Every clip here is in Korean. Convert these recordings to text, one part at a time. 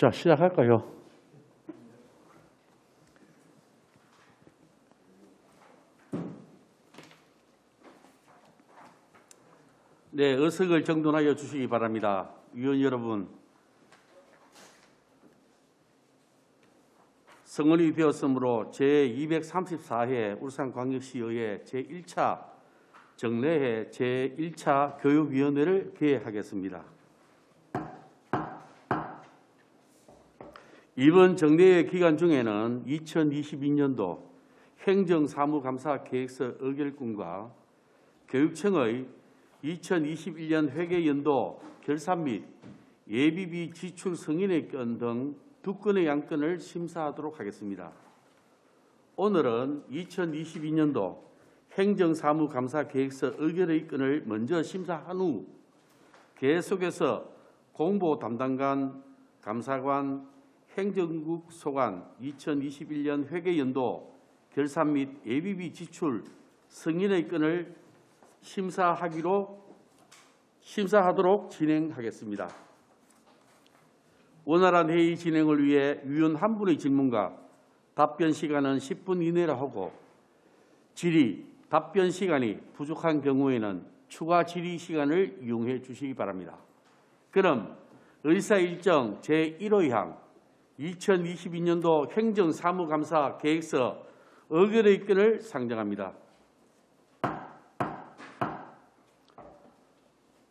자, 시작할까요? 네, 의석을 정돈하여 주시기 바랍니다. 위원 여러분, 성원이 되었으므로 제234회 울산광역시의회 제1차 정례회 제1차 교육위원회를 개회하겠습니다. 이번 정례회 기간 중에는 2022년도 행정사무감사 계획서 의결권과 교육청의 2021년 회계연도 결산 및 예비비 지출 승인의 건 등 2건의 양건을 심사하도록 하겠습니다. 오늘은 2022년도 행정사무감사 계획서 의결의 건을 먼저 심사한 후 계속해서 공보 담당관, 감사관, 행정국 소관 2021년 회계연도 결산 및 예비비 지출 승인의 건을 심사하도록 진행하겠습니다. 원활한 회의 진행을 위해 위원 한 분의 질문과 답변 시간은 10분 이내로 하고 질의, 답변 시간이 부족한 경우에는 추가 질의 시간을 이용해 주시기 바랍니다. 그럼 의사일정 제1호항 2022년도 행정사무감사 계획서 의결의 건을 상정합니다.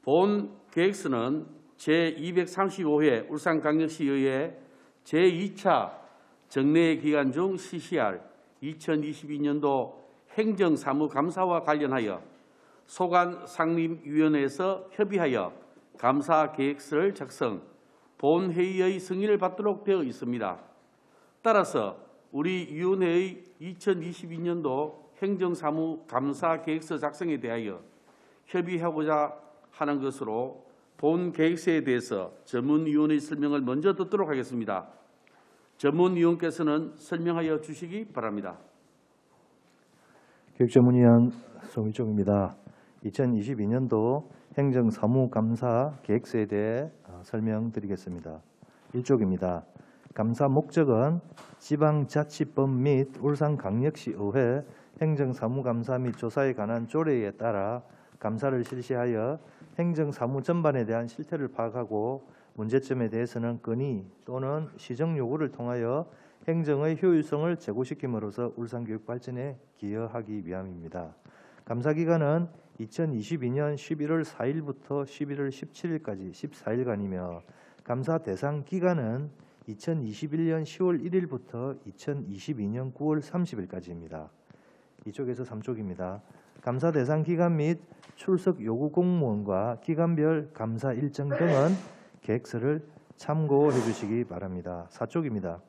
본 계획서는 제235회 울산광역시의회 제2차 정례회 기간 중 실시할 2022년도 행정사무감사와 관련하여 소관상림위원회에서 협의하여 감사계획서를 작성, 본 회의의 승인을 받도록 되어 있습니다. 따라서 우리 위원회의 2022년도 행정사무감사계획서 작성에 대하여 협의하고자 하는 것으로 본 계획서에 대해서 전문위원의 설명을 먼저 듣도록 하겠습니다. 전문위원께서는 설명하여 주시기 바랍니다. 교육전문위원 송일종입니다. 2022년도 행정사무감사 계획서에 대해 설명드리겠습니다. 1쪽입니다. 감사 목적은 지방자치법 및 울산광역시의회 행정사무감사 및 조사에 관한 조례에 따라 감사를 실시하여 행정사무 전반에 대한 실태를 파악하고 문제점에 대해서는 건의 또는 시정 요구를 통하여 행정의 효율성을 제고시킴으로써 울산교육 발전에 기여하기 위함입니다. 감사기간은 2022년 11월 4일부터 11월 17일까지 14일간이며 감사 대상 기간은 2021년 10월 1일부터 2022년 9월 30일까지입니다. 이쪽에서 3쪽입니다. 감사 대상 기간 및 출석 요구 공무원과 기간별 감사 일정 등은 계획서를 참고해 주시기 바랍니다. 4쪽입니다.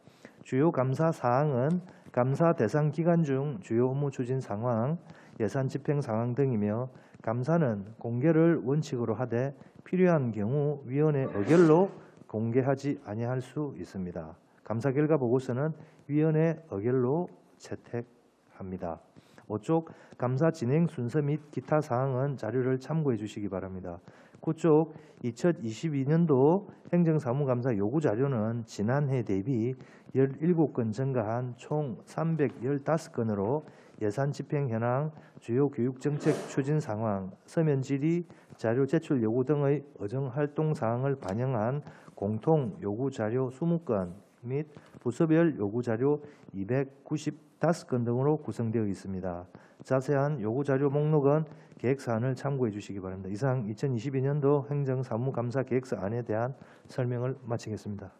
주요 감사 사항은 감사 대상 기간 중 주요 업무 추진 상황, 예산 집행 상황 등이며 감사는 공개를 원칙으로 하되 필요한 경우 위원회 의결로 공개하지 아니할 수 있습니다. 감사 결과 보고서는 위원회 의결로 채택합니다. 5쪽 감사 진행 순서 및 기타 사항은 자료를 참고해 주시기 바랍니다. 9쪽 2022년도 행정사무감사 요구 자료는 지난해 대비 17건 증가한 총 315건으로 예산 집행 현황, 주요 교육정책 추진 상황, 서면 질의, 자료 제출 요구 등의 의정활동 사항을 반영한 공통 요구 자료 20건 및 부서별 요구 자료 295건 등으로 구성되어 있습니다. 자세한 요구 자료 목록은 계획사안을 참고해 주시기 바랍니다. 이상 2022년도 행정사무감사 계획서안에 대한 설명을 마치겠습니다.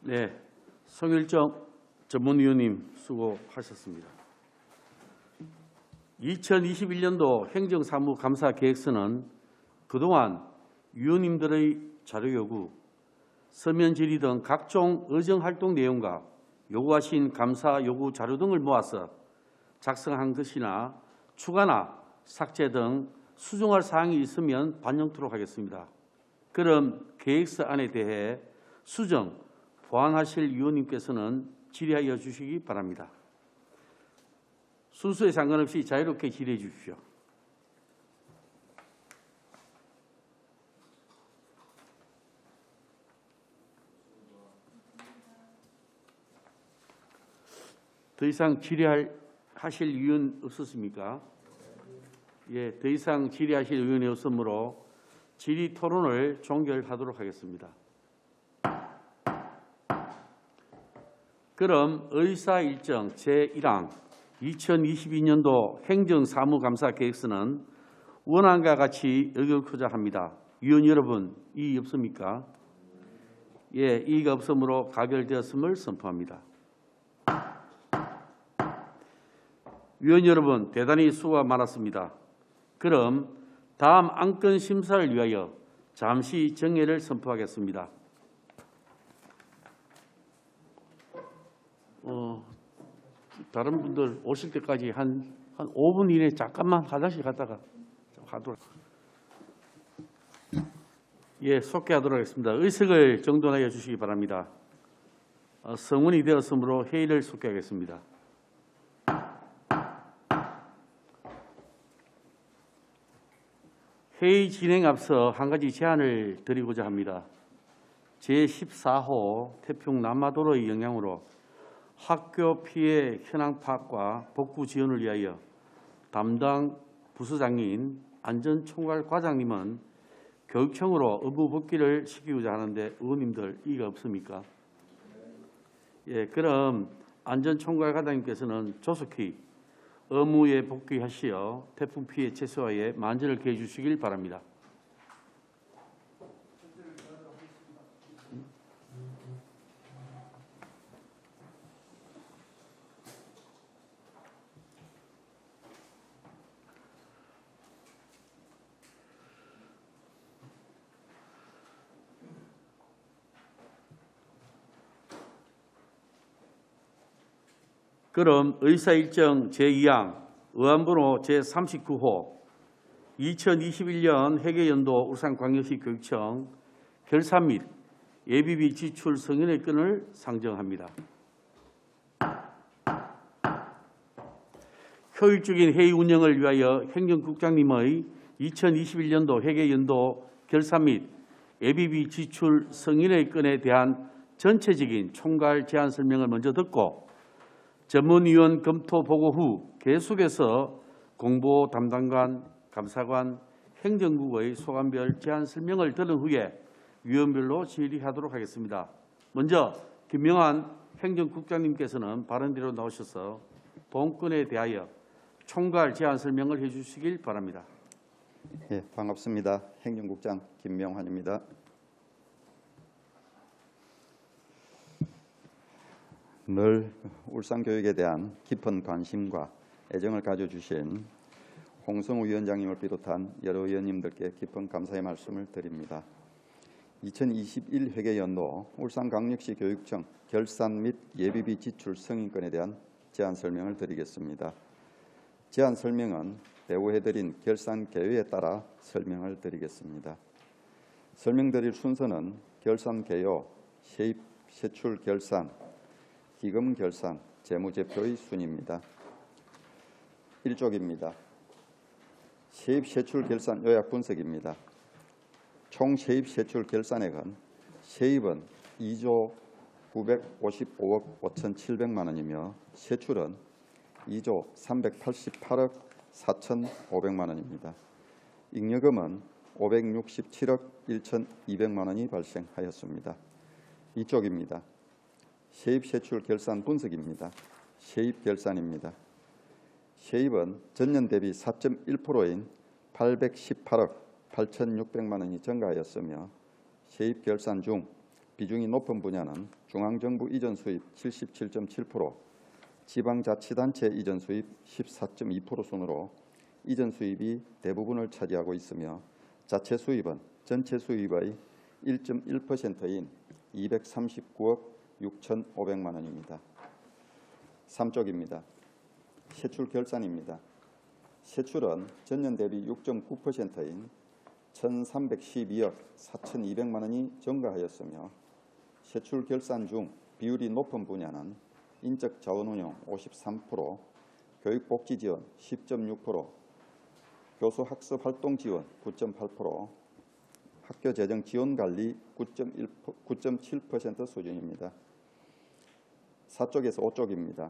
네, 송일정 전문위원님 수고하셨습니다. 2021년도 행정사무감사 계획서는 그동안 위원님들의 자료 요구, 서면 질의 등 각종 의정활동 내용과 요구하신 감사 요구 자료 등을 모아서 작성한 것이나 추가나 삭제 등 수정할 사항이 있으면 반영토록 하겠습니다. 그럼 계획서안에 대해 수정, 보완하실 위원님께서는 질의하여 주시기 바랍니다. 순서에 상관없이 자유롭게 질의해 주십시오. 더 이상 질의하실 의원 없으십니까? 예, 더 이상 질의하실 의원이 없으므로 질의 토론을 종결하도록 하겠습니다. 그럼 의사일정 제1항 2022년도 행정사무감사 계획서는 원안과 같이 의결코자 합니다. 위원 여러분, 이의 없습니까? 예, 이의가 없으므로 가결되었음을 선포합니다. 위원 여러분, 대단히 수고가 많았습니다. 그럼 다음 안건 심사를 위하여 잠시 정회를 선포하겠습니다. 다른 분들 오실 때까지 한 5분 이내에 잠깐만 화장실 갔다가 가도록. 예, 속개하도록 하겠습니다. 의석을 정돈하여 주시기 바랍니다. 성원이 되었으므로 회의를 속개하겠습니다. 회의 진행 앞서 한 가지 제안을 드리고자 합니다. 제14호 태풍 남하도로의 영향으로 학교 피해 현황 파악과 복구 지원을 위하여 담당 부서장인 안전총괄 과장님은 교육청으로 업무 복귀를 시키고자 하는데 의원님들 이의가 없습니까? 예, 그럼 안전총괄 과장님께서는 조속히 업무에 복귀하시어 태풍 피해 최소화에 만전을 기해 주시길 바랍니다. 그럼 의사일정 제2항 의안번호 제39호 2021년 회계연도 울산광역시 교육청 결산 및 예비비 지출 승인의 건을 상정합니다. 효율적인 회의 운영을 위하여 행정국장님의 2021년도 회계연도 결산 및 예비비 지출 승인의 건에 대한 전체적인 총괄 제안 설명을 먼저 듣고 전문위원 검토 보고 후 계속해서 공보 담당관, 감사관, 행정국의 소관별 제안 설명을 들은 후에 위원별로 질의하도록 하겠습니다. 먼저 김명환 행정국장님께서는 발언대로 나오셔서 본건에 대하여 총괄 제안 설명을 해주시길 바랍니다. 예, 반갑습니다. 행정국장 김명환입니다. 늘 울산 교육에 대한 깊은 관심과 애정을 가져주신 홍성우 위원장님을 비롯한 여러 의원님들께 깊은 감사의 말씀을 드립니다. 2021 회계연도 울산광역시 교육청 결산 및 예비비 지출 승인건에 대한 제안 설명을 드리겠습니다. 제안 설명은 배우해드린 결산 개요에 따라 설명을 드리겠습니다. 설명드릴 순서는 결산 개요, 세입 세출 결산, 기금 결산, 재무제표의 순입니다. 1쪽입니다. 세입 세출 결산 요약 분석입니다. 총 세입 세출 결산액은 세입은 2조 955억 5,700만 원이며 세출은 2조 388억 4,500만 원입니다. 잉여금은 567억 1,200만 원이 발생하였습니다. 이쪽입니다. 세입 세출 결산 분석입니다. 세입 결산입니다. 세입은 전년 대비 4.1%인 818억 8,600만 원이 증가하였으며 세입 결산 중 비중이 높은 분야는 중앙정부 이전 수입 77.7%, 지방자치단체 이전 수입 14.2% 순으로 이전 수입이 대부분을 차지하고 있으며 자체 수입은 전체 수입의 1.1%인 239억 6,500만 원입니다. 3쪽입니다. 세출 결산입니다. 세출은 전년 대비 6.9%인 1,312억 4,200만 원이 증가하였으며 세출 결산 중 비율이 높은 분야는 인적 자원운용 53%, 교육복지 지원 10.6%, 교수 학습 활동 지원 9.8%, 학교 재정 지원 관리 9.7% 수준입니다. 4쪽에서 5쪽입니다.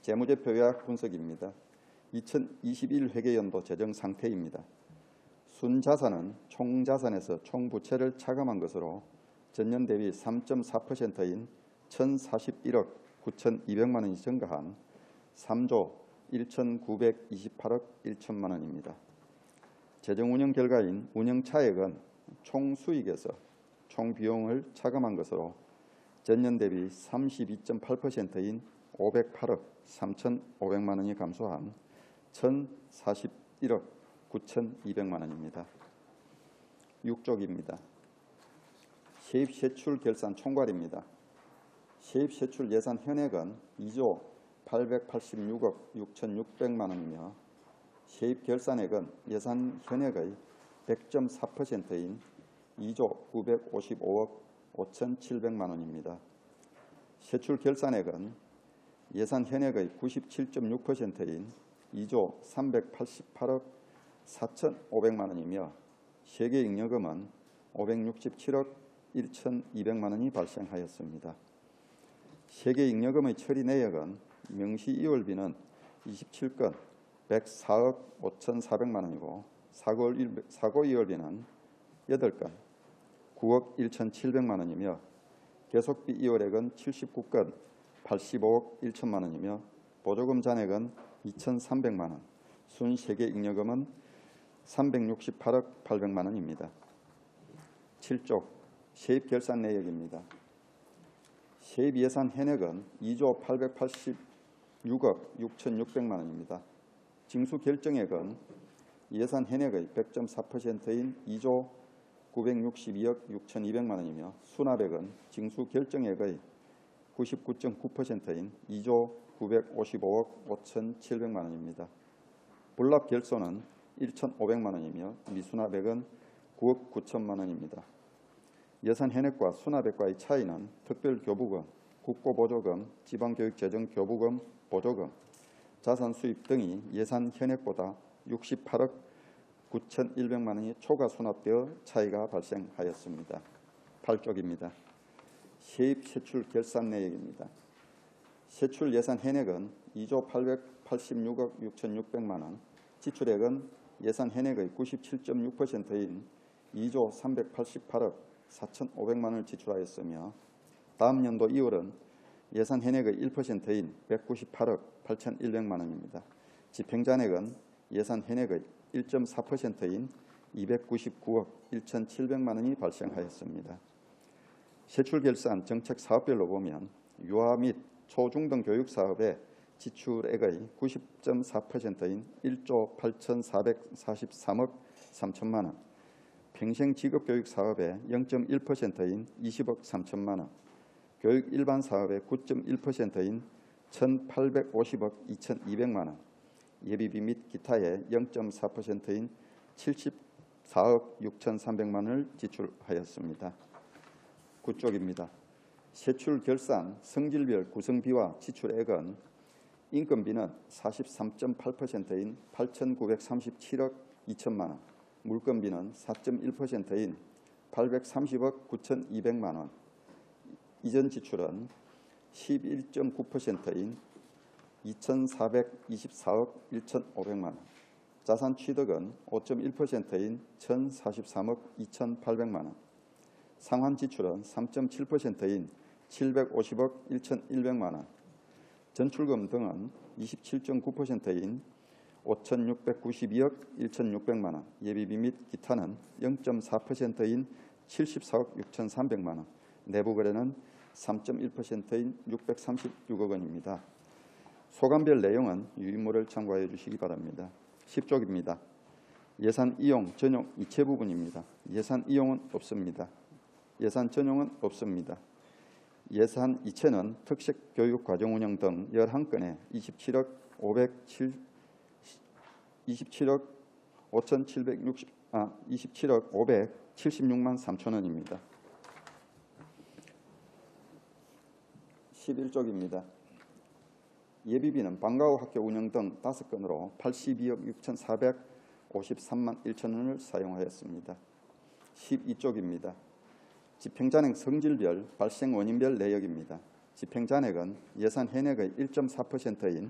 재무제표 요약 분석입니다. 2021 회계연도 재정 상태입니다. 순자산은 총자산에서 총부채를 차감한 것으로 전년 대비 3.4%인 1,041억 9,200만 원이 증가한 3조 1,928억 1천만 원입니다. 재정운영 결과인 운영차액은 총수익에서 총비용을 차감한 것으로 전년 대비 32.8%인 508억 3,500만 원이 감소한 1,041억 9,200만 원입니다. 6쪽입니다. 세입세출 결산 총괄입니다. 세입세출 예산 현액은 2조 886억 6,600만 원이며 세입 결산액은 예산 현액의 100.4%인 2조 955억 5,700만 원입니다. 세출 결산액은 예산 현액의 97.6%인 2조 388억 4,500만 원이며 세계잉여금은 567억 1,200만 원이 발생하였습니다. 세계잉여금의 처리 내역은 명시 이월비는 27건 104억 5,400만 원이고 사고 이월비는 8건 9억 1,700만 원이며 계속비 이월액은 79건 85억 1천만 원이며 보조금 잔액은 2,300만 원, 순세계잉여금은 368억 800만 원입니다. 7쪽 세입 결산 내역입니다. 세입 예산 현액은 2조 886억 6,600만 원입니다. 징수 결정액은 예산 현액의 100.4%인 2조 962억 6,200만 원이며 수납액은 징수 결정액의 99.9%인 2조 955억 5,700만 원입니다. 불납 결손은 1,500만 원이며 미수납액은 9억 9천만 원입니다. 예산 현액과 수납액과의 차이는 특별교부금, 국고보조금, 지방교육재정교부금, 보조금, 자산 수입 등이 예산 현액보다 68억 9,100만 원이 초과 수납되어 차이가 발생하였습니다. 8쪽입니다. 세입 세출 결산 내역입니다. 세출 예산 현액은 2조 886억 6,600만 원, 지출액은 예산 현액의 97.6%인 2조 388억 4,500만 원을 지출하였으며 다음 연도 2월은 예산 현액의 1%인 198억 8,100만 원입니다. 집행잔액은 예산 현액의 1.4%인 299억 1,700만 원이 발생하였습니다. 세출결산 정책 사업별로 보면 유아 및 초중등 교육 사업의 지출액의 90.4%인 1조 8,443억 3천만 원, 평생직업교육 사업의 0.1%인 20억 3천만 원, 교육 일반 사업의 9.1%인 1,850억 2,200만 원, 예비비 및 기타의 0.4%인 74억 6,300만 원을 지출하였습니다. 9쪽입니다. 세출 결산 성질별 구성비와 지출액은 인건비는 43.8%인 8,937억 2천만 원, 물건비는 4.1%인 830억 9,200만 원, 이전 지출은 11.9%인 2,424억 1,500만 원, 자산 취득은 5.1%인 1,043억 2,800만 원, 상환 지출은 3.7%인 750억 1,100만 원, 전출금 등은 27.9%인 5,692억 1,600만 원, 예비비 및 기타는 0.4%인 74억 6,300만 원, 내부 거래는 3.1%인 636억 원입니다. 소감별 내용은 유인물을 참고하여 주시기 바랍니다. 10쪽입니다. 예산 이용 전용 이체 부분입니다. 예산 이용은 없습니다. 예산 전용은 없습니다. 예산 이체는 특색 교육 과정 운영 등 11건에 27억 576만 3천 원입니다. 11쪽입니다. 예비비는 방과 후 학교 운영 등 5건으로 82억 6,453만 1천 원을 사용하였습니다. 12쪽입니다. 집행잔액 성질별 발생 원인별 내역입니다. 집행 잔액은 예산 현액의 1.4%인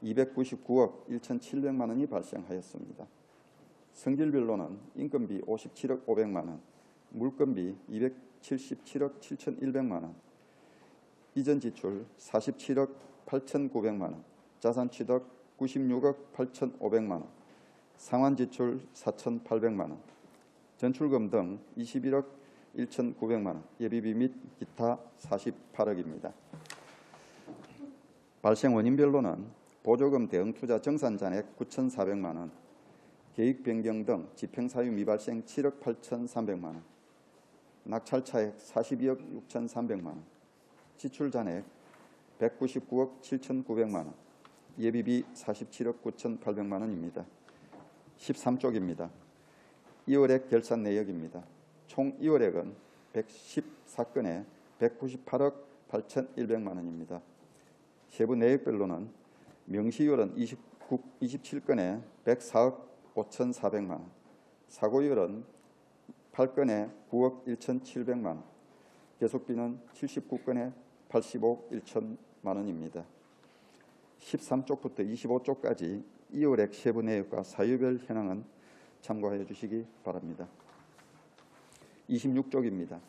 299억 1,700만 원이 발생하였습니다. 성질별로는 인건비 57억 500만 원, 물건비 277억 7,100만 원, 이전 지출 47억 8,900만 원, 자산 취득 96억 8,500만 원, 상환 지출 4,800만 원, 전출금 등 21억 1,900만 원, 예비비 및 기타 48억입니다. 발생 원인별로는 보조금 대응 투자 정산 잔액 9,400만 원, 계획 변경 등 집행 사유 미발생 7억 8,300만 원, 낙찰 차액 42억 6,300만 원, 지출 잔액 199억 7,900만 원, 예비비 47억 9,800만 원입니다. 13쪽입니다. 이월액 결산 내역입니다. 총 이월액은 114건에 198억 8,100만 원입니다. 세부 내역별로는 명시이월은 27건에 104억 5,400만 원, 사고이월은 8건에 9억 1,700만 원, 계속비는 79건에 85억 1천만 원입니다. 13쪽부터 25쪽까지 이월액 세부 내역과 사유별 현황은 참고하여 주시기 바랍니다. 26쪽입니다.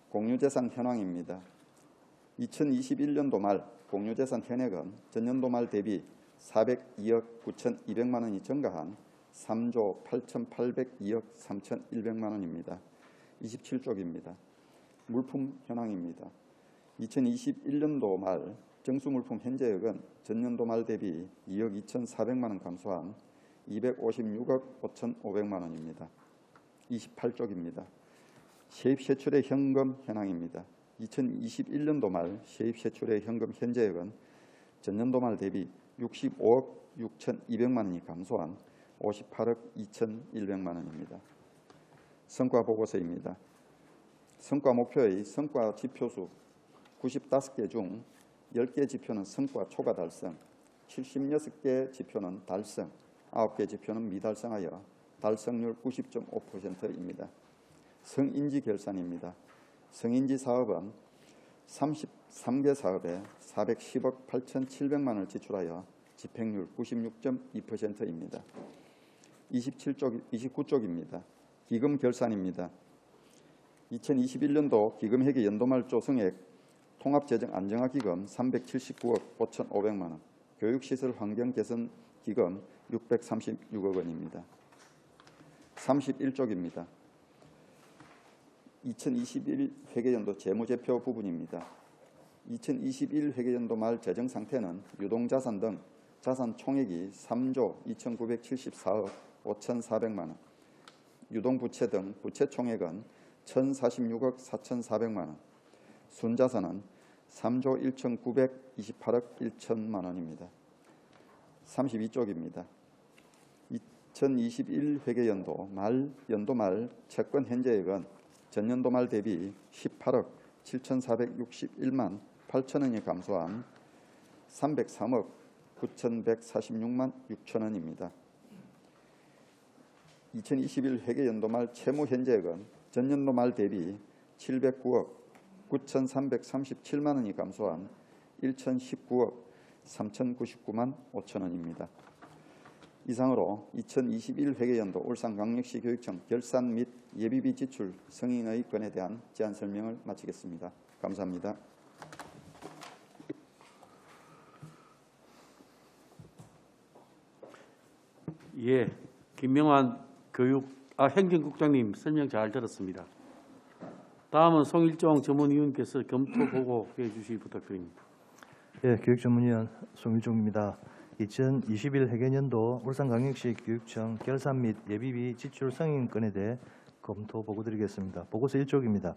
공유재산 현황입니다. 2021년도 말 공유재산 현액은 전년도 말 대비 402억 9,200만 원이 증가한 3조 8,802억 3,100만 원입니다. 27쪽입니다. 물품 현황입니다. 2021년도 말 정수물품 현재액은 전년도 말 대비 2억 2,400만 원 감소한 256억 5,500만 원입니다. 28쪽입니다. 세입세출의 현금 현황입니다. 2021년도 말 세입세출의 현금 현재액은 전년도 말 대비 65억 6,200만 원이 감소한 58억 2,100만 원입니다. 성과 보고서입니다. 성과 목표의 성과 지표수 95개 중 10개 지표는 성과 초과 달성, 76개 지표는 달성, 9개 지표는 미달성하여 달성률 90.5%입니다. 성인지 결산입니다. 성인지 사업은 33개 사업에 410억 8,700만 원을 지출하여 집행률 96.2%입니다. 29쪽입니다. 기금 결산입니다. 2021년도 기금회계 연도말 조성액 통합재정 안정화기금 379억 5,500만 원, 교육시설 환경 개선 기금 636억 원입니다. 31쪽입니다. 2021 회계연도 재무제표 부분입니다. 2021 회계연도 말 재정 상태는 유동자산 등 자산 총액이 3조 2,974억 5,400만 원, 유동부채 등 부채 총액은 1,046억 4,400만 원, 순자산은 3조 1,928억 1천만 원입니다. 32쪽입니다. 2021 회계연도 말 연도 말 채권 현재액은 전년도 말 대비 18억 7,461만 8천 원이 감소한 303억 9,146만 6천 원입니다. 2021 회계연도 말 채무 현재액은 전년도 말 대비 709억 9,337만 원이 감소한 1,019억 3,099만 5천 원입니다. 이상으로 2021 회계연도 울산광역시 교육청 결산 및 예비비 지출 승인의 건에 대한 제안 설명을 마치겠습니다. 감사합니다. 예, 김명환 행정국장님 설명 잘 들었습니다. 다음은 송일종 전문위원께서 검토 보고해 주시기 부탁드립니다. 예, 교육전문위원 송일종입니다. 2021 회계연도 울산광역시 교육청 결산 및 예비비 지출 승인건에 대해 검토 보고 드리겠습니다. 보고서 1쪽입니다.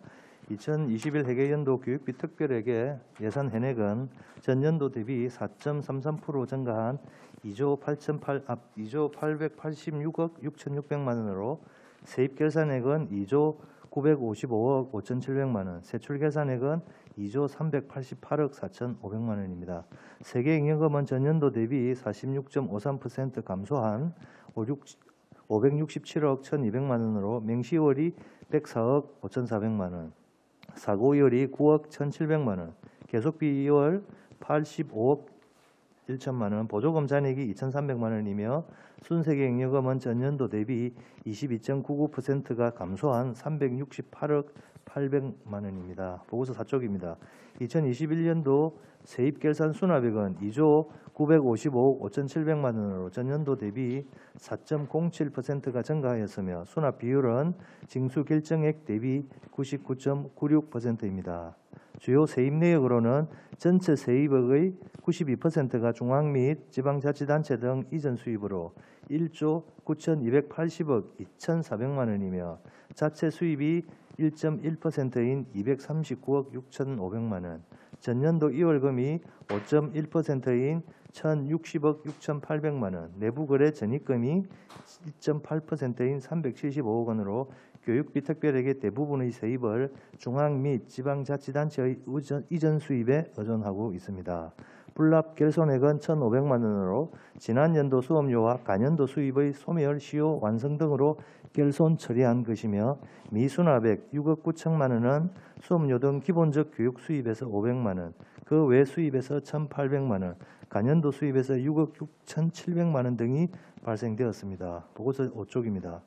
2021 회계연도 교육비 특별회계 예산 현액은 전년도 대비 4.33% 증가한 2조 886억 6,600만 원으로 세입 결산액은 2조 955억 5,700만 원, 세출 결산액은 2조 388억 4,500만 원입니다. 세계잉여금은 전년도 대비 46.53% 감소한 567억 1,200만 원으로 명시월이 104억 5,400만 원, 사고이월이 9억 1,700만 원, 계속비 2월 85억 1천만 원, 보조금 잔액이 2,300만 원이며 순세계잉여금은 전년도 대비 22.99%가 감소한 368억 800만 원입니다. 보고서 4쪽입니다. 2021년도 세입결산 수납액은 2조 955억 5,700만 원으로 전년도 대비 4.07%가 증가하였으며 수납 비율은 징수 결정액 대비 99.96%입니다. 주요 세입 내역으로는 전체 세입액의 92%가 중앙 및 지방자치단체 등 이전 수입으로 1조 9,280억 2,400만 원이며 자체 수입이 1.1%인 239억 6,500만 원, 전년도 2월금이 5.1%인 1,060억 6,800만 원, 내부거래 전입금이 1.8%인 375억 원으로 교육비 특별액의 대부분의 세입을 중앙 및 지방자치단체의 이전 수입에 의존하고 있습니다. 불납 결손액은 1,500만 원으로 지난 연도 수업료와 간연도 수입의 소멸, 시효, 완성 등으로 결손 처리한 것이며 미수납액 6억 9천만 원은 수업료 등 기본적 교육 수입에서 500만 원, 그 외 수입에서 1,800만 원, 간연도 수입에서 6억 6,700만 원 등이 발생되었습니다. 보고서 5쪽입니다.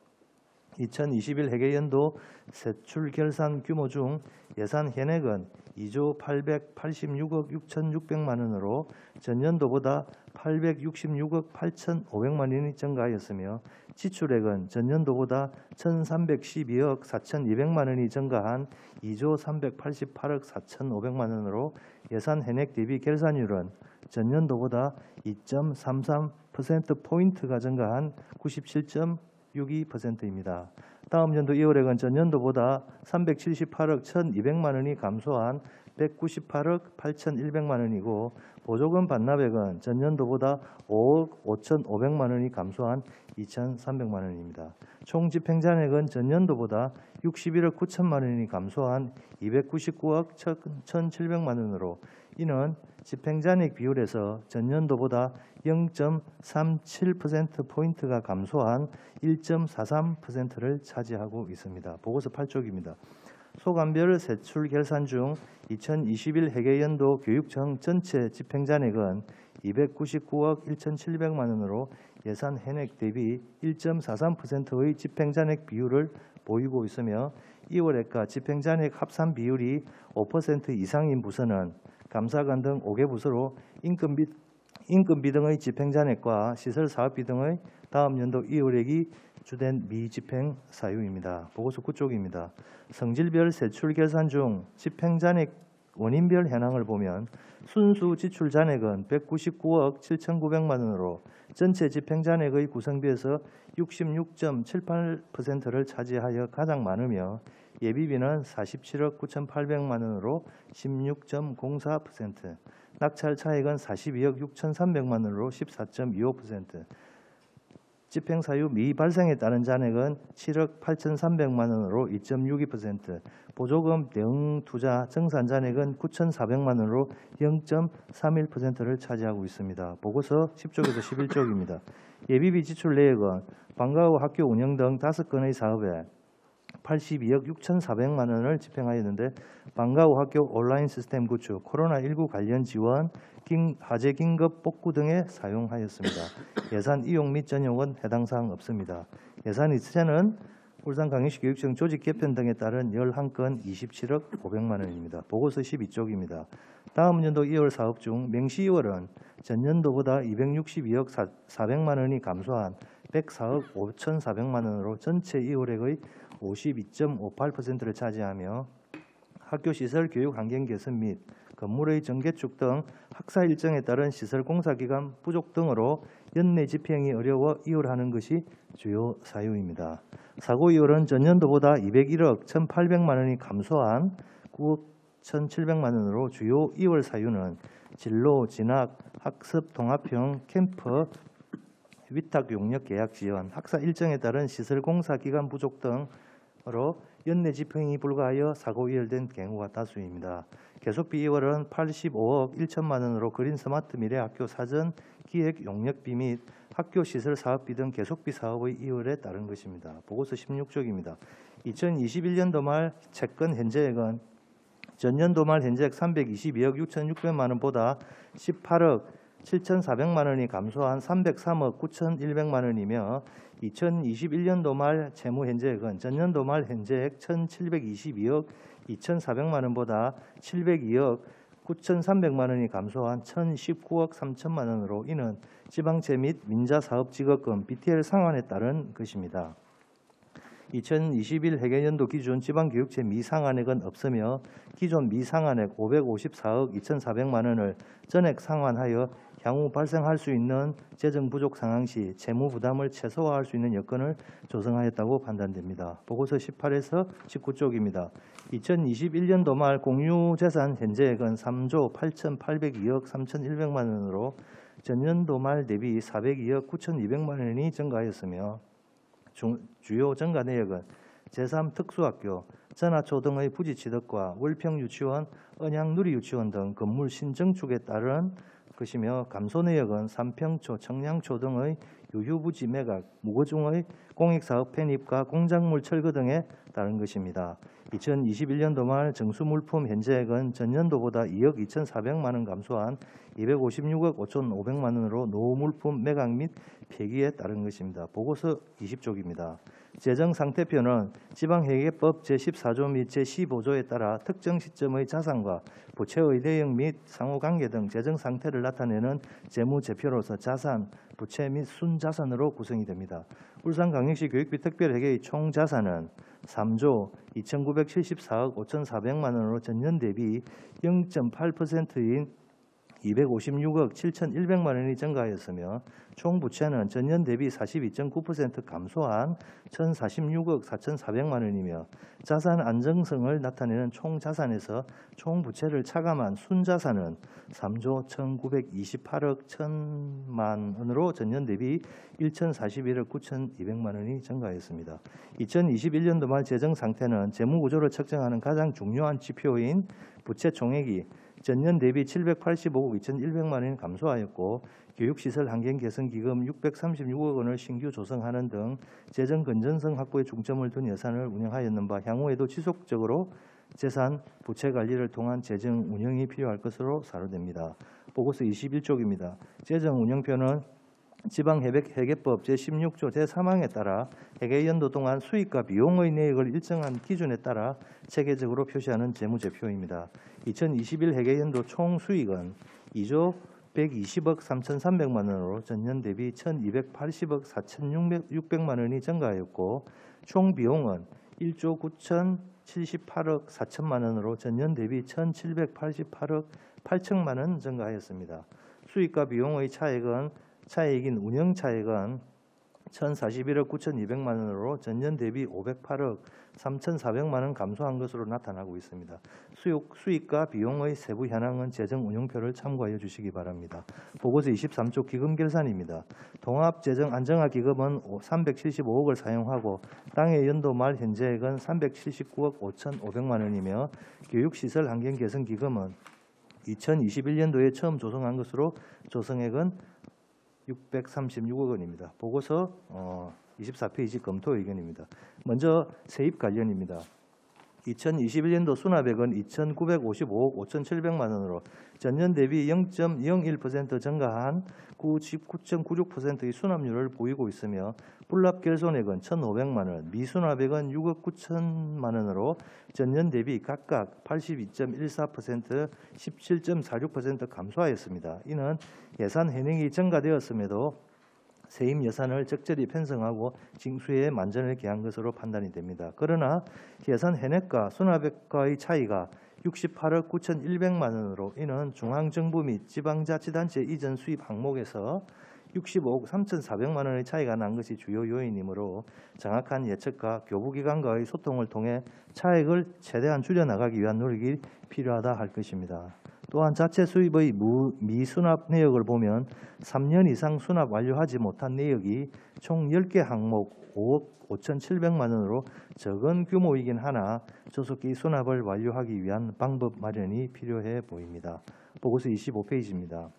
2021 회계연도 세출 결산 규모 중 예산 현액은 2조 886억 6,600만 원으로 전년도보다 866억 8,500만 원이 증가하였으며 지출액은 전년도보다 1,312억 4,200만 원이 증가한 2조 388억 4,500만 원으로 예산 현액 대비 결산율은 전년도보다 2.33%포인트가 증가한 97.62%입니다. 다음 연도 2월액은 전년도보다 378억 1,200만 원이 감소한 198억 8,100만 원이고 보조금 반납액은 전년도보다 5억 5,500만 원이 감소한 2,300만 원입니다. 총 집행잔액은 전년도보다 61억 9천만 원이 감소한 299억 1,700만 원으로 이는 집행잔액 비율에서 전년도보다 0.37%포인트가 감소한 1.43%를 차지하고 있습니다. 보고서 8쪽입니다. 소관별 세출 결산 중 2021 회계연도 교육청 전체 집행잔액은 299억 1,700만 원으로 예산 현액 대비 1.43%의 집행잔액 비율을 보이고 있으며 2월액과 집행잔액 합산 비율이 5% 이상인 부서는 감사관 등 5개 부서로 인건비 등의 집행잔액과 시설사업비 등의 다음 연도 2월액이 주된 미집행 사유입니다. 보고서 9쪽입니다. 성질별 세출 결산 중 집행잔액 원인별 현황을 보면 순수 지출 잔액은 199억 7,900만 원으로 전체 집행잔액의 구성비에서 66.78%를 차지하여 가장 많으며 예비비는 47억 9,800만 원으로 16.04%, 낙찰 차액은 42억 6,300만 원으로 14.25%, 집행사유 미발생에 따른 잔액은 7억 8,300만 원으로 2.62%, 보조금 대응 투자 정산 잔액은 9,400만 원으로 0.31%를 차지하고 있습니다. 보고서 10쪽에서 11쪽입니다. 예비비 지출 내역은 방과 후 학교 운영 등 5건의 사업에 82억 6,400만 원을 집행하였는데 방과 후 학교 온라인 시스템 구축, 코로나19 관련 지원, 화재 긴급 복구 등에 사용하였습니다. 예산 이용 및 전용은 해당 사항 없습니다. 예산 이체는 울산광역시 교육청 조직 개편 등에 따른 11건 27억 500만 원입니다. 보고서 12쪽입니다. 다음 연도 2월 사업 중 명시 2월은 전년도보다 262억 400만 원이 감소한 104억 5,400만 원으로 전체 2월액의 52.58%를 차지하며 학교 시설 교육 환경 개선 및 건물의 정개축 등 학사 일정에 따른 시설 공사 기간 부족 등으로 연내 집행이 어려워 이월하는 것이 주요 사유입니다. 사고 이월은 전년도보다 201억 1,800만 원이 감소한 9억 1,700만 원으로 주요 이월 사유는 진로, 진학, 학습 통합형 캠프, 위탁 용역 계약 지연, 학사 일정에 따른 시설 공사 기간 부족 등으로 연내 집행이 불가하여 사고 이월된 경우가 다수입니다. 계속비 2월은 85억 1천만 원으로 그린 스마트 미래 학교 사전 기획 용역비 및 학교 시설 사업비 등 계속비 사업의 2월에 따른 것입니다. 보고서 16쪽입니다. 2021년도 말 채권 현재액은 전년도 말 현재액 322억 6,600만 원보다 18억 7,400만 원이 감소한 303억 9,100만 원이며 2021년도 말 채무 현재액은 전년도 말 현재액 1,722억 2,400만 원보다 702억 9,300만 원이 감소한 1,019억 3천만 원으로 이는 지방채 및 민자사업직업금 BTL 상환에 따른 것입니다. 2021 회계연도 기준 지방교육채 미상환액은 없으며 기존 미상환액 554억 2,400만 원을 전액 상환하여 향후 발생할 수 있는 재정 부족 상황 시 채무 부담을 최소화할 수 있는 여건을 조성하였다고 판단됩니다. 보고서 18에서 19쪽입니다. 2021년도 말 공유재산 현재액은 3조 8,802억 3,100만 원으로 전년도 말 대비 402억 9,200만 원이 증가하였으며 주요 증가 내역은 제3특수학교, 전하초등의 부지취득과 월평유치원, 언양누리유치원 등 건물 신증축에 따른 것이며 감소 내역은 삼평초, 청량초 등의 유휴부지 매각, 무거중의 공익사업 편입과 공작물 철거 등에 따른 것입니다. 2021년도 말 정수물품 현재액은 전년도보다 2억 2,400만 원 감소한 256억 5,500만 원으로 노후물품 매각 및 폐기에 따른 것입니다. 보고서 20쪽입니다. 재정상태표는 지방회계법 제14조 및 제15조에 따라 특정 시점의 자산과 부채의 내역 및 상호관계 등 재정상태를 나타내는 재무제표로서 자산, 부채 및 순자산으로 구성이 됩니다. 울산광역시 교육비 특별회계의 총자산은 3조 2,974억 5,400만 원으로 전년 대비 0.8%인 256억 7,100만 원이 증가하였으며 총 부채는 전년 대비 42.9% 감소한 1,046억 4,400만 원이며 자산 안정성을 나타내는 총 자산에서 총 부채를 차감한 순자산은 3조 1,928억 1,000만 원으로 전년 대비 1,041억 9,200만 원이 증가하였습니다. 2021년도 말 재정 상태는 재무 구조를 측정하는 가장 중요한 지표인 부채 총액이 전년 대비 785억 2,100만 원이 감소하였고 교육시설 환경 개선 기금 636억 원을 신규 조성하는 등 재정 건전성 확보에 중점을 둔 예산을 운영하였는 바 향후에도 지속적으로 재산 부채 관리를 통한 재정 운영이 필요할 것으로 사료됩니다. 보고서 21쪽입니다. 재정 운영표는 지방회계법 제16조 제3항에 따라 회계연도 동안 수익과 비용의 내역을 일정한 기준에 따라 체계적으로 표시하는 재무제표입니다. 2021 회계연도 총 수익은 2조 120억 3,300만 원으로 전년 대비 1,280억 4,600만 원이 증가하였고 총 비용은 1조 9,078억 4천만 원으로 전년 대비 1,788억 8천만 원 증가하였습니다. 수익과 비용의 차액인 운영차액은 1,041억 9,200만 원으로 전년 대비 508억 3,400만 원 감소한 것으로 나타나고 있습니다. 수익과 비용의 세부 현황은 재정 운용표를 참고하여 주시기 바랍니다. 보고서 23쪽 기금 결산입니다. 통합재정안정화기금은 375억을 사용하고 당해 연도 말 현재액은 379억 5,500만 원이며 교육시설 환경개선기금은 2021년도에 처음 조성한 것으로 조성액은 636억 원입니다. 보고서 24페이지 검토 의견입니다. 먼저 세입 관련입니다. 2021년도 수납액은 2,955억 5,700만 원으로 전년 대비 0.01% 증가한 99.96%의 수납률을 보이고 있으며 불납결손액은 1,500만 원, 미수납액은 6억 9천만 원으로 전년 대비 각각 82.14%, 17.46% 감소하였습니다. 이는 예산 현행이 증가되었음에도 세입 예산을 적절히 편성하고 징수에 만전을 기한 것으로 판단이 됩니다. 그러나 예산 현액과 수납액과의 차이가 68억 9,100만 원으로 이는 중앙정부 및 지방자치단체 이전 수입 항목에서 65억 3,400만 원의 차이가 난 것이 주요 요인이므로 정확한 예측과 교부기관과의 소통을 통해 차액을 최대한 줄여나가기 위한 노력이 필요하다 할 것입니다. 또한 자체 수입의 미수납 내역을 보면 3년 이상 수납 완료하지 못한 내역이 총 10개 항목 5억 5,700만 원으로 적은 규모이긴 하나 조속히 수납을 완료하기 위한 방법 마련이 필요해 보입니다. 보고서 25페이지입니다.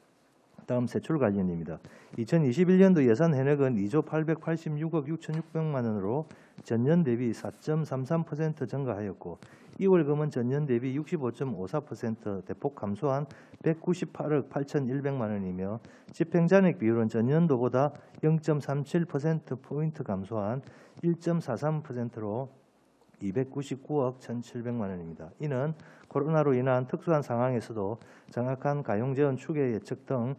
다음 세출 관련입니다. 2021년도 예산 현액은 2조 886억 6,600만 원으로 전년 대비 4.33% 증가하였고, 이월금은 전년 대비 65.54% 대폭 감소한 198억 8,100만 원이며, 집행잔액 비율은 전년도보다 0.37%포인트 감소한 1.43%로 299억 1,700만 원입니다. 이는 코로나로 인한 특수한 상황에서도 정확한 가용재원 추계 예측 등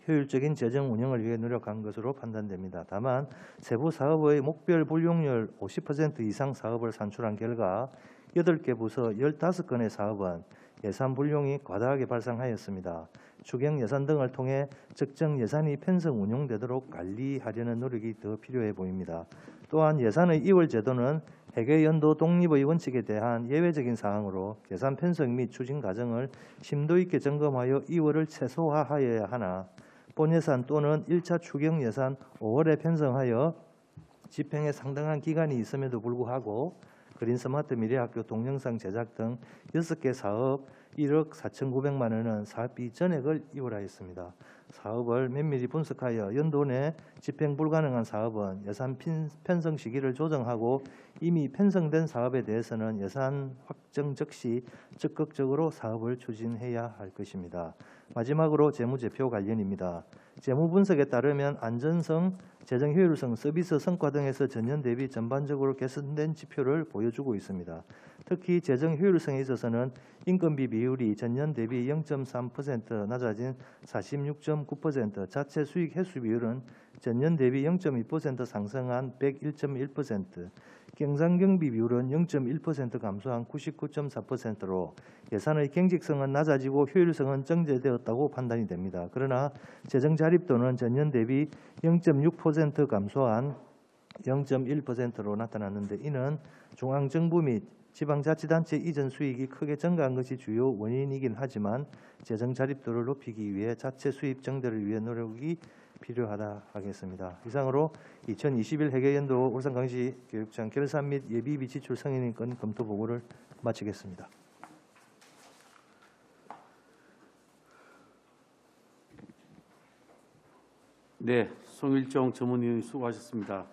효율적인 재정 운영을 위해 노력한 것으로 판단됩니다. 다만 세부 사업의 목별 분용률 50% 이상 사업을 산출한 결과 8개 부서 15건의 사업은 예산 분용이 과다하게 발생하였습니다. 추경 예산 등을 통해 적정 예산이 편성 운용되도록 관리하려는 노력이 더 필요해 보입니다. 또한 예산의 이월 제도는 회계 연도 독립의 원칙에 대한 예외적인 사항으로 예산 편성 및 추진 과정을 심도 있게 점검하여 이월을 최소화하여야 하나, 본예산 또는 1차 추경 예산 5월에 편성하여 집행에 상당한 기간이 있음에도 불구하고 그린 스마트 미래학교 동영상 제작 등 6개 사업 1억 4,900만 원은 사업비 전액을 이월하였습니다. 사업을 면밀히 분석하여 연도 내 집행 불가능한 사업은 예산 편성 시기를 조정하고, 이미 편성된 사업에 대해서는 예산 확정 즉시 적극적으로 사업을 추진해야 할 것입니다. 마지막으로 재무제표 관련입니다. 재무 분석에 따르면 안전성, 재정 효율성, 서비스 성과 등에서 전년 대비 전반적으로 개선된 지표를 보여주고 있습니다. 특히 재정 효율성에 있어서는 인건비 비율이 전년 대비 0.3% 낮아진 46.9%, 자체 수익 회수 비율은 전년 대비 0.2% 상승한 101.1%, 경상경비 비율은 0.1% 감소한 99.4%로 예산의 경직성은 낮아지고 효율성은 정제되었다고 판단이 됩니다. 그러나 재정 자립도는 전년 대비 0.6% 감소한 0.1%로 나타났는데, 이는 중앙정부 및 지방자치단체 이전 수익이 크게 증가한 것이 주요 원인이긴 하지만 재정 자립도를 높이기 위해 자체 수입 증대를 위해 노력이 필요하다 하겠습니다. 이상으로 2021 회계연도 울산광시 교육청 결산 및 예비비 지출 성인인권 검토 보고를 마치겠습니다. 네, 송일종 전문위원님 수고하셨습니다.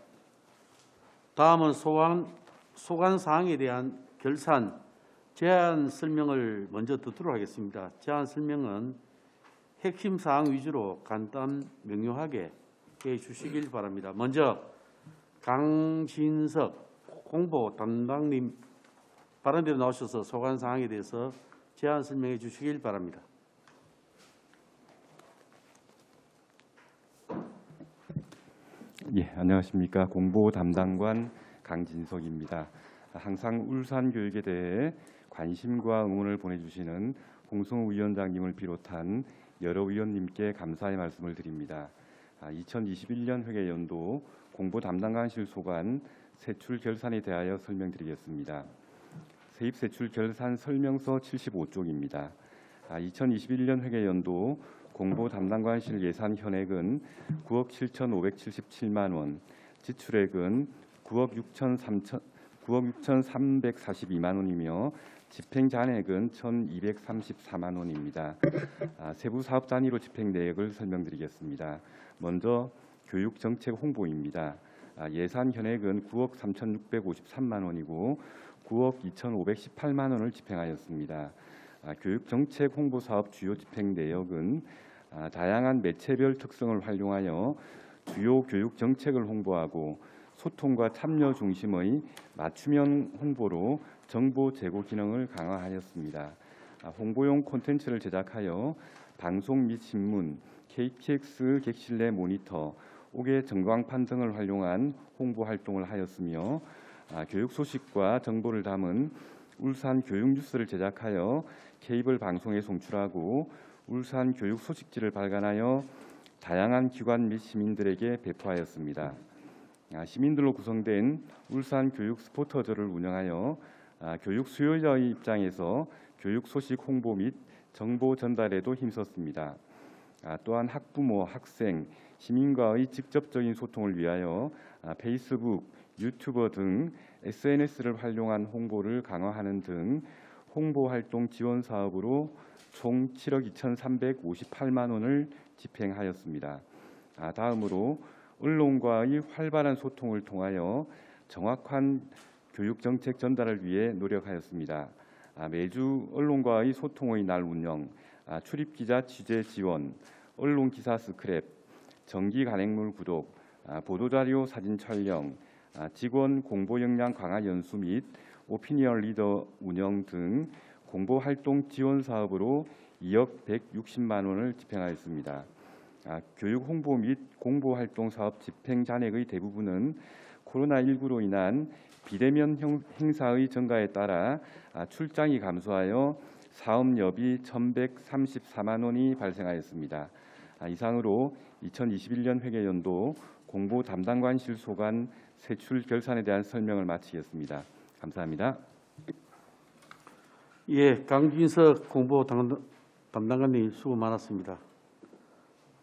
다음은 소관 사항에 대한 결산 제안 설명을 먼저 듣도록 하겠습니다. 제안 설명은 핵심 사항 위주로 간단 명료하게 해 주시길 바랍니다. 먼저 강진석 홍보 담당님 발언대로 나오셔서 소관 사항에 대해서 제안 설명해 주시길 바랍니다. 예, 안녕하십니까. 공보 담당관 강진석입니다. 항상 울산 교육에 대해 관심과 응원을 보내주시는 홍성우 위원장님을 비롯한 여러 위원님께 감사의 말씀을 드립니다. 2021년 회계연도 공보 담당관실 소관 세출 결산에 대하여 설명드리겠습니다. 세입세출 결산 설명서 75쪽입니다. 2021년 회계연도 공보 담당관실 예산 현액은 9억 7,577만 원, 지출액은 9억 6,342만 원이며 집행 잔액은 1,234만 원입니다. 세부 사업 단위로 집행 내역을 설명드리겠습니다. 먼저 교육 정책 홍보입니다. 예산 현액은 9억 3,653만 원이고 9억 2,518만 원을 집행하였습니다. 교육 정책 홍보 사업 주요 집행 내역은 다양한 매체별 특성을 활용하여 주요 교육 정책을 홍보하고 소통과 참여 중심의 맞춤형 홍보로 정보 제공 기능을 강화하였습니다. 홍보용 콘텐츠를 제작하여 방송 및 신문, KTX 객실 내 모니터, 옥외 전광판 등을 활용한 홍보 활동을 하였으며 교육 소식과 정보를 담은 울산 교육 뉴스를 제작하여 케이블 방송에 송출하고 울산 교육 소식지를 발간하여 다양한 기관 및 시민들에게 배포하였습니다. 시민들로 구성된 울산 교육 스포터즈를 운영하여 교육 수요자의 입장에서 교육 소식 홍보 및 정보 전달에도 힘썼습니다. 또한 학부모, 학생, 시민과의 직접적인 소통을 위하여 페이스북, 유튜버 등 SNS를 활용한 홍보를 강화하는 등 홍보 활동 지원 사업으로 총 7억 2,358만 원을 집행하였습니다. 다음으로 언론과의 활발한 소통을 통하여 정확한 교육 정책 전달을 위해 노력하였습니다. 매주 언론과의 소통의 날 운영, 출입 기자 취재 지원, 언론 기사 스크랩, 정기 간행물 구독, 보도자료 사진 촬영, 직원 공보 역량 강화 연수 및 오피니언 리더 운영 등 공보 활동 지원 사업으로 2억 160만 원을 집행하였습니다. 교육 홍보 및 공보 활동 사업 집행 잔액의 대부분은 코로나19로 인한 비대면 행사의 증가에 따라 출장이 감소하여 사업여비 1,134만 원이 발생하였습니다. 이상으로 2021년 회계연도 공보 담당관실 소관 세출 결산에 대한 설명을 마치겠습니다. 감사합니다. 예, 강진석 공보 담당관님 수고 많았습니다.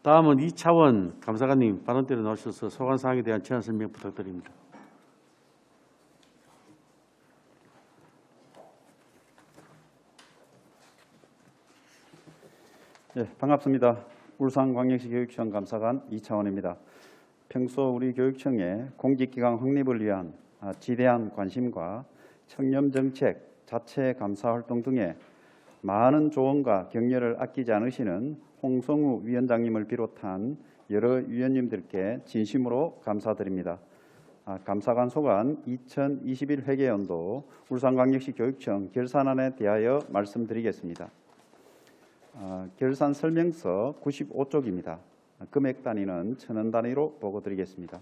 다음은 이차원 감사관님 발언대로 나오셔서 소관 사항에 대한 제안 설명 부탁드립니다. 네, 반갑습니다. 울산광역시 교육청 감사관 이차원입니다. 평소 우리 교육청의 공직기강 확립을 위한 지대한 관심과 청렴 정책, 자체 감사 활동 등에 많은 조언과 격려를 아끼지 않으시는 홍성우 위원장님을 비롯한 여러 위원님들께 진심으로 감사드립니다. 감사관 소관 2021 회계연도 울산광역시 교육청 결산안에 대하여 말씀드리겠습니다. 결산 설명서 95쪽입니다. 금액 단위는 천원 단위로 보고 드리겠습니다.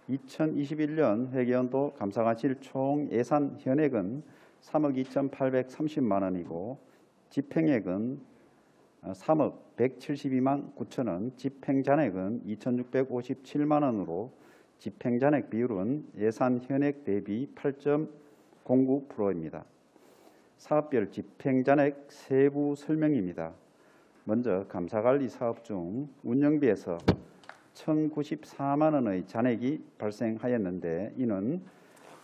2021년 회계연도 감사관실 총 예산 현액은 3억 2,830만 원이고 집행액은 3억 172만 9천 원, 집행잔액은 2,657만 원으로 집행잔액 비율은 예산 현액 대비 8.09%입니다. 사업별 집행잔액 세부 설명입니다. 먼저 감사관리 사업 중 운영비에서 1,094만 원의 잔액이 발생하였는데 이는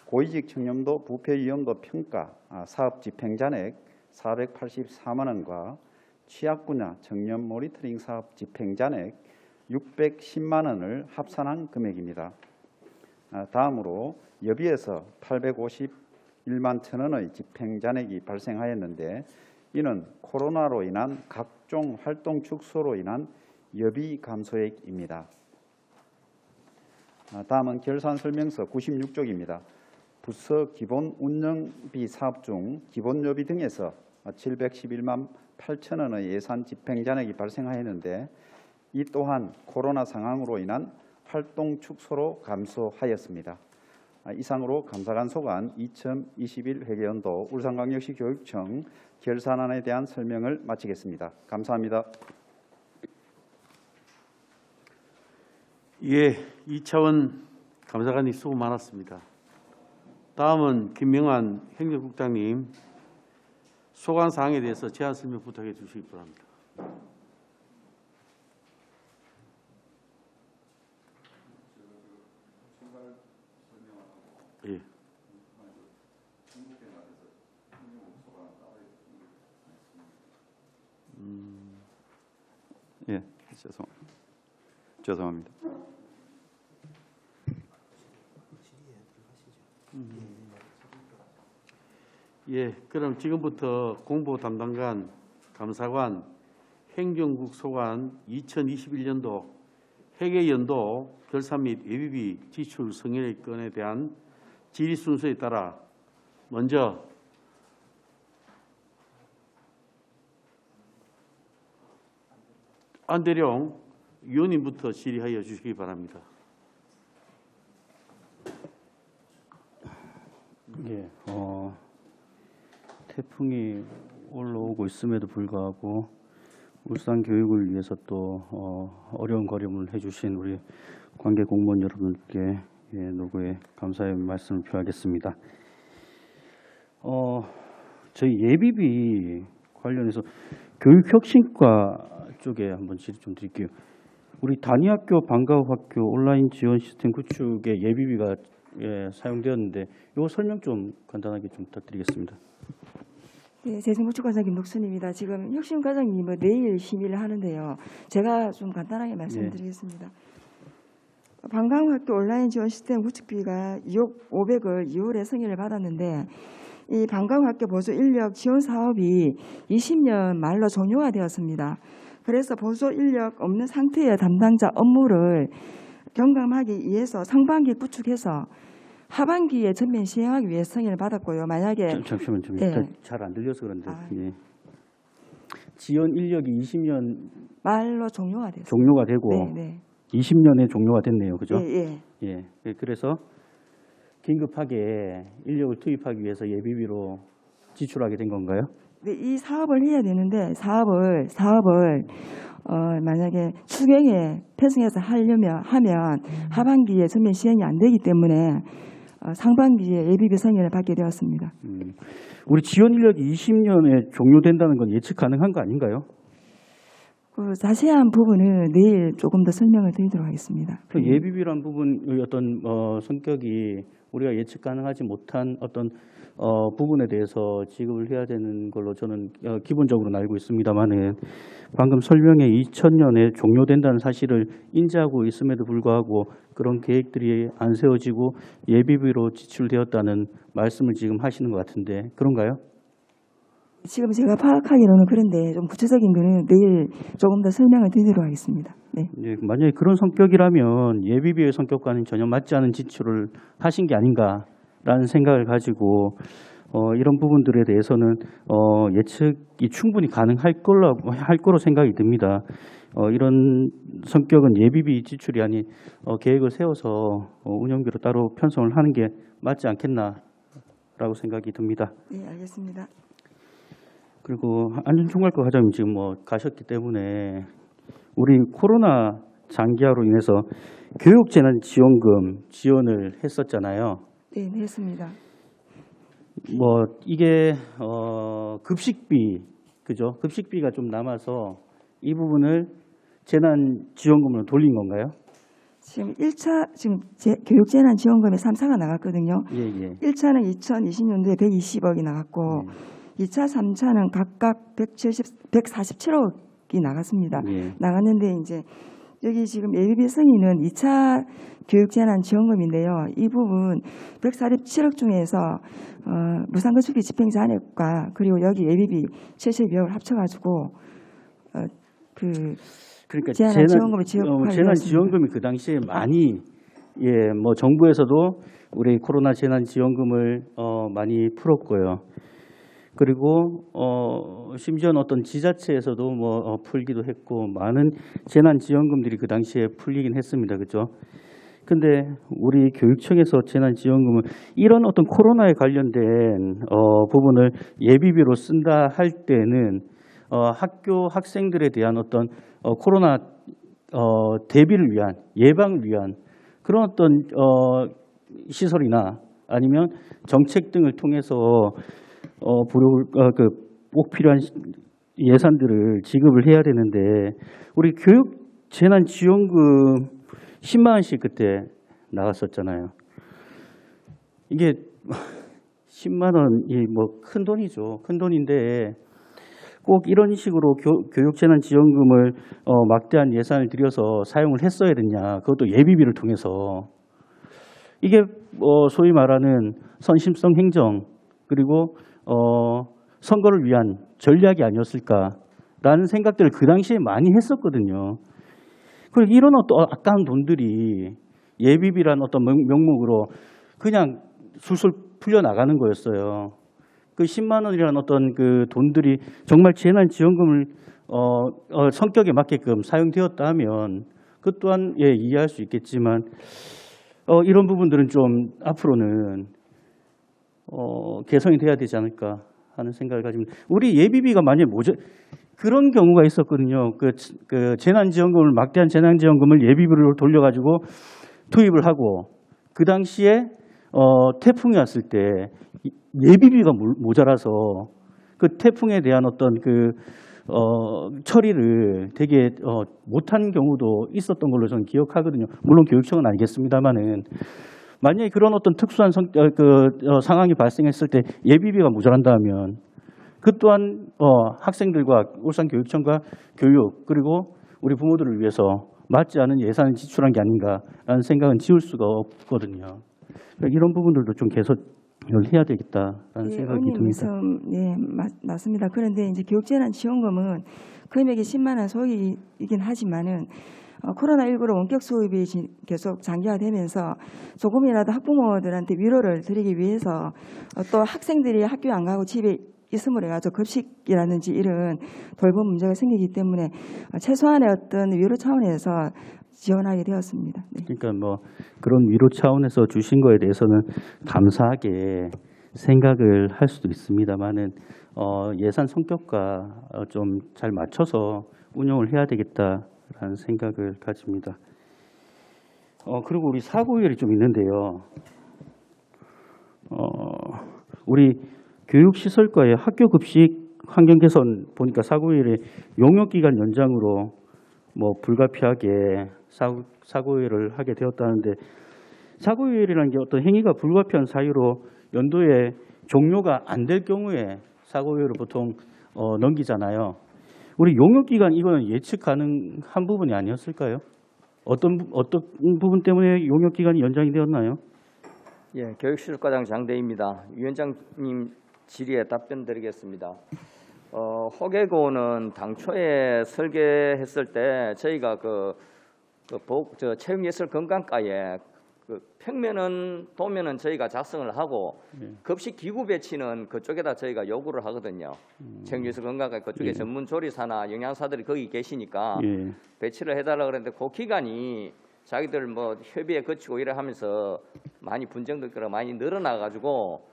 고위직 청렴도 부패위험도 평가 사업 집행잔액 484만 원과 취약 분야 청렴 모니터링 사업 집행잔액 610만 원을 합산한 금액입니다. 다음으로 여비에서 851만 천 원의 집행잔액이 발생하였는데 이는 코로나로 인한 각종 활동 축소로 인한 여비 감소액입니다. 다음은 결산설명서 96쪽입니다. 부서 기본 운영비 사업 중 기본 여비 등에서 711만 8천 원의 예산 집행잔액이 발생하였는데 이 또한 코로나 상황으로 인한 활동 축소로 감소하였습니다. 이상으로 감사관 소관 2021 회계연도 울산광역시 교육청 결산안에 대한 설명을 마치겠습니다. 감사합니다. 예, 이차원 감사관님 수고 많았습니다. 다음은 김명환 행정국장님 소관 사항에 대해서 제안 설명 부탁해 주시기 바랍니다. 예. 예, 죄송합니다. 예, 그럼 지금부터 공보 담당관, 감사관, 행정국 소관 2021년도 회계연도 결산 및 예비비 지출 성인의 건에 대한 질의 순서에 따라 먼저 안대룡 위원님부터 질의하여 주시기 바랍니다. 예, 태풍이 올라오고 있음에도 불구하고 울산 교육을 위해서 또 어려운 걸음을 해주신 우리 관계 공무원 여러분께 노고의 감사의 말씀을 표하겠습니다. 저희 예비비 관련해서 교육혁신과 쪽에 한번 질의 좀 드릴게요. 우리 단위학교, 방과후학교 온라인 지원 시스템 구축에 예비비가 사용되었는데 이거 설명 좀 간단하게 좀 부탁드리겠습니다. 네, 재생구축과장 김덕순입니다. 지금 혁신과장이 내일 심의를 하는데요. 제가 좀 간단하게 말씀드리겠습니다. 방과후학교 온라인 지원 시스템 구축비가 2억 500을 2월에 승인을 받았는데 이 방과후학교 보조 인력 지원 사업이 20년 말로 종료가 되었습니다. 그래서 보조 인력 없는 상태의 담당자 업무를 경감하기 위해서 상반기에 구축해서 하반기에 전면 시행하기 위해 승인을 받았고요. 만약에 잠시만 좀 네. 잘 안 들려서 그런데 아. 예. 지원 인력이 20년 말로 종료가 됐습니다. 종료가 되고 네, 네. 20년에 종료가 됐네요, 그죠? 예, 예. 예. 그래서 긴급하게 인력을 투입하기 위해서 예비비로 지출하게 된 건가요? 네, 이 사업을 해야 되는데 사업을 만약에 추경에 편성해서 하면 하반기에 전면 시행이 안 되기 때문에 상반기에 예비비 승인을 받게 되었습니다. 우리 지원 인력이 20년에 종료된다는 건 예측 가능한 거 아닌가요? 그 자세한 부분은 내일 조금 더 설명을 드리도록 하겠습니다. 그 예비비란 부분의 어떤 성격이 우리가 예측 가능하지 못한 어떤 부분에 대해서 지급을 해야 되는 걸로 저는 기본적으로는 알고 있습니다만은 방금 설명에 2000년에 종료된다는 사실을 인지하고 있음에도 불구하고 그런 계획들이 안 세워지고 예비비로 지출되었다는 말씀을 지금 하시는 것 같은데 그런가요? 지금 제가 파악하기로는 그런데 좀 구체적인 거는 내일 조금 더 설명을 드리도록 하겠습니다. 네. 예, 만약에 그런 성격이라면 예비비의 성격과는 전혀 맞지 않은 지출을 하신 게 아닌가라는 생각을 가지고 이런 부분들에 대해서는 예측이 충분히 가능할 거로 생각이 듭니다. 이런 성격은 예비비 지출이 아닌 계획을 세워서 운영비로 따로 편성을 하는 게 맞지 않겠나라고 생각이 듭니다. 네, 알겠습니다. 그리고 안전총괄과 과장님 지금 가셨기 때문에 우리 코로나 장기화로 인해서 교육재난지원금 지원을 했었잖아요. 네, 했습니다. 이게 급식비 그죠? 급식비가 좀 남아서 이 부분을 재난지원금으로 돌린 건가요? 지금 1차 교육재난지원금에 3차가 나갔거든요. 예, 예. 1차는 2020년도에 120억이 나갔고 2차, 3차는 각각 147억이 나갔습니다. 예. 나갔는데 이제 여기 지금 예비비 승인은 2차 교육재난지원금인데요. 이 부분 147억 중에서 무상급식비 집행 잔액과 그리고 여기 예비비 72억을 합쳐가지고 그러니까 재난지원금을 지급하게 재난지원금이 그 당시에 많이 정부에서도 우리 코로나 재난지원금을 많이 풀었고요. 그리고 심지어는 어떤 지자체에서도 풀기도 했고 많은 재난지원금들이 그 당시에 풀리긴 했습니다. 그렇죠? 근데 우리 교육청에서 재난지원금을 이런 어떤 코로나에 관련된 부분을 예비비로 쓴다 할 때는 학교 학생들에 대한 어떤 코로나 대비를 위한 예방을 위한 그런 어떤 시설이나 아니면 정책 등을 통해서 꼭 필요한 예산들을 지급을 해야 되는데 우리 교육 재난지원금 10만 원씩 그때 나갔었잖아요. 이게 10만 원이 큰 돈이죠. 큰 돈인데 꼭 이런 식으로 교육 재난지원금을 막대한 예산을 들여서 사용을 했어야 됐냐. 그것도 예비비를 통해서. 이게 소위 말하는 선심성 행정 그리고 선거를 위한 전략이 아니었을까라는 생각들을 그 당시에 많이 했었거든요. 그리고 이런 어떤 아까운 돈들이 예비비라는 어떤 명목으로 그냥 술술 풀려나가는 거였어요. 그 10만 원이라는 어떤 그 돈들이 정말 재난지원금을 성격에 맞게끔 사용되었다 하면 그 또한 이해할 수 있겠지만 이런 부분들은 좀 앞으로는 개선이 돼야 되지 않을까 하는 생각을 가집니다. 우리 예비비가 만약에 그런 경우가 있었거든요. 그 재난지원금을 막대한 재난지원금을 예비비로 돌려가지고 투입을 하고 그 당시에 태풍이 왔을 때 예비비가 모자라서 그 태풍에 대한 어떤 처리를 되게 못한 경우도 있었던 걸로 저는 기억하거든요. 물론 교육청은 아니겠습니다만은 만약에 그런 어떤 특수한 상황이 발생했을 때 예비비가 모자란다면 그 또한 학생들과 울산교육청과 교육 그리고 우리 부모들을 위해서 맞지 않은 예산을 지출한 게 아닌가라는 생각은 지울 수가 없거든요. 그러니까 이런 부분들도 좀 개선을 해야 되겠다라는 생각이 듭니다. 말씀 맞습니다. 그런데 이제 교육재난지원금은 금액이 10만 원 소이긴 하지만은 코로나19로 원격 수업이 계속 장기화되면서 조금이라도 학부모들한테 위로를 드리기 위해서 또 학생들이 학교 안 가고 집에 있음으로 해가지고 급식이라든지 이런 돌봄 문제가 생기기 때문에 최소한의 어떤 위로 차원에서 지원하게 되었습니다. 네. 그러니까 뭐 그런 위로 차원에서 주신 거에 대해서는 감사하게 생각을 할 수도 있습니다만은 예산 성격과 좀 잘 맞춰서 운영을 해야 되겠다라는 생각을 가집니다. 그리고 우리 사고율이 좀 있는데요. 우리 교육시설과의 학교 급식 환경 개선 보니까 사고율이 용역 기간 연장으로 뭐 불가피하게 사고율을 하게 되었다는데 사고율이라는 게 어떤 행위가 불가피한 사유로 연도에 종료가 안 될 경우에 사고율을 보통 넘기잖아요. 우리 용역 기간 이거는 예측 가능한 부분이 아니었을까요? 어떤 부분 때문에 용역 기간이 연장이 되었나요? 예, 교육시설과장 장대입니다. 위원장님 질의에 답변드리겠습니다. 호계고는 당초에 설계했을 때 저희가 체육예술건강과에 평면은 도면은 저희가 작성을 하고 급식 기구 배치는 그쪽에다 저희가 요구를 하거든요. 체육예술건강과 그쪽에 전문 조리사나 영양사들이 거기 계시니까 배치를 해달라 그랬는데 그 기간이 자기들 뭐 협의에 거치고 이래 하면서 많이 분쟁도 있고 많이 늘어나가지고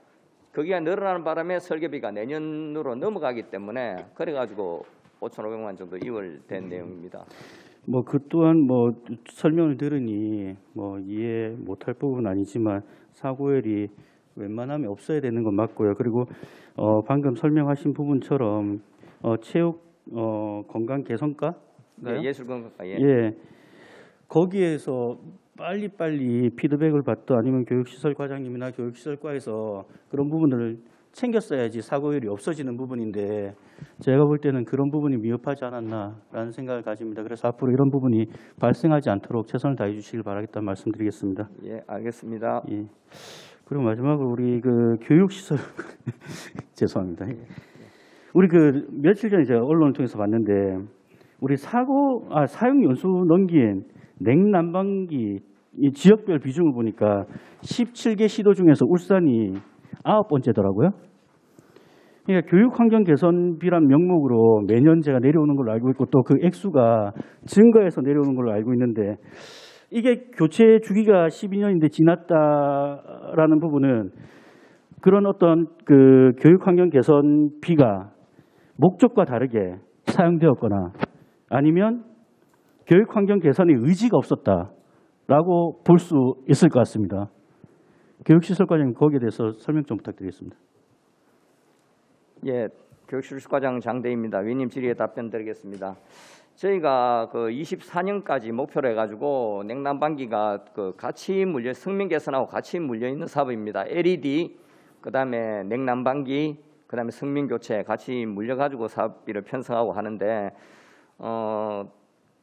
거기가 늘어나는 바람에 설계비가 내년으로 넘어가기 때문에 그래가지고 5,500만 정도 이월된 내용입니다. 뭐 그 또한 뭐 설명을 들으니 뭐 이해 못할 부분은 아니지만 사고율이 웬만하면 없어야 되는 건 맞고요. 그리고 방금 설명하신 부분처럼 체육 건강 개선과 네, 예술건강과 예. 거기에서 빨리빨리 피드백을 받든 아니면 교육시설 과장님이나 교육시설과에서 그런 부분을 챙겼어야지 사고율이 없어지는 부분인데 제가 볼 때는 그런 부분이 미흡하지 않았나라는 생각을 가집니다. 그래서 앞으로 이런 부분이 발생하지 않도록 최선을 다해 주시길 바라겠다는 말씀드리겠습니다. 예, 알겠습니다. 예. 그리고 마지막으로 우리 그 교육시설 죄송합니다. 우리 그 며칠 전에 제가 언론을 통해서 봤는데 우리 사용 연수 넘긴 냉난방기 이 지역별 비중을 보니까 17개 시도 중에서 울산이 9번째더라고요. 그러니까 교육환경 개선비란 명목으로 매년 제가 내려오는 걸로 알고 있고 또 그 액수가 증가해서 내려오는 걸로 알고 있는데 이게 교체 주기가 12년인데 지났다라는 부분은 그런 어떤 그 교육환경 개선비가 목적과 다르게 사용되었거나 아니면 교육환경 개선의 의지가 없었다라고 볼 수 있을 것 같습니다. 교육시설과장님 거기에 대해서 설명 좀 부탁드리겠습니다. 예, 교육시설과장 장대입니다. 위원님 질의에 답변드리겠습니다. 저희가 그 24년까지 목표로 해가지고 냉난방기가 그 같이 물려 성능 개선하고 같이 물려 있는 사업입니다. LED 그다음에 냉난방기 그다음에 성능 교체 같이 물려가지고 사업비를 편성하고 하는데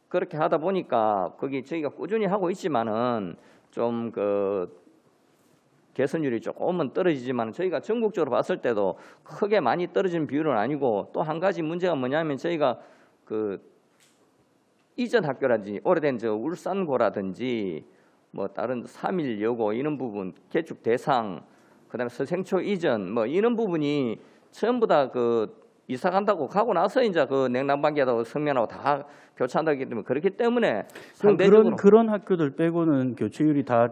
그렇게 하다 보니까 거기 저희가 꾸준히 하고 있지만은 좀 개선율이 조금은 떨어지지만 저희가 전국적으로 봤을 때도 크게 많이 떨어진 비율은 아니고 또 한 가지 문제가 뭐냐면 저희가 이전 학교라든지 오래된 울산고라든지 뭐 다른 3.1여고 이런 부분 개축 대상 그다음에 서생초 이전 뭐 이런 부분이 전부 다 이사 간다고 가고 나서 이제 냉난방기하고 성면하고 다 교체한다기 때문에 그렇기 때문에 상대적으로 그런 학교들 빼고는 교체율이 다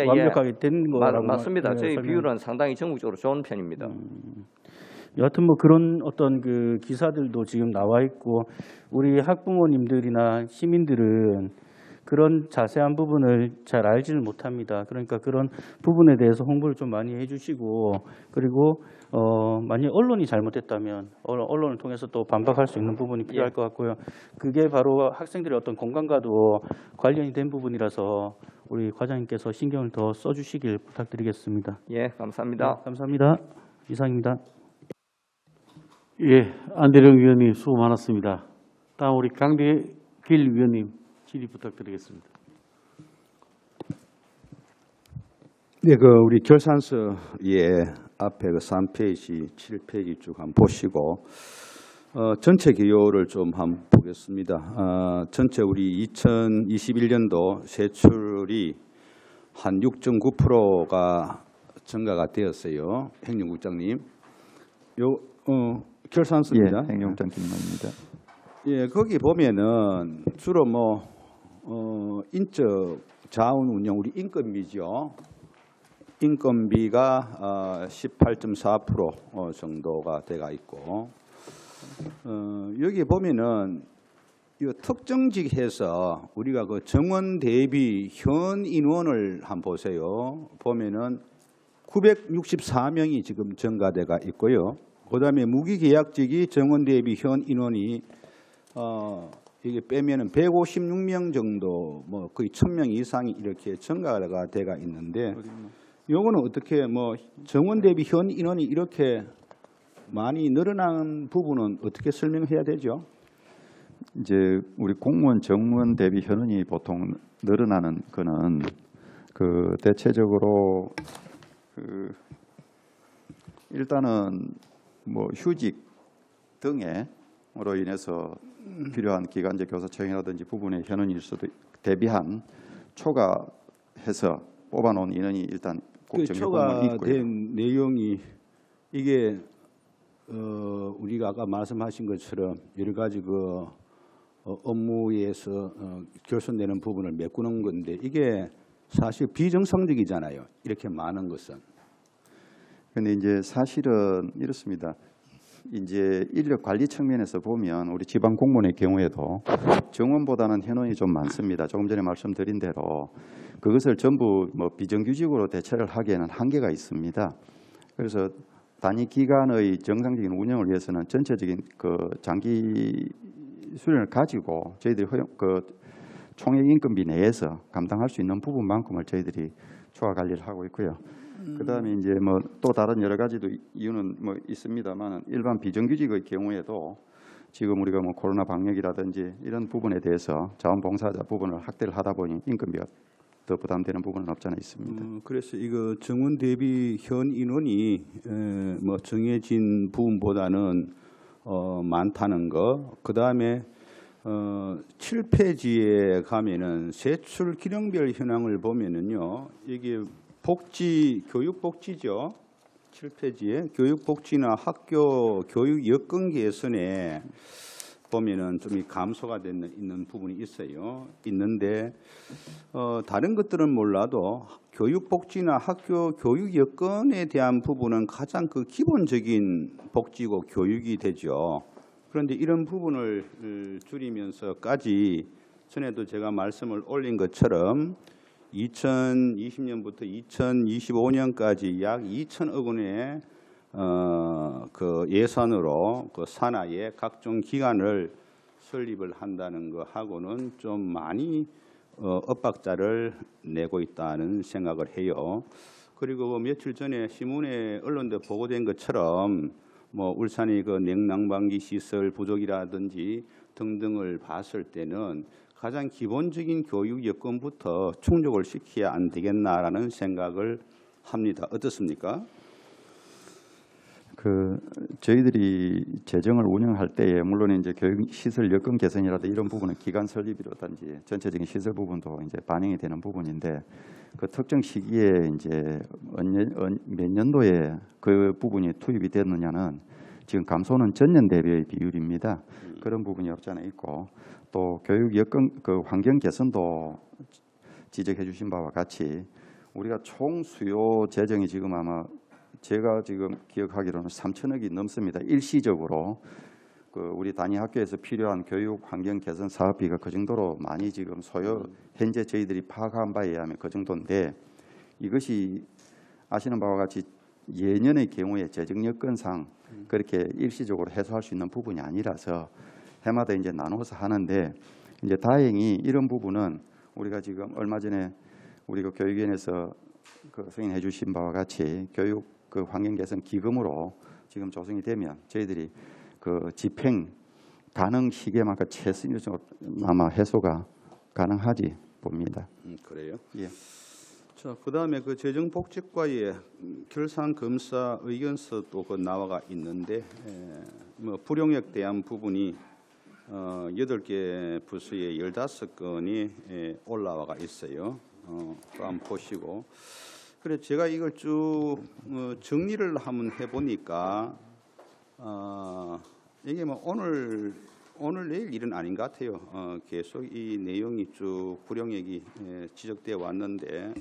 완벽하게 된 거라고 맞습니다. 저희 비율은 상당히 전국적으로 좋은 편입니다. 여하튼 뭐 그런 어떤 그 기사들도 지금 나와 있고 우리 학부모님들이나 시민들은 그런 자세한 부분을 잘 알지를 못합니다. 그러니까 그런 부분에 대해서 홍보를 좀 많이 해주시고 그리고 만약 언론이 잘못했다면 언론을 통해서 또 반박할 수 있는 부분이 필요할 것 같고요. 그게 바로 학생들의 어떤 건강과도 관련이 된 부분이라서 우리 과장님께서 신경을 더 써주시길 부탁드리겠습니다. 예, 감사합니다. 네, 감사합니다. 이상입니다. 예, 안대령 위원님 수고 많았습니다. 다음 우리 강대길 위원님 질의 부탁드리겠습니다. 네, 우리 결산서의 앞에 3페이지, 7페이지 쭉 한번 보시고 전체 기요를 좀 한번 보겠습니다. 전체 우리 2021년도 세출이 한 6.9%가 증가가 되었어요. 행정국장님, 결산서입니다. 예, 행정국장 김만입니다. 예, 거기 보면은 주로 인적 자원 운영 우리 인건비죠. 인건비가 18.4% 정도가 돼가 있고 여기 보면은 이 특정직에서 우리가 그 정원 대비 현 인원을 한번 보세요. 보면은 964명이 지금 증가돼가 있고요. 그다음에 무기계약직이 정원 대비 현 인원이 이게 빼면은 156명 정도, 거의 1000명 이상이 이렇게 증가가 돼가 있는데, 요거는 어떻게 정원 대비 현 인원이 이렇게 많이 늘어난 부분은 어떻게 설명해야 되죠? 이제 우리 공무원 정무원 대비 현원이 보통 늘어나는 거는 대체적으로 일단은 휴직 등으로 인해서 필요한 기간제 교사 채용이라든지 부분의 현원일 수도 대비한 초과해서 뽑아놓은 인원이 일단 꼭 정규 공무원 있고요. 초과된 내용이 이게 우리가 아까 말씀하신 것처럼 여러 가지 업무에서 결손되는 부분을 메꾸는 건데 이게 사실 비정상적이잖아요. 이렇게 많은 것은. 그런데 이제 사실은 이렇습니다. 이제 인력 관리 측면에서 보면 우리 지방 공무원의 경우에도 정원보다는 현원이 좀 많습니다. 조금 전에 말씀드린 대로 그것을 전부 비정규직으로 대체를 하기에는 한계가 있습니다. 그래서 단위 기간의 정상적인 운영을 위해서는 전체적인 장기 수련을 가지고 저희들이 총액 인건비 내에서 감당할 수 있는 부분만큼을 저희들이 초과 관리를 하고 있고요. 그다음에 이제 또 다른 여러 가지도 이유는 있습니다만 일반 비정규직의 경우에도 지금 우리가 코로나 방역이라든지 이런 부분에 대해서 자원봉사자 부분을 확대를 하다 보니 인건비가 더 부담되는 부분은 없지 않아 있습니다. 그래서 이거 정원 대비 현 인원이 정해진 부분보다는 많다는 거. 그다음에 7페이지에 가면은 세출 기능별 현황을 보면은요. 이게 교육복지죠. 7페이지에 교육복지나 학교 교육 여건 개선에 보면은 좀 감소가 있는 부분이 있는데 다른 것들은 몰라도 교육복지나 학교 교육 여건에 대한 부분은 가장 기본적인 복지고 교육이 되죠. 그런데 이런 부분을 줄이면서까지 전에도 제가 말씀을 올린 것처럼 2020년부터 2025년까지 약 2천억 원의 예산으로 산하의 각종 기관을 설립을 한다는 거 하고는 좀 많이 엇박자를 내고 있다는 생각을 해요. 그리고 며칠 전에 신문에 언론에 보고된 것처럼 울산의 냉난방기 시설 부족이라든지 등등을 봤을 때는 가장 기본적인 교육 여건부터 충족을 시켜야 안 되겠나라는 생각을 합니다. 어떻습니까? 저희들이 재정을 운영할 때에 물론 이제 교육 시설 여건 개선이라든지 이런 부분은 기관 설립이라든지 전체적인 시설 부분도 이제 반영이 되는 부분인데 특정 시기에 이제 몇 년도에 그 부분이 투입이 됐느냐는 지금 감소는 전년 대비의 비율입니다. 그런 부분이 없지 않아 있고 또 교육 여건 환경 개선도 지적해 주신 바와 같이 우리가 총 수요 재정이 지금 아마 제가 지금 기억하기로는 3천억이 넘습니다. 일시적으로 우리 단위 학교에서 필요한 교육 환경 개선 사업비가 그 정도로 많이 지금 현재 저희들이 파악한 바에 의하면 그 정도인데 이것이 아시는 바와 같이 예년의 경우에 재정 여건상 그렇게 일시적으로 해소할 수 있는 부분이 아니라서 해마다 이제 나눠서 하는데 이제 다행히 이런 부분은 우리가 지금 얼마 전에 우리가 교육위원회에서 승인해 주신 바와 같이 교육 환경 개선 기금으로 지금 조성이 되면 저희들이 그 집행 가능 시기만큼 최선으로 아마 해소가 가능하지 봅니다. 그래요? 예. 자, 그다음에 그 재정복지과의 결산 검사 의견서도 그 나와가 있는데 뭐 불용액 대한 부분이 8개 부서에 15건이 올라와가 있어요. 또 한번 보시고. 그래 제가 이걸 쭉 정리를 한번 해보니까 이게 뭐 오늘 내일 일은 아닌 것 같아요. 계속 이 내용이 쭉 불용액이 지적되어 왔는데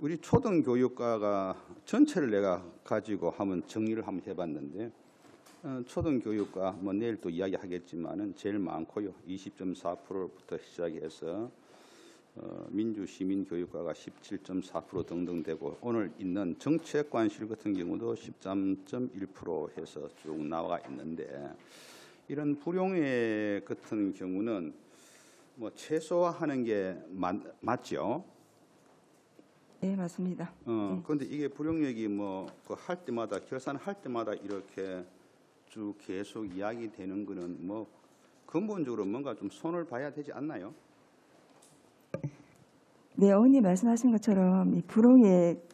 우리 초등교육과가 전체를 내가 가지고 한번 정리를 한번 해봤는데 초등교육과 뭐 내일 또 이야기하겠지만은 제일 많고요. 20.4%부터 시작해서 민주시민교육과가 17.4% 등등 되고 오늘 있는 정책관실 같은 경우도 13.1% 해서 쭉 나와 있는데 이런 불용액 같은 경우는 뭐 최소화하는 게 맞죠? 네, 맞습니다. 그런데 이게 불용액이 뭐 그 할 때마다 결산할 때마다 이렇게 쭉 계속 이야기되는 거는 뭐 근본적으로 뭔가 좀 손을 봐야 되지 않나요? 네, 어머니 말씀하신 것처럼 이 불용액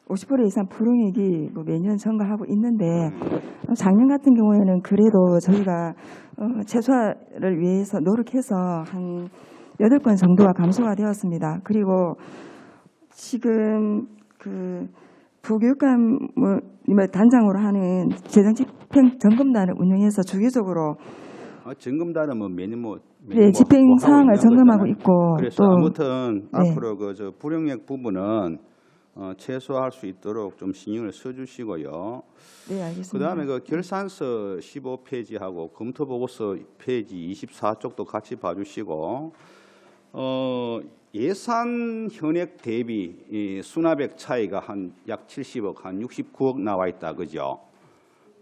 50% 이상 불용액이 뭐 매년 증가하고 있는데 작년 같은 경우에는 그래도 저희가 최소화를 위해서 노력해서 한 8건 정도가 감소가 되었습니다. 그리고 지금 그 부교육감을 단장으로 하는 재정집행 점검단을 운영해서 주기적으로 점검단은 뭐 매년 네, 집행 사항을 점검하고 거잖아요. 있고 그래서 또 아무튼 네. 앞으로 그 저 불용액 부분은 최소화할 수 있도록 좀 신경을 써주시고요. 네, 알겠습니다. 그다음에 그 결산서 15페이지하고 검토보고서 페이지 24쪽도 같이 봐주시고 예산 현액 대비 이 수납액 차이가 한 약 70억, 한 69억 나와 있다, 그죠?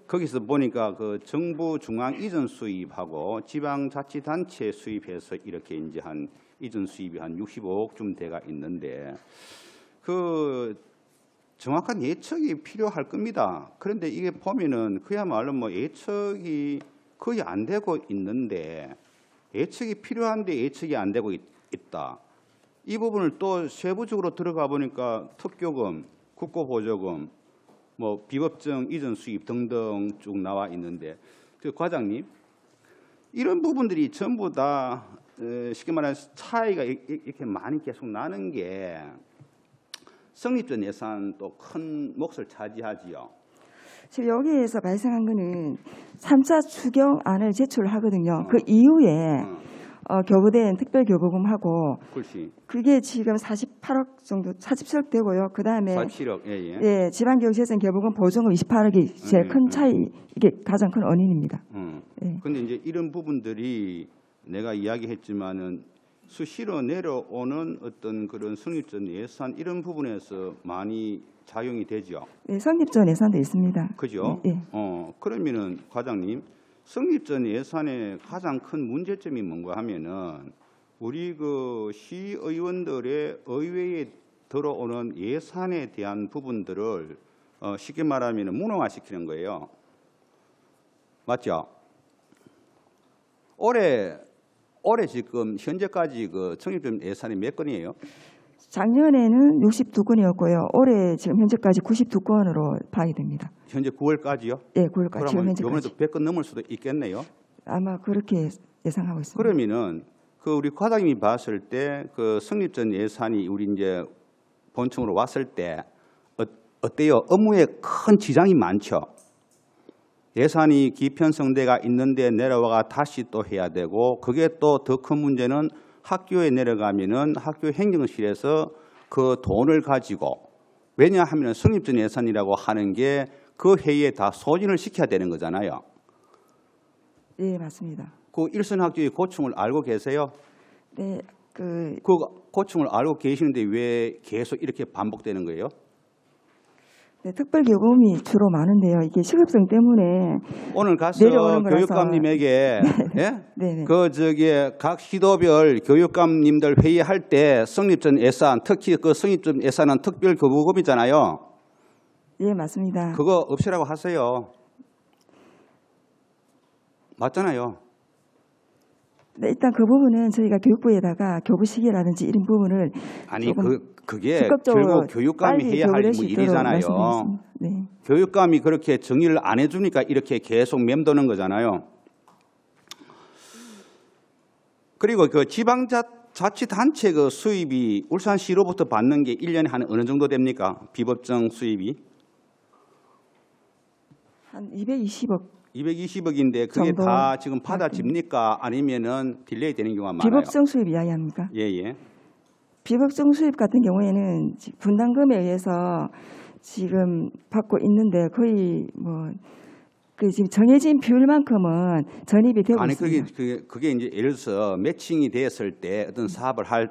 거기서 보니까 그 정부 중앙 이전 수입하고 지방자치단체 수입해서 이렇게 이제 한 이전 수입이 한 65억쯤 돼가 있는데 그 정확한 예측이 필요할 겁니다. 그런데 이게 보면은 그야말로 뭐 예측이 거의 안 되고 있는데 예측이 필요한데 예측이 안 되고 있다. 이 부분을 또 세부적으로 들어가 보니까 특교금, 국고보조금, 뭐 비법정 이전 수입 등등 쭉 나와 있는데 그 과장님 이런 부분들이 전부 다 쉽게 말해서 차이가 이렇게 많이 계속 나는 게 성립전 예산 또 큰 몫을 차지하지요. 지금 여기에서 발생한 거는 3차 추경안을 제출하거든요. 그 이후에 교부된 특별교부금하고 글씨 그게 지금 48억 정도, 47억 되고요. 그 다음에 47억, 예. 예, 지방교육재정 교부금 보조금 28억이 제일 큰 차이, 이게 가장 큰 원인입니다. 예. 근데 이제 이런 부분들이 내가 이야기했지만은 수시로 내려오는 어떤 그런 성립전 예산 이런 부분에서 많이 작용이 되죠. 네, 성립전 예산도 있습니다. 그죠? 예. 그러면은 과장님 성립전 예산의 가장 큰 문제점이 뭔가 하면은 우리 그 시의원들의 의회에 들어오는 예산에 대한 부분들을 쉽게 말하면 무능화시키는 거예요. 맞죠? 올해 지금 현재까지 그 성립전 예산이 몇 건이에요? 작년에는 62건이었고요. 올해 지금 현재까지 92건으로 파악됩니다. 현재 9월까지요? 네, 9월까지 지금 그러면 현재까지. 이번에도 100건 넘을 수도 있겠네요. 아마 그렇게 예상하고 있습니다. 그러면은 그 우리 과장님이 봤을 때 그 성립전 예산이 우리 이제 본청으로 왔을 때 어때요? 업무에 큰 지장이 많죠. 예산이 기편성대가 있는데 내려와가 다시 또 해야 되고 그게 또 더 큰 문제는 학교에 내려가면은 학교 행정실에서 그 돈을 가지고 왜냐하면 성립전 예산이라고 하는 게 그 회의에 다 소진을 시켜야 되는 거잖아요. 네, 맞습니다. 그 일선 학교의 고충을 알고 계세요? 네, 그 고충을 알고 계시는데 왜 계속 이렇게 반복되는 거예요? 네, 특별교부금이 주로 많은데요. 이게 시급성 때문에 오늘 가서 내려오는 거라서. 교육감님에게 예? 네네. 그 저기 각 시도별 교육감님들 회의할 때 성립전 예산 특히 그 성립전 예산은 특별교부금이잖아요. 예, 맞습니다. 그거 없애라고 하세요. 맞잖아요. 네, 일단 그 부분은 저희가 교육부에다가 교부시기라든지 이런 부분을 아니 조금 그게 적극적으로 결국 교육감이 빨리 해야 할 교부될 수 있도록 일이잖아요. 말씀드리겠습니다. 네. 교육감이 그렇게 정의를 안 해주니까 이렇게 계속 맴도는 거잖아요. 그리고 그 지방자치단체 그 수입이 울산시로부터 받는 게 1년에 한 어느 정도 됩니까? 비법정 수입이? 한 220억 220억인데 그게 정도 다 지금 받아집니까? 아니면은 딜레이 되는 경우가 많아요? 비법정 수입 이야기합니까? 예. 비법정 수입 같은 경우에는 분담금에 의해서 지금 받고 있는데 거의 그 지금 정해진 비율만큼은 전입이 되고 아니 있습니다. 그게 이제 예를 들어서 매칭이 됐을 때 어떤 사업을 할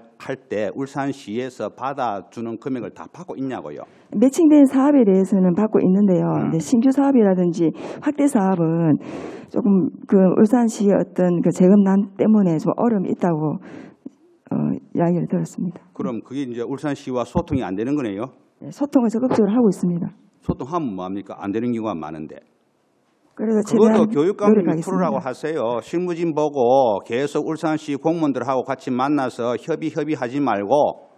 때 울산시에서 받아주는 금액을 다 받고 있냐고요. 매칭된 사업에 대해서는 받고 있는데요. 이제 신규 사업이라든지 확대 사업은 조금 그 울산시의 어떤 그 재금난 때문에 좀 어려움이 있다고 이야기를 들었습니다. 그럼 그게 이제 울산시와 소통이 안 되는 거네요. 소통을 적극적으로 하고 있습니다. 소통하면 뭐합니까? 안 되는 경우가 많은데. 그래서 최대한 그것도 교육감이 노력하겠습니다. 풀으라고 하세요. 실무진 보고 계속 울산시 공무원들하고 같이 만나서 협의하지 말고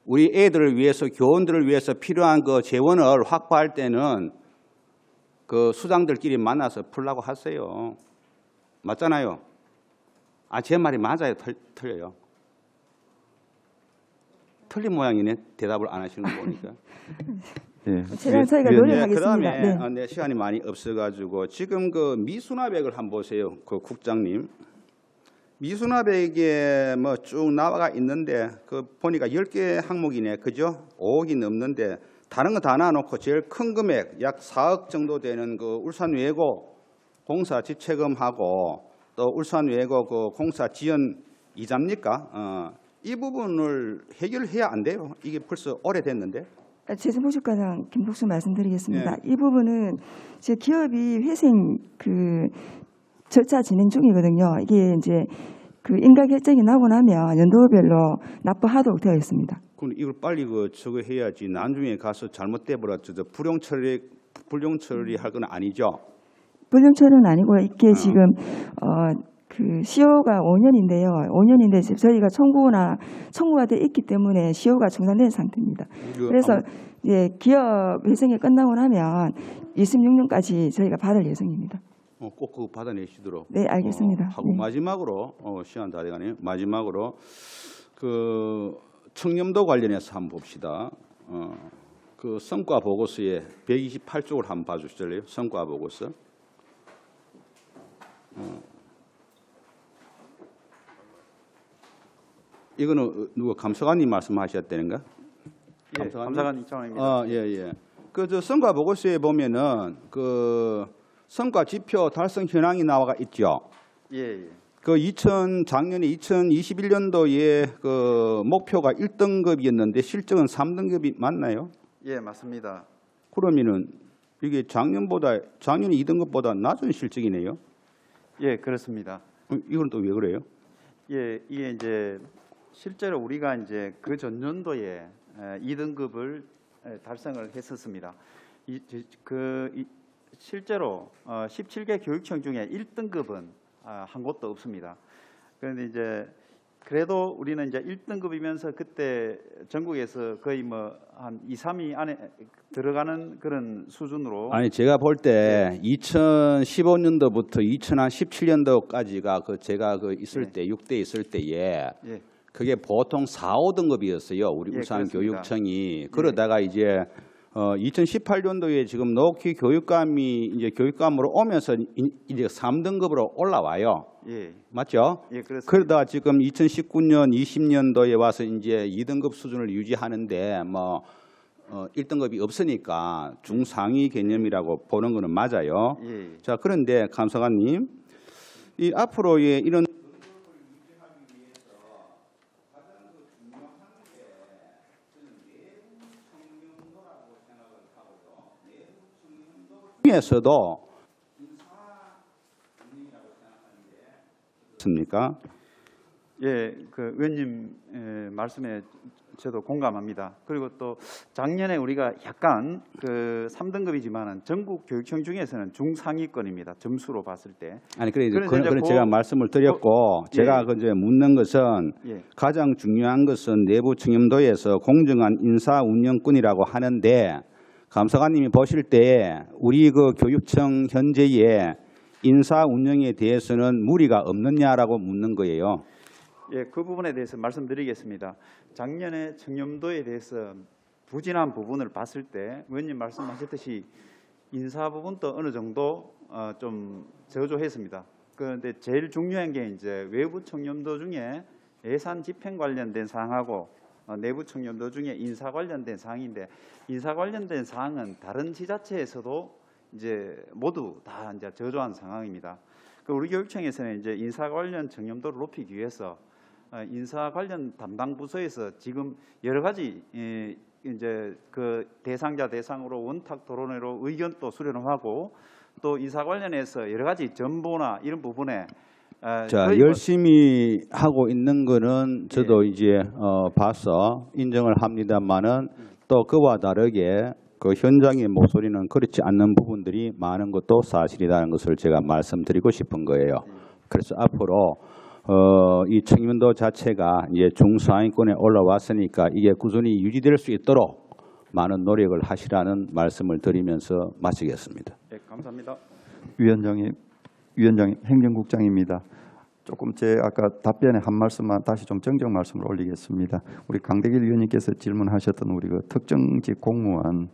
우리 애들을 위해서 교원들을 위해서 필요한 그 재원을 확보할 때는 그 수장들끼리 만나서 풀라고 하세요. 맞잖아요. 제 말이 맞아요? 틀려요? 틀린 모양이네. 대답을 안 하시는 거 보니까. 네. 최대한 저희가 노력하겠습니다. 그다음에 네. 시간이 많이 없어가지고 지금 그 미수납액을 한번 보세요, 그 국장님. 미수납액에 뭐 쭉 나와가 있는데 그 보니까 10개 항목이네, 그죠? 5억이 넘는데 다른 거 다 놔놓고 제일 큰 금액 약 4억 정도 되는 그 울산외고 공사 지체금하고 또 울산외고 그 공사 지연 이자입니까? 이 부분을 해결해야 안 돼요. 이게 벌써 오래됐는데. 재정보실과장 김복수 말씀드리겠습니다. 예. 이 부분은 이제 기업이 회생 그 절차 진행 중이거든요. 이게 이제 그 인가 결정이 나고 나면 연도별로 납부하도록 되어 있습니다. 그럼 이걸 빨리 저거 해야지. 나중에 가서 잘못돼 버려 불용 처리할 건 아니죠. 불령 처리는 아니고요. 이게 지금 그 시효가 5년인데요. 5년인데 지금 저희가 청구가 돼 있기 때문에 시효가 중단된 상태입니다. 그래서 예, 기업 회생이 끝나고 나면 26년까지 저희가 받을 예정입니다. 꼭 그거 받아내시도록. 네, 알겠습니다. 하고 네. 마지막으로 시간 다 돼가네요. 마지막으로 그 청렴도 관련해서 한번 봅시다. 그 성과 보고서에 128쪽을 한번 봐주실래요? 성과 보고서. 이거는 누가 감사관님 말씀하셨다는가? 예, 감사관 입장입니다. 예. 그 성과 보고서에 보면은 그 성과 지표 달성 현황이 나와가 있죠. 예. 그 작년에 2021년도에 그 목표가 1등급이었는데 실적은 3등급이 맞나요? 예, 맞습니다. 그러면은 이게 작년에 2등급보다 낮은 실적이네요. 예, 그렇습니다. 이건 또 왜 그래요? 예, 이게 이제 실제로 우리가 이제 그 전년도에 2등급을 달성을 했었습니다. 실제로 17개 교육청 중에 1등급은 한 곳도 없습니다. 그런데 이제 그래도 우리는 이제 1등급이면서 그때 전국에서 거의 뭐 한 2, 3위 안에 들어가는 그런 수준으로. 아니 제가 볼 때 2015년도부터 2017년도까지가 그 제가 그 있을 때 6대 있을 때에 예. 그게 보통 4, 5등급이었어요. 우리 예, 울산 그렇습니다. 교육청이. 그러다가 이제 2018년도에 지금 녹희 교육감이 이제 교육감으로 오면서 이제 3등급으로 올라와요. 예. 맞죠? 예, 그렇습니다. 그러다 지금 2019년, 20년도에 와서 이제 2등급 수준을 유지하는데 뭐 1등급이 없으니까 중상위 개념이라고 보는 거는 맞아요. 예. 자, 그런데 감사관님, 이 앞으로의 이런 중에서도 습니까? 예, 그 의원님 말씀에 저도 공감합니다. 그리고 또 작년에 우리가 약간 그 3등급이지만은 전국 교육청 중에서는 중상위권입니다. 점수로 봤을 때. 아니 그래 그래서 이제 그건 제가 말씀을 드렸고 예. 제가 그제 묻는 것은 예. 가장 중요한 것은 내부 청렴도에서 공정한 인사 운영권이라고 하는데 감사관님이 보실 때 우리 그 교육청 현재의 인사 운영에 대해서는 무리가 없느냐라고 묻는 거예요. 예, 그 부분에 대해서 말씀드리겠습니다. 작년에 청렴도에 대해서 부진한 부분을 봤을 때 의원님 말씀하셨듯이 인사 부분도 어느 정도 좀 저조했습니다. 그런데 제일 중요한 게 이제 외부 청렴도 중에 예산 집행 관련된 사항하고 내부 청렴도 중에 인사 관련된 사항인데 인사 관련된 사항은 다른 지자체에서도 이제 모두 다 이제 저조한 상황입니다. 그 우리 교육청에서는 이제 인사 관련 청렴도를 높이기 위해서 인사 관련 담당 부서에서 지금 여러 가지 이제 그 대상자 대상으로 원탁 토론회로 의견도 수렴을 하고 또 인사 관련해서 여러 가지 정보나 이런 부분에 자, 열심히 하고 있는 거는 저도 이제 봐서 인정을 합니다만은 또 그와 다르게 그 현장의 목소리는 그렇지 않는 부분들이 많은 것도 사실이라는 것을 제가 말씀드리고 싶은 거예요. 그래서 앞으로 이 청렴도 자체가 이제 중상위권에 올라왔으니까 이게 꾸준히 유지될 수 있도록 많은 노력을 하시라는 말씀을 드리면서 마치겠습니다. 네, 감사합니다. 위원장님, 행정국장입니다. 조금 제 아까 답변에 한 말씀만 다시 좀 정정 말씀을 올리겠습니다. 우리 강대길 위원님께서 질문하셨던 우리 그 특정직 공무원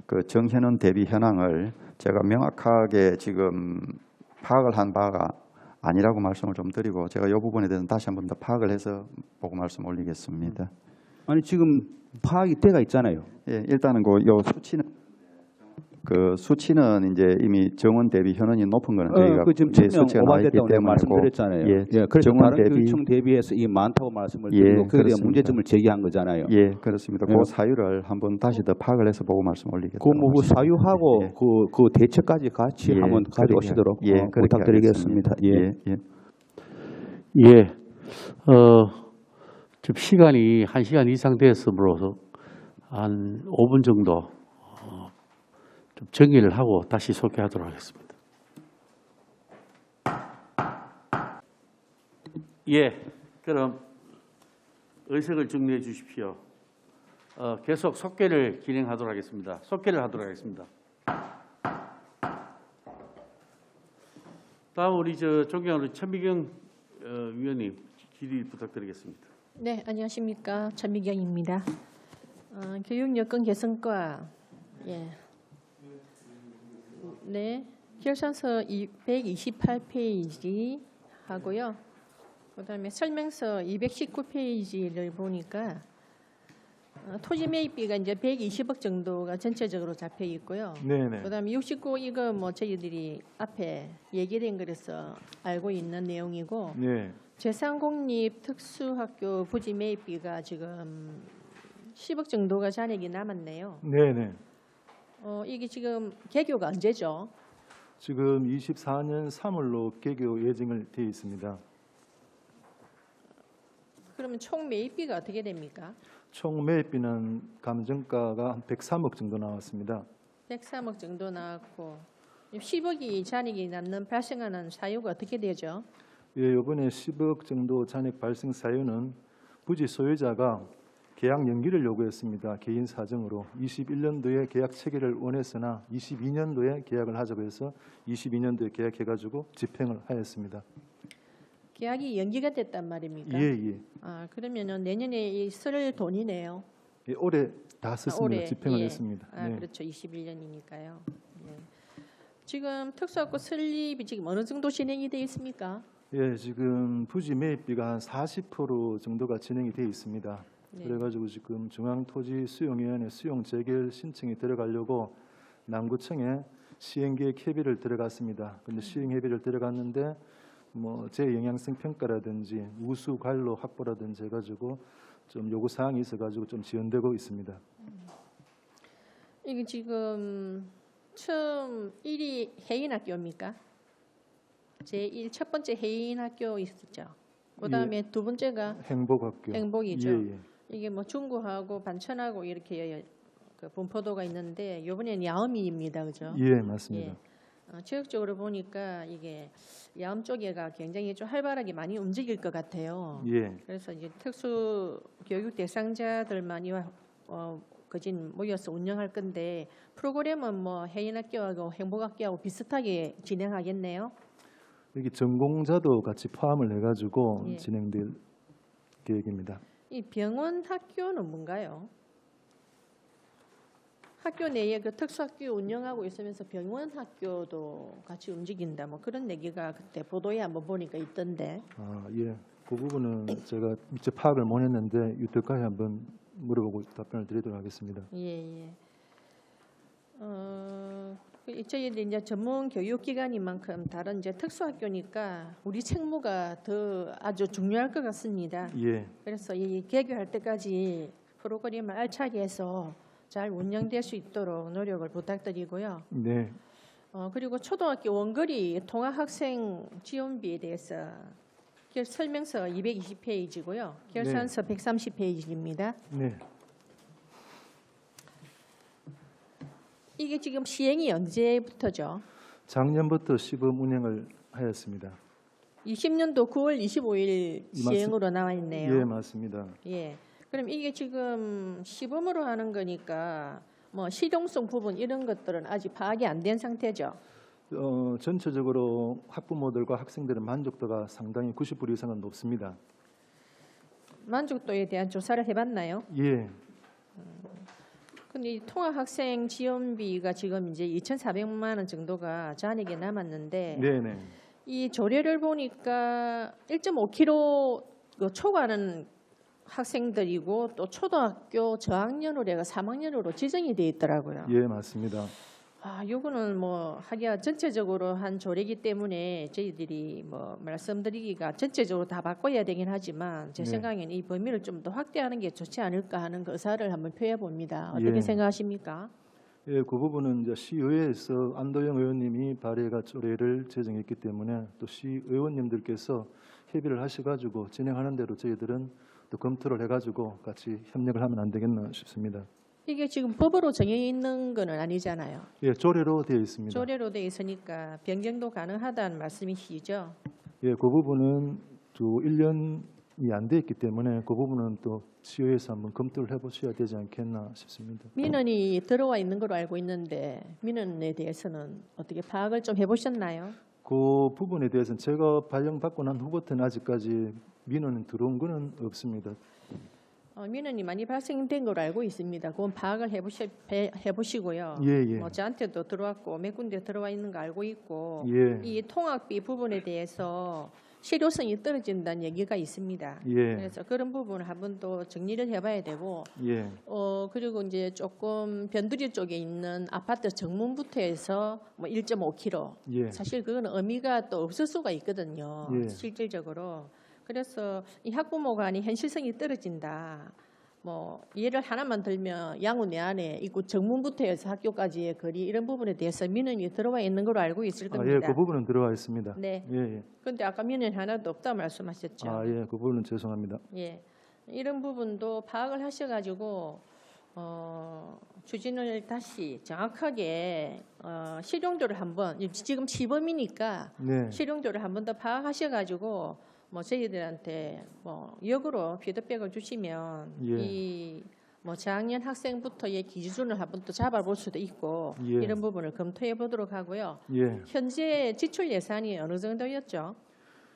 그 정현원 대비 현황을 제가 명확하게 지금 파악을 한 바가 아니라고 말씀을 좀 드리고 제가 이 부분에 대해서는 다시 한 번 더 파악을 해서 보고 말씀 올리겠습니다. 아니 지금 파악이 때가 있잖아요. 예, 일단은 요 수치는 이제 이미 정원 대비 현원이 높은 거는 저희가 그 지금 예, 1000명 수치가 나와 있기 오버됐다고 내가 때문에 말씀드렸잖아요. 예, 그래서 정원 다른 대비 교육청 대비해서 이게 많다고 말씀을 예, 드리고 그에 대한 그렇습니다. 문제점을 제기한 거잖아요. 예, 그렇습니다. 예. 그 사유를 한번 다시 더 파악을 해서 보고 말씀 올리겠습니다. 그 사유하고 예. 그 대책까지 같이 예, 한번 그렇게 가져오시도록 그렇게 부탁드리겠습니다. 하겠습니다. 예. 예, 좀 시간이 1시간 이상 됐으므로 한 5분 정도 좀 정리를 하고 다시 소개하도록 하겠습니다. 예, 그럼 의석을 정리해 주십시오. 계속 속개를 진행하도록 하겠습니다. 속개를 하도록 하겠습니다. 다음 우리 존경하는 천미경 위원님 질의 부탁드리겠습니다. 네, 안녕하십니까. 천미경입니다. 교육 여건 개선과 네, 결산서 128페이지 하고요. 그다음에 설명서 219페이지를 보니까 토지 매입비가 이제 120억 정도가 전체적으로 잡혀 있고요. 네네. 그다음에 69 이거 뭐 저희들이 앞에 얘기된 거라서 알고 있는 내용이고 네. 재산공립 특수학교 부지 매입비가 지금 10억 정도가 잔액이 남았네요. 네네. 이게 지금 개교가 언제죠? 지금 24년 3월로 개교 예정을 되어 있습니다. 그러면 총 매입비가 어떻게 됩니까? 총 매입비는 감정가가 한 103억 정도 나왔습니다. 103억 정도 나왔고 10억이 잔액이 발생하는 사유가 어떻게 되죠? 예, 이번에 10억 정도 잔액 발생 사유는 부지 소유자가 계약 연기를 요구했습니다. 개인 사정으로 21년도에 계약 체결을 원했으나 22년도에 계약을 하자고 해서 22년도에 계약해가지고 집행을 하였습니다. 계약이 연기가 됐단 말입니까? 예. 그러면은 내년에 쓸 돈이네요. 예, 올해 다 썼습니다. 올해, 집행을 예. 했습니다. 네. 그렇죠. 21년이니까요. 지금 특수학교 설립이 지금 어느 정도 진행이 되어 있습니까? 예, 지금 부지 매입비가 한 40% 정도가 진행이 되어 있습니다. 네. 그래가지고 지금 중앙토지수용위원회 수용 재결 신청이 들어가려고 남구청에 시행계획 협의를 들어갔습니다. 근데 시행 협의를 들어갔는데 뭐 재영향성 평가라든지 우수 관로 확보라든지 해가지고 좀 요구 사항이 있어가지고 좀 지연되고 있습니다. 이게 지금 처음 1위 해인 학교입니까? 제1 첫 번째 해인 학교 있었죠. 그다음에 두 번째가 행복학교. 행복이죠. 예. 이게 뭐 중구하고 반천하고 이렇게 그 분포도가 있는데 이번에는 야음이입니다, 그죠? 예, 맞습니다. 체육적으로 보니까 이게 야음 쪽에가 굉장히 좀 활발하게 많이 움직일 것 같아요. 예. 그래서 이제 특수 교육 대상자들만이 거진 모여서 운영할 건데 프로그램은 뭐 해인학교하고 행복학교하고 비슷하게 진행하겠네요. 여기 전공자도 같이 포함을 해가지고 예. 진행될 계획입니다. 이 병원 학교는 뭔가요? 학교 내에 그 특수학교 운영하고 있으면서 병원 학교도 같이 움직인다. 뭐 그런 얘기가 그때 보도에 한번 보니까 있던데. 아, 예. 그 부분은 제가 미처 파악을 못했는데 유튜브까지 한번 물어보고 답변을 드리도록 하겠습니다. 예. 저희들 이제 전문 교육기관인 만큼 다른 이제 특수학교니까 우리 책무가 더 아주 중요할 것 같습니다. 예. 그래서 이 개교할 때까지 프로그램을 알차게 해서 잘 운영될 수 있도록 노력을 부탁드리고요. 네. 그리고 초등학교 원거리 통학학생 지원비에 대해서 설명서 220페이지고요. 결산서 130페이지입니다. 네. 이게 지금 시행이 언제부터죠? 작년부터 시범 운영을 하였습니다. 20년도 9월 25일 시행으로 나와 있네요. 예, 맞습니다. 예. 그럼 이게 지금 시범으로 하는 거니까 뭐 실용성 부분 이런 것들은 아직 파악이 안 된 상태죠. 전체적으로 학부모들과 학생들의 만족도가 상당히 90% 이상은 높습니다. 만족도에 대한 조사를 해봤나요? 예. 근데 이 통학학생 지원비가 지금 이제 2,400만 원 정도가 잔액에 남았는데 네네. 이 조례를 보니까 1.5km 초과하는 학생들이고 또 초등학교 저학년으로 해가 3학년으로 지정이 돼 있더라고요. 예, 맞습니다. 요거는 뭐 하기야 전체적으로 한 조례이기 때문에 저희들이 뭐 말씀드리기가 전체적으로 다 바꿔야 되긴 하지만 제 네. 생각에는 이 범위를 좀 더 확대하는 게 좋지 않을까 하는 그 의사를 한번 표해 봅니다. 어떻게 예. 생각하십니까? 예, 그 부분은 이제 시의회에서 안도영 의원님이 발의가 조례를 제정했기 때문에 또 시의원님들께서 협의를 하셔가지고 진행하는 대로 저희들은 또 검토를 해가지고 같이 협력을 하면 안 되겠나 싶습니다. 이게 지금 법으로 정해 있는 건 아니잖아요. 예, 조례로 되어 있습니다. 조례로 되어 있으니까 변경도 가능하다는 말씀이시죠? 예, 그 부분은 또 1년이 안 돼 있기 때문에 그 부분은 또 시의회에서 한번 검토를 해보셔야 되지 않겠나 싶습니다. 민원이 들어와 있는 걸로 알고 있는데 민원에 대해서는 어떻게 파악을 좀 해보셨나요? 그 부분에 대해서는 제가 발령받고 난 후부터는 아직까지 민원이 들어온 거는 없습니다. 민원이 많이 발생된 걸로 알고 있습니다. 그건 파악을 해보시고요. 예. 뭐 저한테도 들어왔고 몇 군데 들어와 있는 거 알고 있고 예. 이 통학비 부분에 대해서 실효성이 떨어진다는 얘기가 있습니다. 예. 그래서 그런 부분을 한번 또 정리를 해봐야 되고 예. 그리고 이제 조금 변두리 쪽에 있는 아파트 정문부터 해서 뭐 1.5km 예. 사실 그건 의미가 또 없을 수가 있거든요. 예. 실질적으로. 그래서 이 학부모 간의 현실성이 떨어진다. 뭐 예를 하나만 들면 양우 내안에 있고 정문부터 해서 학교까지의 거리 이런 부분에 대해서 민원이 들어와 있는 걸로 알고 있을 겁니다. 예, 그 부분은 들어와 있습니다. 네. 예. 그런데 아까 민원이 하나도 없다 말씀하셨죠. 예, 그 부분은 죄송합니다. 예. 이런 부분도 파악을 하셔가지고 추진을 다시 정확하게 실용도를 한번 지금 시범이니까 네. 실용도를 한번 더 파악하셔가지고 뭐 저희들한테 뭐 역으로 피드백을 주시면 예. 이 뭐 저학년 학생부터의 기준을 한번 또 잡아볼 수도 있고 예. 이런 부분을 검토해 보도록 하고요. 예. 현재 지출 예산이 어느 정도였죠?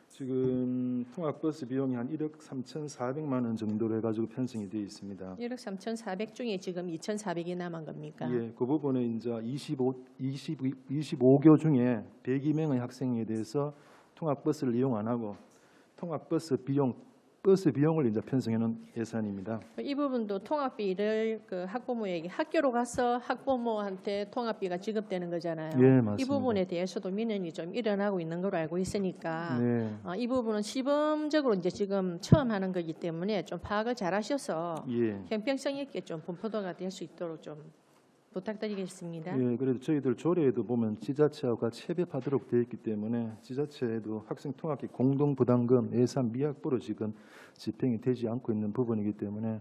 지금 통학버스 비용이 한 1억 3,400만 원 정도로 해가지고 편성이 되어 있습니다. 1억 3,400 중에 지금 2,400이 남은 겁니까? 예, 그 부분에 이제 25교 중에 102명의 학생에 대해서 통학버스를 이용 안 하고 통학버스 비용, 버스 비용을 이제 편성해 놓은 예산입니다. 이 부분도 통학비를 그 학부모에게 학교로 가서 학부모한테 통학비가 지급되는 거잖아요. 예, 맞습니다. 이 부분에 대해서도 민원이 좀 일어나고 있는 걸로 알고 있으니까 네. 이 부분은 시범적으로 이제 지금 처음 하는 거기 때문에 좀 파악을 잘 하셔서 예. 형평성 있게 좀 분포도가 될 수 있도록 좀 부탁드리겠습니다. 예, 그래도 저희들 조례에도 보면 지자체하고 같이 협업하도록 되어 있기 때문에 지자체에도 학생 통학비 공동 부담금 예산 미확보로 지금 집행이 되지 않고 있는 부분이기 때문에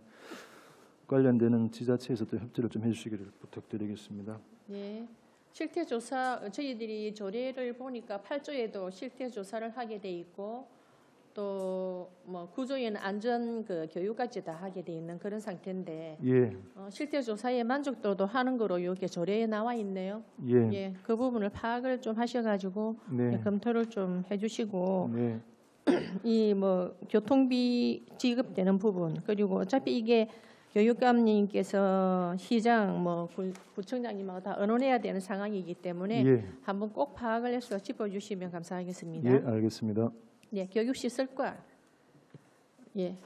관련되는 지자체에서도 협조를 좀 해주시기를 부탁드리겠습니다. 네. 실태 조사 저희들이 조례를 보니까 8조에도 실태 조사를 하게 돼 있고 또 뭐 9조에는 안전 그 교육까지 다 하게 돼 있는 그런 상태인데 예, 실태 조사의 만족도도 하는 거로 이게 조례에 나와 있네요. 예, 예, 그 부분을 파악을 좀 하셔가지고 네, 검토를 좀 해주시고 네, 이 뭐 교통비 지급되는 부분 그리고 어차피 이게 교육감님께서 시장 뭐 구청장님하고 다 의논해야 되는 상황이기 때문에 예, 한번 꼭 파악을 해서 짚어주시면 감사하겠습니다. 예, 알겠습니다. 네, 교육시설과 예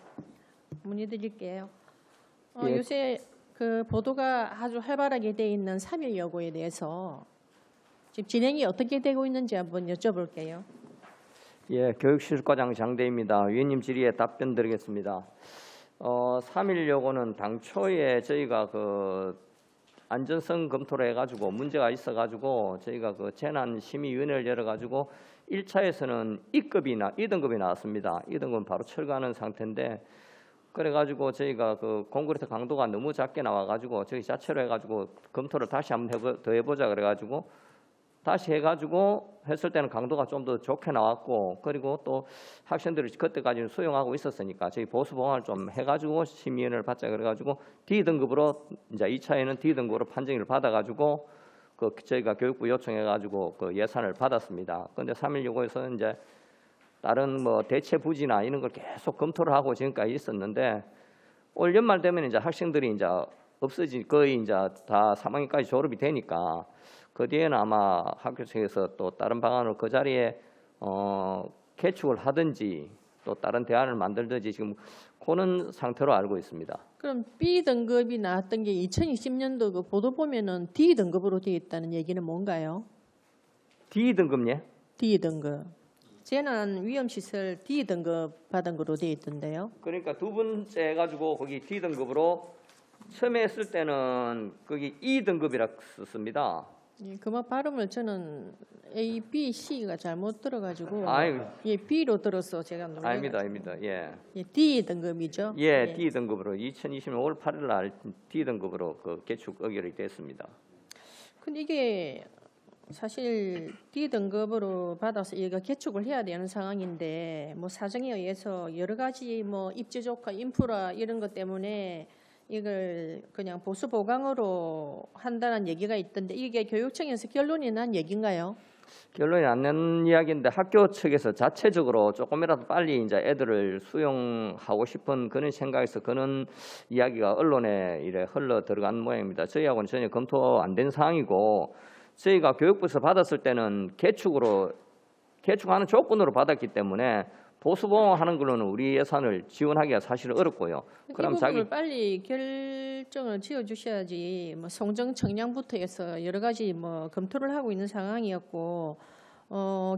문의드릴게요. 예. 요새 그 보도가 아주 활발하게 돼 있는 3일 여고에 대해서 지금 진행이 어떻게 되고 있는지 한번 여쭤볼게요. 예, 교육실과장 장대입니다. 위원님 질의에 답변 드리겠습니다. 3일 요거는 당초에 저희가 그 안전성 검토를 해가지고 문제가 있어가지고 저희가 그 재난심의위원회를 열어가지고 1차에서는 2등급이 나왔습니다. 2등급은 바로 철거하는 상태인데 그래가지고 저희가 그 콘크리트 강도가 너무 작게 나와가지고 저희 자체로 해가지고 검토를 다시 한번 더 해보자 그래가지고 다시 해가지고 했을 때는 강도가 좀 더 좋게 나왔고 그리고 또 학생들이 그때까지는 수용하고 있었으니까 저희 보수 보강을 좀 해가지고 심의위원회를 받자 그래가지고 D등급으로 이제 2차에는 D등급으로 판정을 받아가지고 그 저희가 교육부 요청해가지고 그 예산을 받았습니다. 그런데 3일 요구에서는 이제 다른 뭐 대체 부지나 이런 걸 계속 검토를 하고 지금까지 있었는데 올 연말 되면 이제 학생들이 이제 없어진 거의 이제 다 3학년까지 졸업이 되니까 그 뒤에는 아마 학교 측에서 또 다른 방안으로 그 자리에 개축을 하든지 또 다른 대안을 만들든지 지금 그런 상태로 알고 있습니다. 그럼 B 등급이 나왔던 게 2020년도 그 보도 보면은 D 등급으로 되어 있다는 얘기는 뭔가요? D 등급요? D 등급. 재난 위험 시설 D 등급 받은 거로 되어 있던데요. 그러니까 두 번째 해가지고 거기 D 등급으로 처음에 했을 때는 거기 E 등급이라 썼습니다. 예, 그만 발음을 저는 A, B, C가 잘못 들어가지고 아유. 예, B로 들어서 제가 놀라가지고. 아닙니다. 예. 예, D 등급이죠. 예, D 등급으로 2020년 5월 8일 날 D 등급으로 그 개축 의결이 됐습니다. 근데 이게 사실 D 등급으로 받아서 얘가 개축을 해야 되는 상황인데 뭐 사정에 의해서 여러 가지 뭐 입지 조건, 인프라 이런 것 때문에 이걸 그냥 보수 보강으로 한다는 얘기가 있던데 이게 교육청에서 결론이 난 얘기인가요? 결론이 안 난 이야기인데 학교 측에서 자체적으로 조금이라도 빨리 이제 애들을 수용하고 싶은 그런 생각에서 그런 이야기가 언론에 이래 흘러 들어간 모양입니다. 저희하고는 전혀 검토 안 된 사항이고 저희가 교육부에서 받았을 때는 개축하는 조건으로 받았기 때문에 보수보강하는 걸로는 우리 예산을 지원하기가 사실은 어렵고요. 그럼 이 부분을 빨리 결정을 지어주셔야지. 뭐 성정 청량부터 해서 여러 가지 뭐 검토를 하고 있는 상황이었고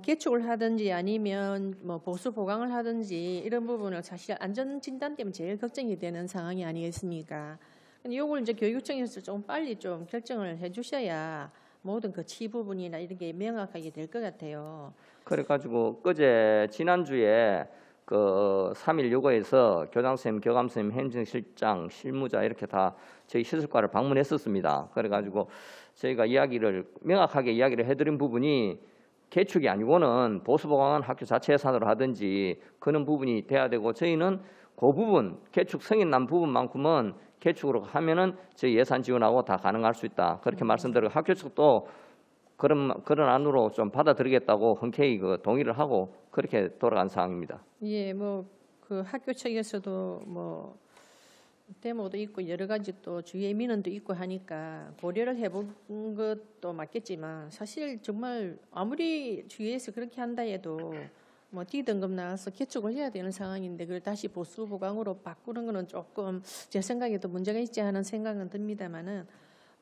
개축을 하든지 아니면 뭐 보수 보강을 하든지 이런 부분을 사실 안전 진단 때문에 제일 걱정이 되는 상황이 아니겠습니까? 근데 이걸 이제 교육청에서 좀 빨리 좀 결정을 해주셔야 모든 그 치 부분이나 이런 게 명확하게 될 것 같아요. 그래가지고 지난주에 그 3일 요거에서 교장선생님, 교감선생님, 행정실장, 실무자 이렇게 다 저희 시설과를 방문했었습니다. 그래가지고 저희가 명확하게 이야기를 해드린 부분이 개축이 아니고는 보수보강은 학교 자체 예산으로 하든지 그런 부분이 돼야 되고 저희는 그 부분 개축 승인 난 부분만큼은 개축으로 하면은 저희 예산 지원하고 다 가능할 수 있다. 그렇게 말씀드리고 학교 측도 그런 안으로 좀 받아들이겠다고 흔쾌히 그 동의를 하고 그렇게 돌아간 상황입니다. 예, 뭐 그 학교 측에서도 뭐 데모도 있고 여러 가지 또 주위의 민원도 있고 하니까 고려를 해본 것도 맞겠지만 사실 정말 아무리 주위에서 그렇게 한다 해도 뭐 D등급 나와서 개축을 해야 되는 상황인데 그걸 다시 보수 보강으로 바꾸는 거는 조금 제 생각에도 문제가 있지 하는 생각은 듭니다만은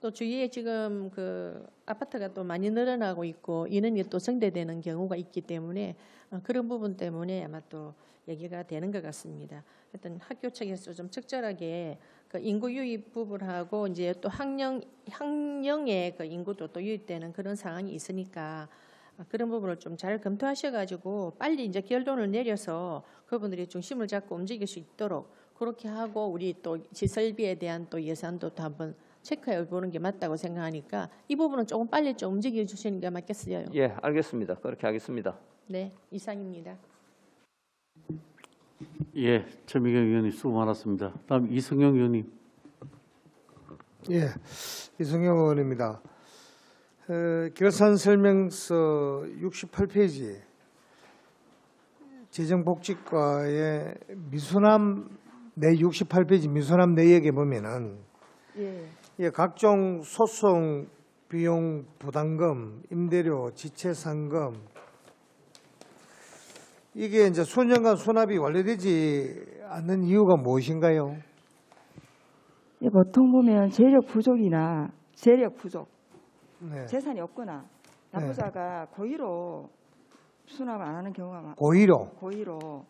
또 주위에 지금 그 아파트가 또 많이 늘어나고 있고 인원이 또 증대되는 경우가 있기 때문에 그런 부분 때문에 아마 또 얘기가 되는 것 같습니다. 하여튼 학교 측에서 좀 적절하게 그 인구 유입 부분하고 이제 또 학령의 그 인구도 또 유입되는 그런 상황이 있으니까 그런 부분을 좀 잘 검토하셔가지고 빨리 이제 결론을 내려서 그분들이 중심을 잡고 움직일 수 있도록 그렇게 하고 우리 또 시설비에 대한 또 예산도 또 한번 체크해 보는 게 맞다고 생각하니까 이 부분은 조금 빨리 좀 움직여 주시는 게 맞겠어요. 예, 알겠습니다. 그렇게 하겠습니다. 네, 이상입니다. 예, 최미경 의원님 수고 많았습니다. 다음 이승영 의원님. 예, 이승영 의원입니다. 결산 설명서 68페이지 재정복지과의 미수남 내 68페이지 미수남 내역에 보면은 예, 각종 소송 비용 부담금, 임대료, 지체상금 이게 이제 수년간 수납이 완료되지 않는 이유가 무엇인가요? 예, 보통 보면 재력 부족이나 재력 부족, 네. 재산이 없거나 납부자가 고의로 수납을 안 하는 경우가 고의로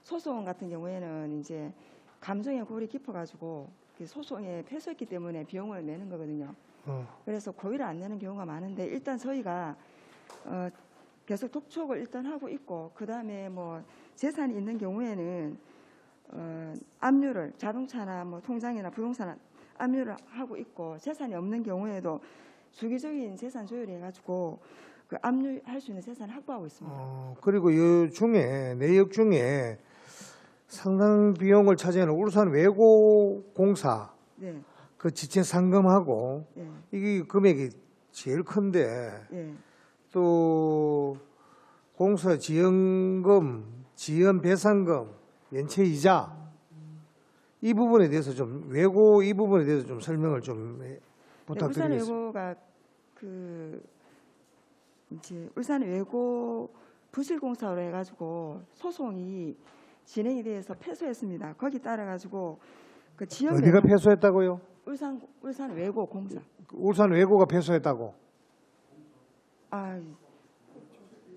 소송 같은 경우에는 이제 감정의 골이 깊어가지고 그 소송에 패소했기 때문에 비용을 내는 거거든요. 그래서 고의를 안 내는 경우가 많은데 일단 저희가 계속 독촉을 일단 하고 있고 그 다음에 뭐 재산이 있는 경우에는 압류를 자동차나 뭐 통장이나 부동산 압류를 하고 있고 재산이 없는 경우에도 주기적인 재산 조율을 해가지고 그 압류할 수 있는 재산을 확보하고 있습니다. 그리고 이 중에 내역 중에 상당 비용을 차지하는 울산 외고공사 네, 그 지체 상금하고 예, 이게 금액이 제일 큰데 예. 또 공사 지연금, 지연 배상금, 연체 이자 이 부분에 대해서 좀 외고 이 부분에 대해서 좀 설명을 좀 부탁드리겠습니다. 울산 외고가 그 이제 울산 외고 부실공사로 해가지고 소송이 진행이 돼서 패소했습니다. 거기 따라 가지고 그 지연 어디가 패소했다고요? 울산 외고 공사. 울산 외고가 패소했다고?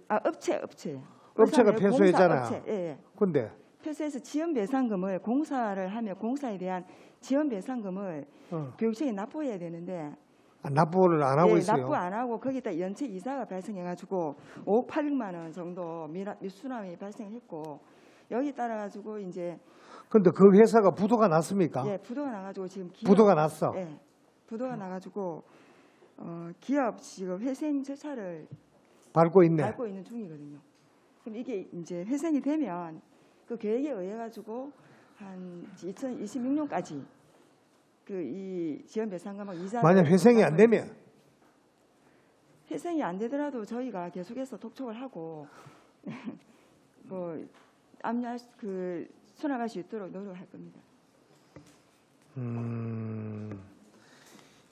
업체가 업체가 울산 외고 패소했잖아요. 공사 업체, 예. 근데 패소해서 지연 배상금을 공사를 하면 공사에 대한 지연 배상금을 교육청에 납부해야 되는데 납부를 안 하고 있어요. 납부 안 하고 거기다 연체 이자가 발생해가지고 5억 800만 원 정도 미수남이 발생했고 여기 따라 가지고 이제 근데 그 회사가 부도가 났습니까? 예, 부도가 나가지고 지금 부도가 났어. 예, 부도가 나가지고 기업 지금 회생 절차를 밟고 있네. 밟고 있는 중이거든요. 그럼 이게 이제 회생이 되면 그 계획에 의해 가지고 한 2026년까지 그 이 지연 배상금하고 이자 만약 회생이 안 되면 회생이 안 되더라도 저희가 계속해서 독촉을 하고 뭐 압류할 그 수납할 수 있도록 노력할 겁니다.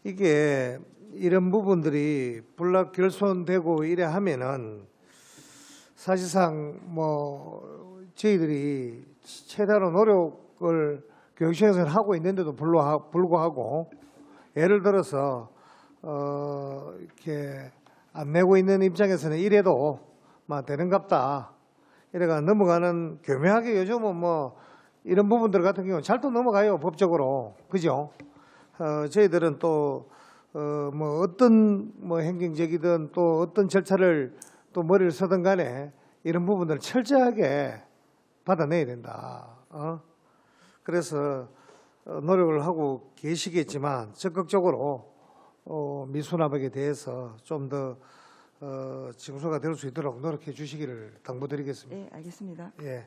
이게 이런 부분들이 불락결손되고 이래 하면은 사실상 뭐 저희들이 최대한 노력을 교육청에서는 하고 있는데도 불구하고 예를 들어서 이렇게 안 내고 있는 입장에서는 이래도 막 되는갑다 이래가 넘어가는 교묘하게 요즘은 뭐 이런 부분들 같은 경우는 잘 또 넘어가요 법적으로 그죠? 저희들은 또 뭐 어떤 뭐 행정적이든 또 어떤 절차를 또 머리를 쓰든 간에 이런 부분들을 철저하게 받아내야 된다. 그래서 노력을 하고 계시겠지만 적극적으로 미수납액에 대해서 좀 더 징수가 될 수 있도록 노력해 주시기를 당부드리겠습니다. 네, 알겠습니다. 예.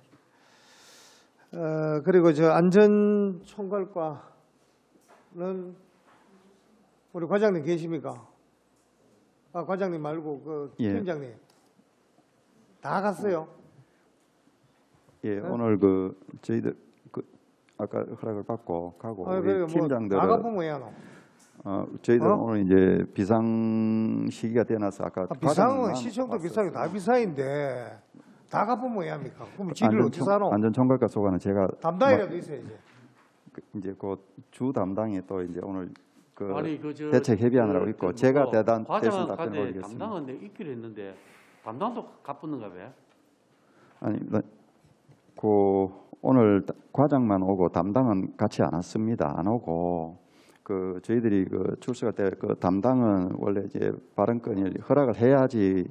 그리고 저 안전총괄과는 우리 과장님 계십니까? 과장님 말고 그 예. 팀장님 다 갔어요. 예, 오늘 그 저희들 그 아까 허락을 받고 가고 우리 그래, 팀장들은 뭐 나가보면 왜 안 와? 저희들은 오늘 이제 비상 시기가 되어서 아까 비상은 시청도 비상이 다 비상인데 다 가보면 왜 합니까? 그럼 지를 어디서 사노? 안전총괄과 소관은 제가 담당이라도 있어야지. 이제 그 주 담당에 또 이제 오늘 그 아니, 대책 협의하느라고 있고 제가 대신 과장한테 답변을 드리겠습니다. 담당한테 있기로 했는데 담당도 가쁘는가 왜? 아니, 그 오늘 과장만 오고 담당은 같이 안 왔습니다. 안 오고 저희들이 출석할 때 담당은 원래 이제 발언권을 허락을 해야지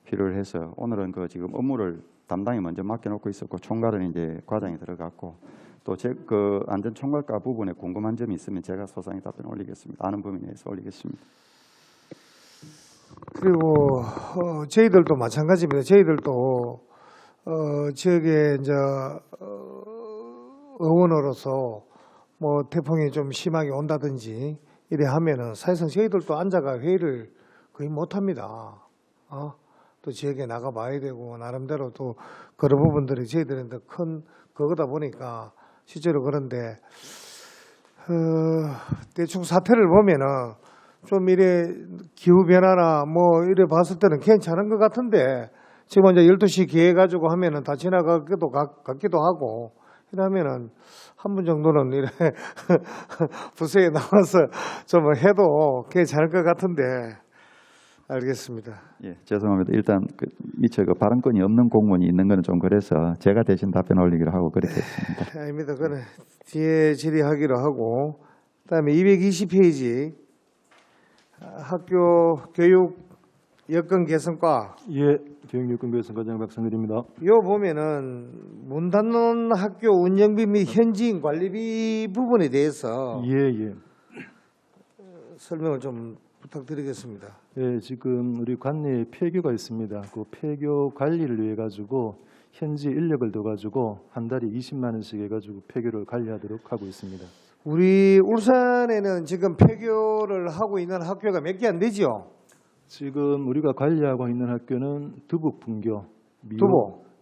필요를 해서 오늘은 지금 업무를 담당이 먼저 맡겨놓고 있었고 총괄은 이제 과장이 들어갔고 또 안전 총괄과 부분에 궁금한 점이 있으면 제가 소상히 답변 올리겠습니다. 아는 범위 내에서 올리겠습니다. 그리고 저희들도 마찬가지입니다. 저희들도 지역에 이제 의원으로서 뭐 태풍이 좀 심하게 온다든지 이래 하면은 사실상 저희들도 앉아가 회의를 거의 못 합니다. 또 지역에 나가 봐야 되고 나름대로 또 그런 부분들이 저희들한테 큰 그거다 보니까 실제로 그런데 대충 사태를 보면은 좀 이래 기후 변화나 뭐 이래 봤을 때는 괜찮은 것 같은데 지금 이제 12시 기해 가지고 하면은 다 지나가기도 같기도 하고 이러면은 한 분 정도는 이래 부서에 나와서 좀 해도 괜찮을 것 같은데 알겠습니다. 예, 죄송합니다. 일단 미처 발언권이 없는 공무원이 있는 거는 좀 그래서 제가 대신 답변 올리기로 하고 그렇게 했습니다. 아닙니다. 그는 뒤에 질의하기로 하고 그다음에 220페이지 학교 교육 여건 개선과 예, 교육여건 개선과장 박성길입니다. 요 보면은 문 닫는 학교 운영비 및 현지인 관리비 부분에 대해서 예. 설명을 좀 부탁드리겠습니다. 예, 지금 우리 관내에 폐교가 있습니다. 그 폐교 관리를 위해 가지고 현지 인력을 둬 가지고 한 달에 20만 원씩 해 가지고 폐교를 관리하도록 하고 있습니다. 우리 울산에는 지금 폐교를 하고 있는 학교가 몇 개 안 되지요? 지금 우리가 관리하고 있는 학교는 두북분교,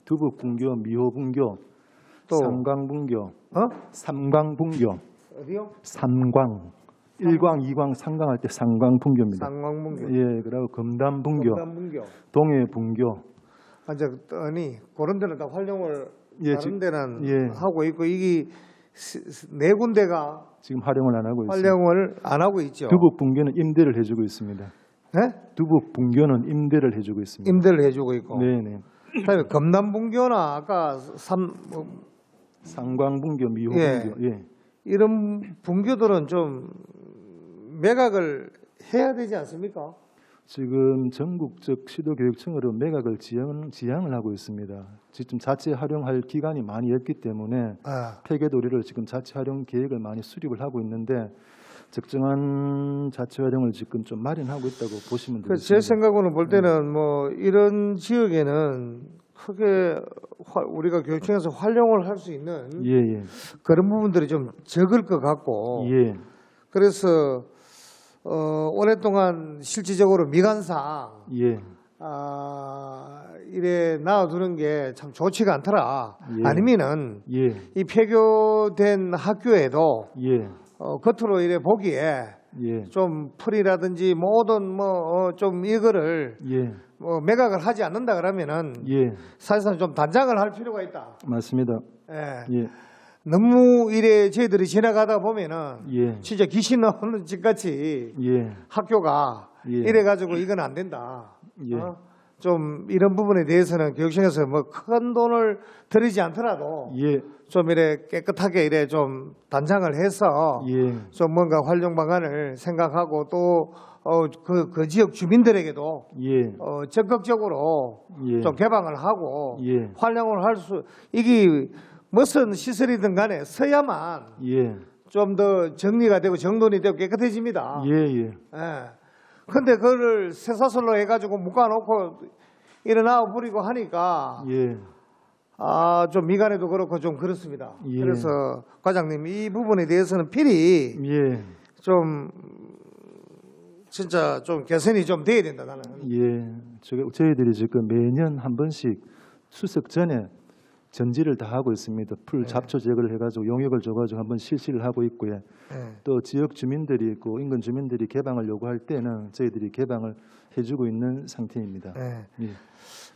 두북분교, 미호분교, 또 삼광분교, 삼광분교, 어디요? 삼광, 1광, 2광, 3광 할 때 삼광분교입니다. 상광분교, 예, 그리고 금담분교, 금담분교. 동해분교. 아니 그런 데는 다 활용을 예, 다른 데는 예. 하고 있고 이게 네 군데가 지금 활용을 안 하고 있습니다. 활용을 안 하고 있죠. 두북분교는 임대를 해주고 있습니다. 네? 두북분교는 임대를 해주고 있습니다. 임대를 해주고 있고. 네네. 그다음에 금남분교나 아까 상광분교, 미호분교. 예. 이런 분교들은 좀 매각을 해야 되지 않습니까? 지금 전국적 시도교육청으로 매각을 지향을 하고 있습니다. 지금 자체 활용할 기간이 많이 없기 때문에 폐교도리를 지금 자체 활용 계획을 많이 수립을 하고 있는데 적정한 자체 활용을 지금 좀 마련하고 있다고 보시면 되겠습니다. 제 생각으로는 볼 때는 뭐 이런 지역에는 크게 우리가 교육청에서 활용을 할 수 있는 예. 그런 부분들이 좀 적을 것 같고 예. 그래서 오랫동안 실질적으로 미관상 예. 이래 놔두는 게 참 좋지가 않더라. 예. 아니면은 예. 이 폐교된 학교에도 예. 겉으로 이래 보기에 예. 좀 풀이라든지 모든 좀 이거를 예. 매각을 하지 않는다 그러면은 예. 사실상 좀 단장을 할 필요가 있다. 맞습니다. 예. 예. 너무 이래 저희들이 지나가다 보면은 예. 진짜 귀신 나오는 집 같이 예. 학교가 예. 이래 가지고 이건 안 된다. 예. 좀 이런 부분에 대해서는 교육청에서 뭐 큰 돈을 들이지 않더라도 예. 좀 이래 깨끗하게 이래 좀 단장을 해서 예. 좀 뭔가 활용 방안을 생각하고 또 그 지역 주민들에게도 예. 적극적으로 예. 좀 개방을 하고 예. 활용을 할 수 이게 무슨 시설이든 간에 서야만 예. 좀 더 정리가 되고 정돈이 되고 깨끗해집니다. 예. 근데 그거를 쇠사슬로 해가지고 묶어놓고 일어나 버리고 하니까 예. 좀 미간에도 그렇고 좀 그렇습니다. 예. 그래서 과장님 이 부분에 대해서는 필히 예. 좀 진짜 좀 개선이 좀 돼야 된다 나는. 예. 저희들이 지금 매년 한 번씩 추석 전에 전지를 다 하고 있습니다. 풀 잡초 제거를 해가지고 용역을 줘가지고 한번 실시를 하고 있고요. 또 지역 주민들이 있고 인근 주민들이 개방을 요구할 때는 저희들이 개방을 해주고 있는 상태입니다. 예.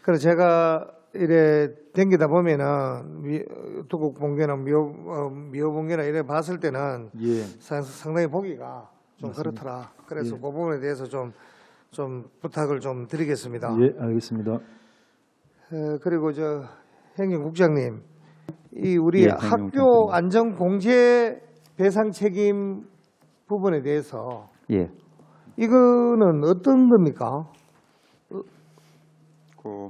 그래서 제가 이래 댕기다 보면은 두곡봉교나 미호봉교나 이래 봤을 때는 예. 상당히 보기가 좀 맞습니다. 그렇더라. 그래서 예. 그 부분에 대해서 좀 부탁을 좀 드리겠습니다. 예, 알겠습니다. 그리고 저 행정국장님 이 우리 예, 학교 안전 공제 배상 책임 부분에 대해서 예. 이거는 어떤 겁니까? 그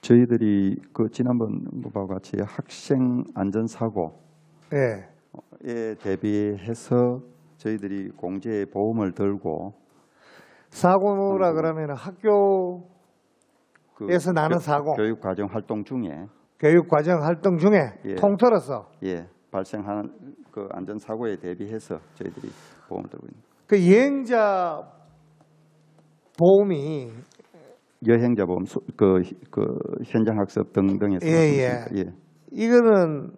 저희들이 그 지난번과 같이 학생 안전 사고에 예. 대비해서 저희들이 공제 보험을 들고 사고라 그러면 학교에서 그 나는 사고, 교육 과정 활동 중에 교육 과정 활동 중에 예. 통틀어서 발생하는 그 안전 사고에 대비해서 저희들이 보험을 들고 있는. 그 여행자 보험이 여행자 보험, 그 현장 학습 등등에서 예. 이거는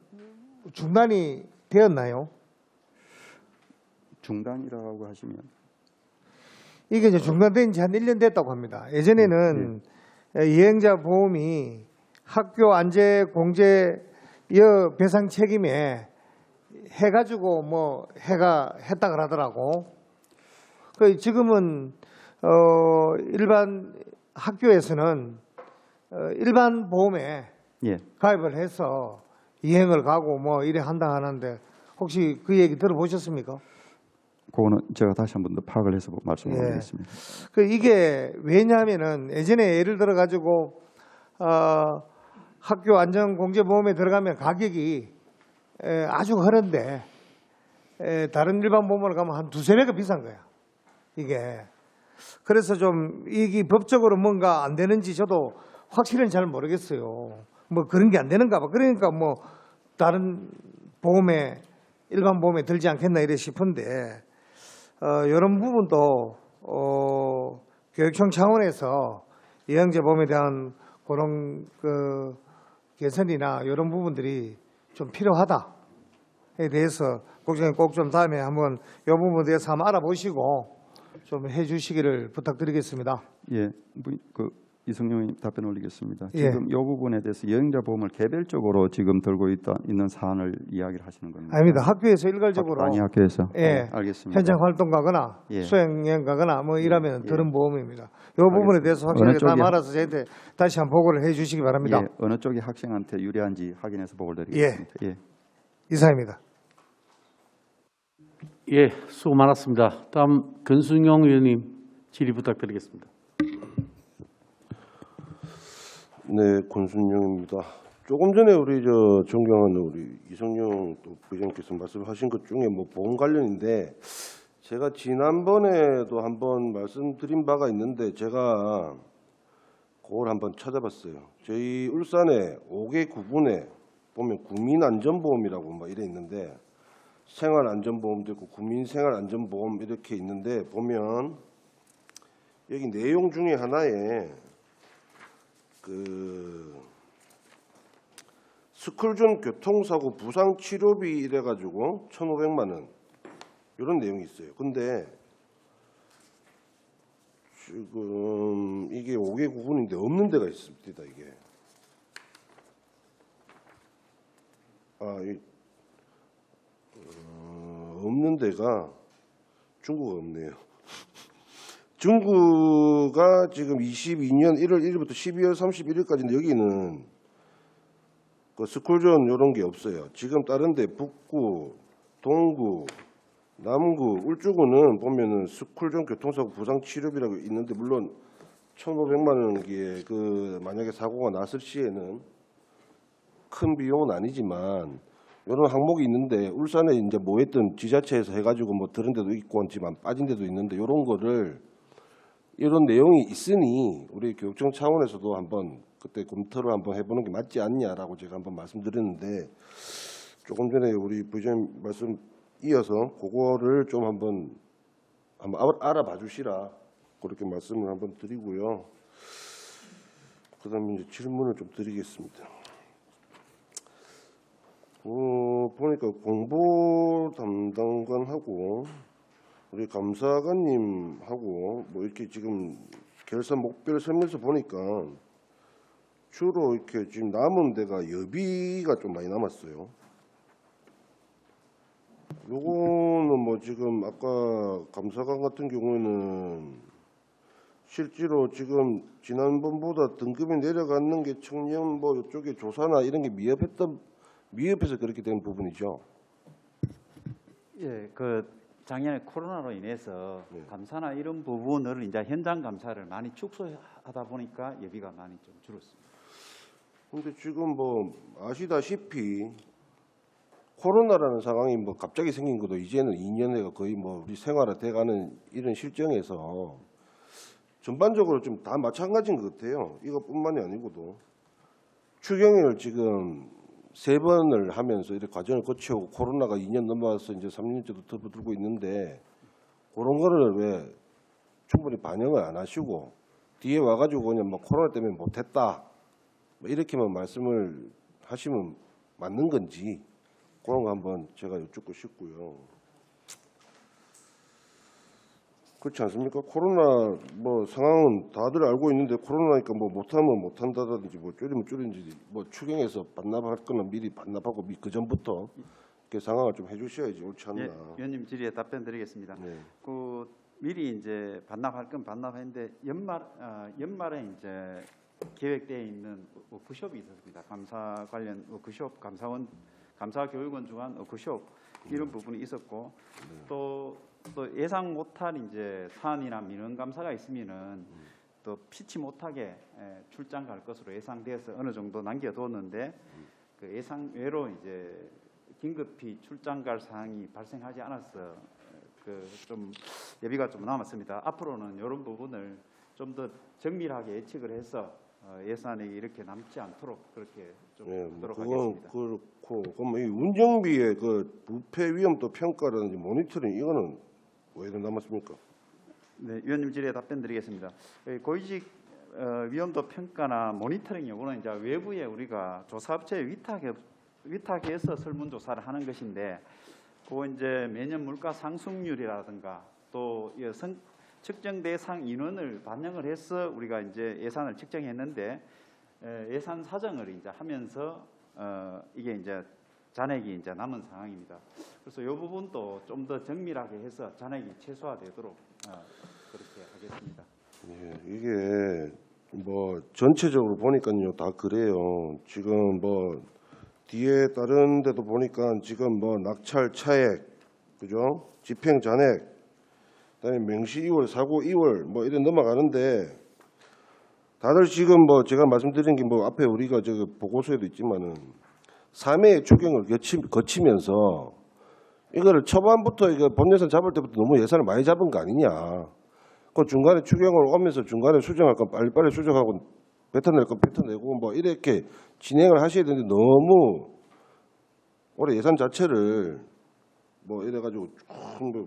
중단이 되었나요? 중단이라고 하시면 이게 이제 중단된 지 한 1년 됐다고 합니다. 예전에는 여행자 보험이 학교 안전 공제 배상 책임에 해가지고 뭐 했다 그러더라고. 그 지금은 일반 학교에서는 일반 보험에 가입을 해서 여행을 가고 뭐 이래 한다 하는데 혹시 그 얘기 들어보셨습니까? 그거는 제가 다시 한 번 더 파악을 해서 말씀을 드리겠습니다. 그 이게 왜냐하면은 예전에 예를 들어 가지고 학교 안전공제보험에 들어가면 가격이 아주 흐른데 다른 일반 보험으로 가면 한 두세 배가 비싼 거야. 이게 그래서 좀 이게 법적으로 뭔가 안 되는지 저도 확실히는 잘 모르겠어요. 뭐 그런 게 안 되는가 봐. 그러니까 뭐 다른 보험에 일반 보험에 들지 않겠나 이래 싶은데 이런 부분도 교육청 차원에서 여행자 보험에 대한 그런 그 개선이나 이런 부분들이 좀 필요하다에 대해서 국장님 꼭 좀 다음에 한번 이 부분에 대해서 한번 알아보시고 좀 해주시기를 부탁드리겠습니다. 예, 그 이성용 의원님 답변 올리겠습니다. 예. 지금 이 부분에 대해서 여행자 보험을 개별적으로 지금 들고 있는 사안을 이야기를 하시는 겁니다. 아닙니다. 학교에서 일괄적으로 아니 학교에서. 예, 알겠습니다. 현장 활동 가거나 예. 수행여행 가거나 뭐 이러면 예. 들은 보험입니다. 이 부분에 대해서 확실하게 다 말아서 저희한테 다시 한번 보고를 해주시기 바랍니다. 예, 어느 쪽이 학생한테 유리한지 확인해서 보고를 드리겠습니다. 예. 이상입니다. 예, 수고 많았습니다. 다음 권순용 의원님 질의 부탁드리겠습니다. 네, 권순용입니다. 조금 전에 우리 존경하는 우리 이성용 또 부의장께서 말씀하신 것 중에 뭐 보험 관련인데 제가 지난번에도 한번 말씀드린 바가 있는데 제가 그걸 한번 찾아봤어요. 저희 울산에 5개 구군에 보면 국민안전보험이라고 막 이래 있는데 생활안전보험도 있고 국민생활안전보험 이렇게 있는데 보면 여기 내용 중에 하나에 그 스쿨존 교통사고 부상 치료비 이래가지고 1,500만 원 이런 내용이 있어요. 근데 지금 이게 5개 구군인데 없는 데가 있습니다. 이게 없는 데가 중국가 없네요. 중구가 지금 22년 1월 1일부터 12월 31일까지인데 여기는 그 스쿨존 이런 게 없어요. 지금 다른 데 북구, 동구, 남구, 울주구는 보면은 스쿨존 교통사고 부상 치료비라고 있는데 물론 1,500만 원기에 그 만약에 사고가 났을 시에는 큰 비용은 아니지만 이런 항목이 있는데 울산에 이제 뭐 했던 지자체에서 해가지고 뭐 들은 데도 있고 하지만 빠진 데도 있는데 이런 거를 이런 내용이 있으니 우리 교육청 차원에서도 한번 그때 검토를 한번 해보는 게 맞지 않냐라고 제가 한번 말씀드렸는데 조금 전에 우리 부의장님 말씀 이어서 그거를 좀 한번 알아봐 주시라 그렇게 말씀을 한번 드리고요. 그다음에 이제 질문을 좀 드리겠습니다. 보니까 공보 담당관하고 우리 감사관님하고 뭐 이렇게 지금 결산 목별 설명서 보니까 주로 이렇게 지금 남은 데가 여비가 좀 많이 남았어요. 요거는 뭐 지금 아까 감사관 같은 경우에는 실제로 지금 지난번보다 등급이 내려가는 게 청년 뭐 이쪽에 조사나 이런 게 미흡해서 그렇게 된 부분이죠. 예, 그 작년에 코로나로 인해서 감사나 이런 부분을 이제 현장 감사를 많이 축소하다 보니까 예비가 많이 좀 줄었습니다. 근데 지금 뭐 아시다시피 코로나라는 상황이 뭐 갑자기 생긴 것도 이제는 2년회가 거의 뭐 우리 생활화돼가는 이런 실정에서 전반적으로 좀 다 마찬가지인 것 같아요. 이것뿐만이 아니고도 추경을 지금 3번을 하면서 이렇게 과정을 거치고 코로나가 2년 넘어와서 이제 3년째도 접어들고 있는데 그런 거를 왜 충분히 반영을 안 하시고 뒤에 와가지고 그냥 뭐 코로나 때문에 못했다 뭐 이렇게만 말씀을 하시면 맞는 건지 그런 거 한번 제가 여쭙고 싶고요. 그렇지 않습니까? 코로나 뭐 상황은 다들 알고 있는데 코로나니까 뭐 못하면 못한다든지 뭐 줄이면 줄이든지 뭐 추경해서 반납할 거는 미리 반납하고 그 전부터 이렇게 상황을 좀 해주셔야지 옳지 않나. 예, 위원님 질의에 답변드리겠습니다. 네. 그 미리 이제 반납할 건 반납했는데 연말에 이제 계획되어 있는 워크숍이 있었습니다. 감사 관련 워크숍, 감사교육원 중한 워크숍 이런 부분이 있었고 또 예상 못할 이제 사안이나 민원 감사가 있으면은 또 피치 못하게 출장 갈 것으로 예상돼서 어느 정도 남겨뒀는데 그 예상 외로 이제 긴급히 출장 갈 사항이 발생하지 않아서 그 좀 예비가 좀 남았습니다. 앞으로는 이런 부분을 좀 더 정밀하게 예측을 해서 예산이 이렇게 남지 않도록 그렇게 좀 하도록 하겠습니다. 그렇고 그럼 이 운정비의 그 부패 위험도 평가라든지 모니터링 이거는 왜 남았습니까? 네, 위원님 질의에 답변드리겠습니다. 고위직 위험도 평가나 모니터링 요구는 이제 외부에 우리가 조사업체에 위탁해서 설문조사를 하는 것인데, 그 이제 매년 물가 상승률이라든가 또 측정 대상 인원을 반영을 해서 우리가 이제 예산을 책정했는데 예산 사정을 이제 하면서 이게 이제 잔액이 이제 남은 상황입니다. 그래서 이 부분도 좀 더 정밀하게 해서 잔액이 최소화되도록 그렇게 하겠습니다. 예, 이게 뭐 전체적으로 보니까요 다 그래요. 지금 뭐 뒤에 다른 데도 보니까 지금 뭐 낙찰 차액, 그죠? 집행 잔액, 그다음에 명시 2월, 사고 2월 뭐 이래 넘어가는데 다들 지금 뭐 제가 말씀드린 게 뭐 앞에 우리가 저 보고서에도 있지만은 3회의 추경을 거치면서 이거를 초반부터 이거 본예산 잡을 때부터 너무 예산을 많이 잡은 거 아니냐. 그 중간에 추경을 오면서 중간에 수정할 건 빨리빨리 수정하고 뱉어낼 건 뱉어내고 뭐 이렇게 진행을 하셔야 되는데 너무 올해 예산 자체를 뭐 이래가지고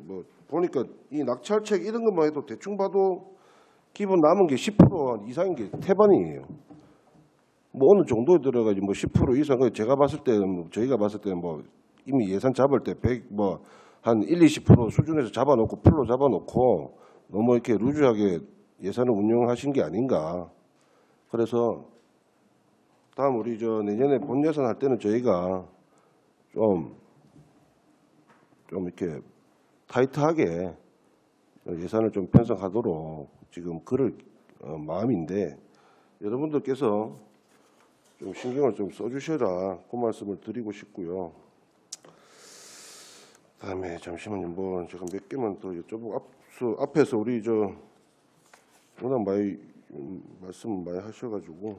뭐 보니까 이 낙찰책 이런 것만 해도 대충 봐도 기본 남은 게 10% 이상인 게 태반이에요. 뭐 어느 정도에 들어가지 뭐 10% 이상 제가 봤을 때는 저희가 봤을 때는 뭐 이미 예산 잡을 때 100 뭐 한 1-20% 수준에서 잡아놓고 풀로 잡아놓고 너무 이렇게 루즈하게 예산을 운영하신 게 아닌가. 그래서 다음 우리 저 내년에 본 예산 할 때는 저희가 좀 이렇게 타이트하게 예산을 좀 편성하도록 지금 그럴 마음인데 여러분들께서 좀 신경을 좀 써주셔라 그 말씀을 드리고 싶고요. 다음에 잠시만요. 뭐 제가 몇 개만 더 여쭤보고 앞에서 우리 저 워낙 많이 말씀 많이 하셔가지고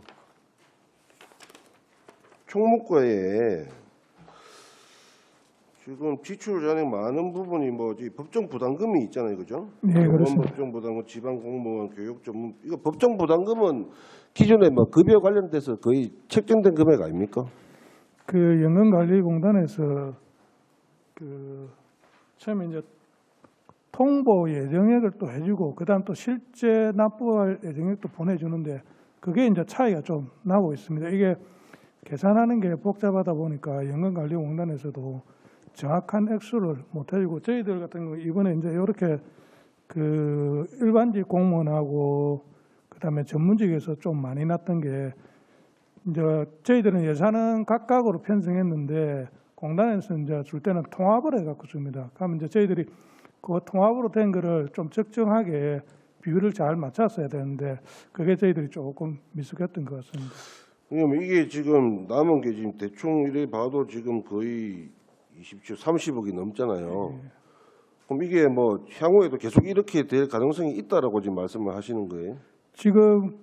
총무과에 지금 지출 잔액 많은 부분이 뭐지 법정 부담금이 있잖아요, 그죠? 네, 그렇습니다. 법정 부담금, 지방 공무원, 교육 전문 이거 법정 부담금은 기존에 뭐 급여 관련돼서 거의 책정된 금액 아닙니까? 그 연금관리공단에서 그 처음에 이제 통보 예정액을 또 해주고 그다음 또 실제 납부할 예정액도 보내주는데 그게 이제 차이가 좀 나고 있습니다. 이게 계산하는 게 복잡하다 보니까 연금관리공단에서도 정확한 액수를 못 해주고 저희들 같은 경우 이번에 이제 이렇게 그 일반직 공무원하고 그다음에 전문직에서 좀 많이 났던 게 이제 저희들은 예산은 각각으로 편성했는데 공단에서 이제 줄 때는 통합을 해갖고 줍니다. 그러면 이제 저희들이 그 통합으로 된 거를 좀 적정하게 비율을 잘 맞췄어야 되는데 그게 저희들이 조금 미숙했던 것 같습니다. 왜냐면 이게 지금 남은 게 지금 대충 이래 봐도 지금 거의 30억이 넘잖아요. 그럼 이게 뭐 향후에도 계속 이렇게 될 가능성이 있다라고 지금 말씀을 하시는 거예요? 지금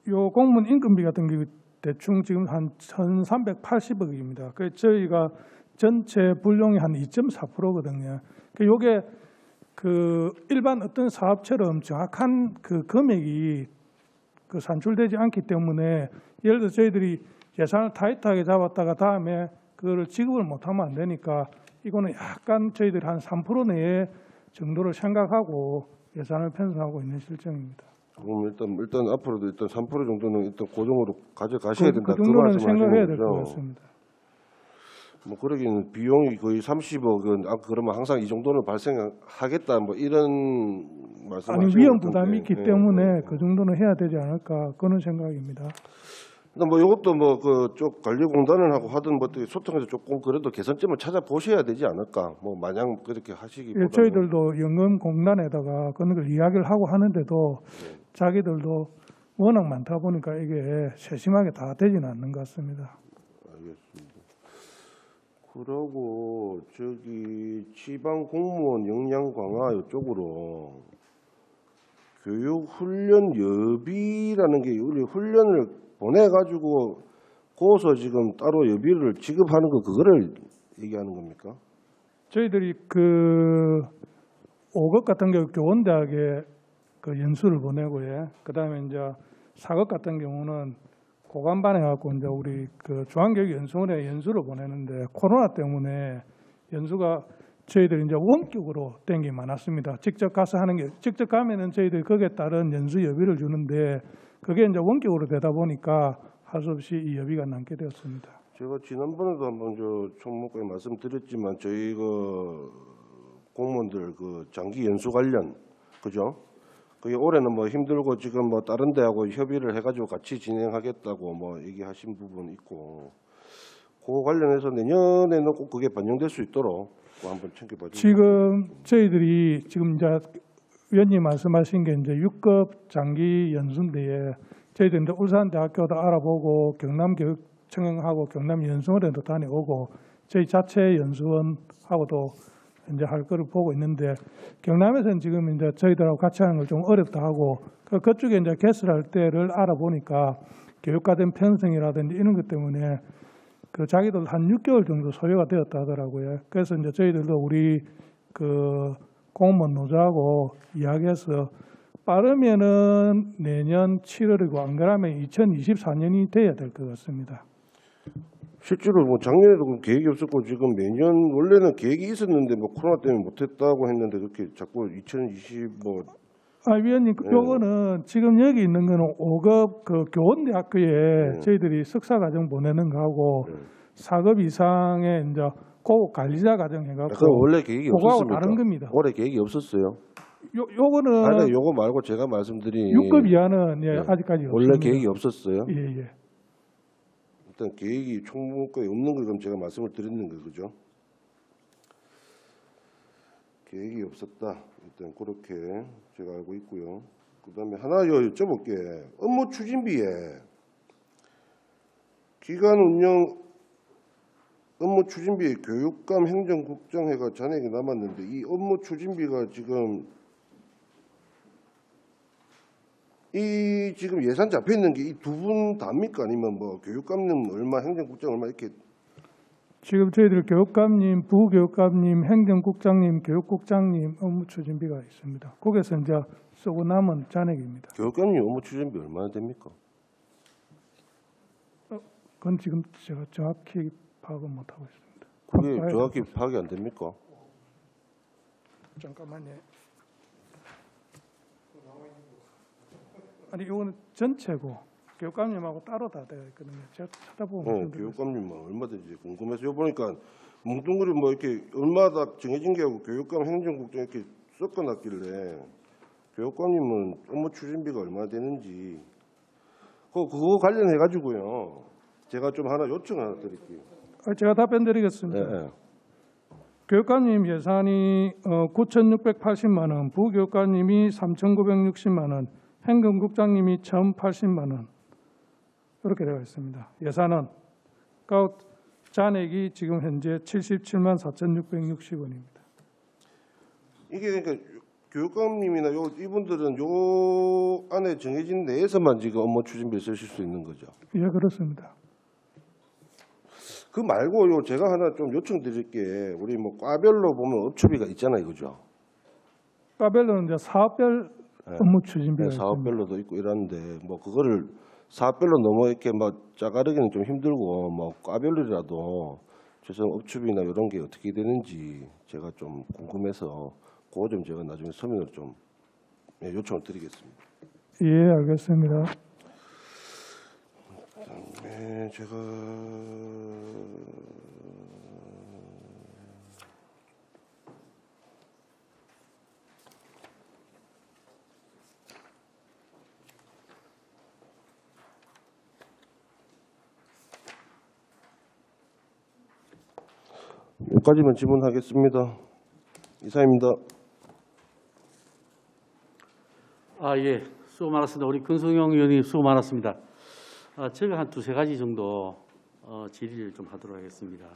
요 공무원 임금비 같은 게 대충 지금 한 1,380억입니다. 그 저희가 전체 분룡이 한 2.4%거든요. 요게 일반 어떤 사업처럼 정확한 그 금액이 산출되지 않기 때문에 예를 들어 저희들이 예산을 타이트하게 잡았다가 다음에 그거를 지급을 못하면 안 되니까 이거는 약간 저희들이 한 3% 내에 정도를 생각하고 예산을 편성하고 있는 실정입니다. 그럼 일단 앞으로도 일단 3% 정도는 일단 고정으로 가져가셔야 된다. 그 정도는 말씀하시는 생각해야 될 거죠? 것 같습니다. 뭐 그러기는 비용이 거의 30억은 그러면 항상 이 정도는 발생하겠다 뭐 이런 말씀하시는 아니 위험 것 부담이 같은데. 있기 때문에 그 정도는 해야 되지 않을까 그런 생각입니다. 근데 뭐 이것도 뭐 그쪽 관리공단을 하고 하든 뭐 어떻게 소통해서 조금 그래도 개선점을 찾아보셔야 되지 않을까. 뭐 마냥 그렇게 하시기보다는. 저희들도 연금공단에다가 그런 걸 이야기를 하고 하는데도 자기들도 워낙 많다 보니까 이게 세심하게 다 되지는 않는 것 같습니다. 알겠습니다. 그러고 저기 지방 공무원 역량 강화 이쪽으로 교육 훈련 여비라는 게 우리 훈련을 보내가지고 거기서 지금 따로 여비를 지급하는 거 그거를 얘기하는 겁니까? 저희들이 5급 같은 경우 교원대학에 연수를 보내고요. 그다음에 이제 4급 같은 경우는 고관반에 갖고 이제 우리 중앙교육연수원에 연수를 보내는데 코로나 때문에 연수가 저희들이 이제 원격으로 된 게 많았습니다. 직접 가서 하는 게 직접 가면은 저희들이 거기에 따른 연수 여비를 주는데 그게 이제 원격으로 되다 보니까 할 수 없이 이 여비가 남게 되었습니다. 제가 지난번에도 한번 총무과에 말씀드렸지만 저희 공무원들 장기 연수 관련 그죠? 그게 올해는 뭐 힘들고 지금 뭐 다른 데하고 협의를 해가지고 같이 진행하겠다고 뭐 얘기하신 부분 있고 그 관련해서 내년에는 꼭 그게 반영될 수 있도록 한번 챙겨봐 주세요. 지금 저희들이 지금 이제 위원님 말씀하신 게 이제 6급 장기 연수인데 저희들 이제 울산대학교도 알아보고 경남교육청하고 경남연수원에도 다녀오고 저희 자체 연수원하고도 이제 할 거를 보고 있는데 경남에서는 지금 이제 저희들하고 같이 하는 걸 좀 어렵다 하고 그쪽에 이제 개설할 때를 알아보니까 교육과정 편성이라든지 이런 것 때문에 자기들 한 6개월 정도 소요가 되었다 하더라고요. 그래서 이제 저희들도 우리 공무원 노조하고 이야기해서 빠르면은 내년 7월이고 안 그러면 2024년이 돼야 될 것 같습니다. 실제로 뭐 작년에도 계획이 없었고 지금 매년 원래는 계획이 있었는데 뭐 코로나 때문에 못했다고 했는데 그렇게 자꾸 2025 위원님, 요거는 지금 여기 있는 거는 5급 교원대학교에 저희들이 석사과정 보내는 거하고 4급 이상의 이제 고급 관리자 과정 해갖고 그럼 원래 계획이 없었습니까? 다른 겁니다. 올해 계획이 없었어요. 요거는 아니 요거 말고 제가 말씀드린 6급 이하는 아직까지 없습니다. 원래 계획이 없었어요. 예. 일단 계획이 총무과에 없는 걸 그럼 제가 말씀을 드리는 거 그죠? 계획이 없었다. 일단 그렇게 제가 알고 있고요. 그다음에 하나 여쭤볼게. 업무 추진비에 기간 운영 업무 추진비에 교육감 행정국장회가 잔액이 남았는데 이 업무 추진비가 지금 지금 예산 잡혀 있는 게 이 두 분 다입니까? 아니면 뭐 교육감님 얼마, 행정국장 얼마 이렇게? 지금 저희들 교육감님, 부교육감님, 행정국장님, 교육국장님 업무 추진비가 있습니다. 거기서 이제 쓰고 남은 잔액입니다. 교육감님 업무 추진비 얼마나 됩니까? 그건 지금 제가 정확히 파악은 못하고 있습니다. 그게 정확히 파악이 안 됩니까? 잠깐만요. 아니 이거는 전체고 교육감님하고 따로 다 되어 있거든요. 제가 찾아보면 교육감님만 얼마든지 궁금해서 요 보니까 뭉뚱그리 뭐 이렇게 얼마다 정해진 게 하고 교육감 행정국장 이렇게 섞어놨길래 교육감님은 업무 추진비가 얼마 되는지 그거 관련해 가지고요. 제가 좀 하나 요청 하나 드릴게요. 제가 답변 드리겠습니다. 네. 교육관님 예산이 9,680만 원, 부교육관님이 3,960만 원, 행정국장님이 1,080만 원 이렇게 되어 있습니다. 예산은 그러니까 잔액이 지금 현재 77만 4,660원입니다. 이게 그러니까 교육감님이나 이분들은 요 안에 정해진 내에서만 지금 업무 추진비를 쓰실 수 있는 거죠. 예, 그렇습니다. 그 말고 제가 하나 좀 요청드릴 게 우리 뭐 과별로 보면 업추비가 있잖아요, 그죠? 과별로는 이제 사업별 업무 추진비가 있습니다. 사업별로도 있고 이러는데 뭐 그거를 사업별로 너무 이렇게 막 짜가르기는 좀 힘들고 뭐 과별로라도 최소한 업추비나 이런 게 어떻게 되는지 제가 좀 궁금해서 그거 좀 제가 나중에 서면으로 좀 요청을 드리겠습니다. 예, 알겠습니다. 네, 제가 여기까지만 질문하겠습니다. 이상입니다. 예, 수고 많았습니다. 우리 근성용 의원님 수고 많았습니다. 제가 한 두세 가지 정도 질의를 좀 하도록 하겠습니다.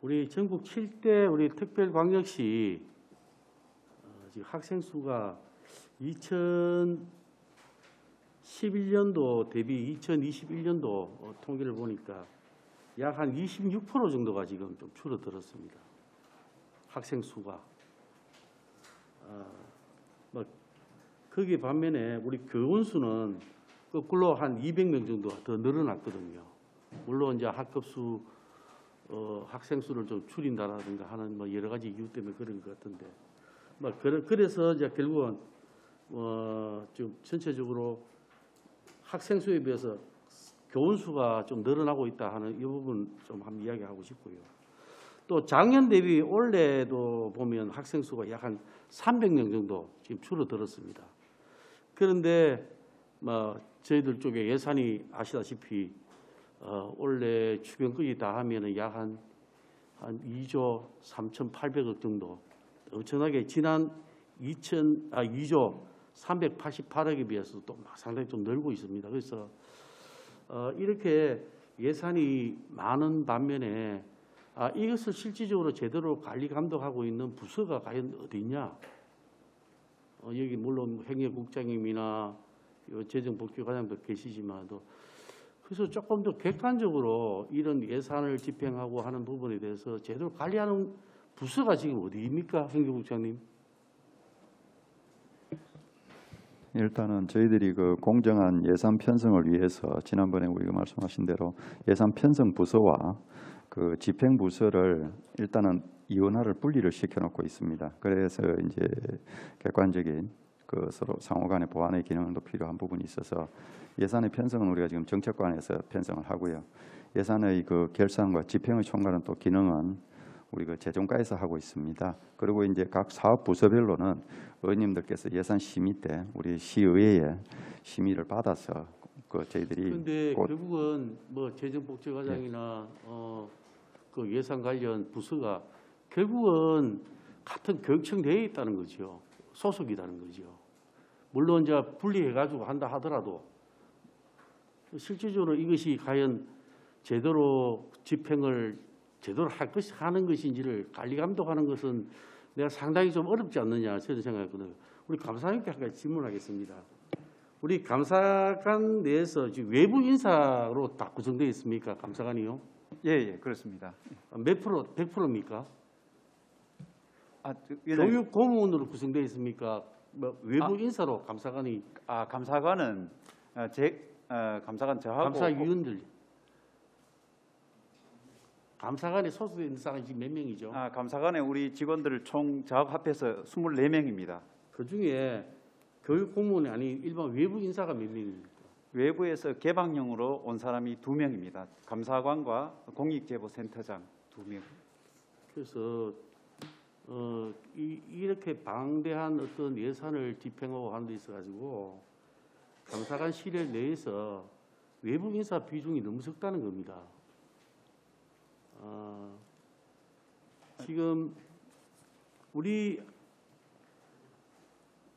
우리 전국 7대 우리 특별광역시 지금 학생 수가 2011년도 대비 2021년도 통계를 보니까 약 한 26% 정도가 지금 좀 줄어들었습니다. 학생 수가. 뭐 거기에 반면에 우리 교원 수는 거꾸로 한 200명 정도 더 늘어났거든요. 물론 이제 학급수 학생 수를 좀 줄인다라든가 하는 뭐 여러 가지 이유 때문에 그런 것 같은데, 뭐 그래서 이제 결국은 좀 전체적으로 학생 수에 비해서 교원 수가 좀 늘어나고 있다 하는 이 부분 좀 한번 이야기하고 싶고요. 또 작년 대비 올해도 보면 학생 수가 약 한 300명 정도 지금 줄어들었습니다. 그런데 뭐 저희들 쪽에 예산이 아시다시피 올해 추경까지 다 하면은 약 한 2조 3,800억 정도, 엄청나게 지난 2조 388억에 비해서 또 상당히 좀 늘고 있습니다. 그래서 이렇게 예산이 많은 반면에 이것을 실질적으로 제대로 관리 감독하고 있는 부서가 과연 어디 있냐? 여기 물론 행정국장님이나 재정복지과장도 계시지만도, 그래서 조금 더 객관적으로 이런 예산을 집행하고 하는 부분에 대해서 제대로 관리하는 부서가 지금 어디입니까, 행정국장님? 일단은 저희들이 그 공정한 예산 편성을 위해서 지난번에 우리가 말씀하신 대로 예산 편성 부서와 그 집행 부서를 일단은 이원화를 분리를 시켜놓고 있습니다. 그래서 이제 객관적인 그 서로 상호간의 보완의 기능도 필요한 부분이 있어서 예산의 편성은 우리가 지금 정책관에서 편성을 하고요. 예산의 그 결산과 집행의 총괄은 또 기능은 우리 그 재정과에서 하고 있습니다. 그리고 이제 각 사업 부서별로는 의원님들께서 예산 심의 때 우리 시의회에 심의를 받아서 그 저희들이. 그런데 결국은 뭐 재정복지과장이나 그 예산 관련 부서가 결국은 같은 교육청 내에 있다는 거죠. 소속이라는 거죠. 물론 이제 분리해가지고 한다 하더라도 실질적으로 이것이 과연 제대로 집행을 제대로 하는 것인지를 관리 감독하는 것은 내가 상당히 좀 어렵지 않느냐 저는 생각했거든요. 우리 감사님께 한 가지 질문하겠습니다. 우리 감사관 내에서 지금 외부 인사로 다 구성되어 있습니까? 감사관이요? 예, 그렇습니다. 몇 프로? 100%입니까? 위원장님. 교육 고문으로 구성되어 있습니까? 뭐 외부 인사로 감사관이? 감사관은 감사관 저하고 감사위원들. 감사관에 소속된 사람이 지금 몇 명이죠? 감사관에 우리 직원들 총 저하고 합해서 24명입니다. 그 중에 교육 공무원이 아닌 일반 외부 인사가 몇 명입니까? 외부에서 개방형으로 온 사람이 2명입니다. 감사관과 공익제보센터장 2명. 그래서 이렇게 방대한 어떤 예산을 집행하고 하는 데 있어 가지고 감사관 실내 내에서 외부 인사 비중이 너무 적다는 겁니다. 지금 우리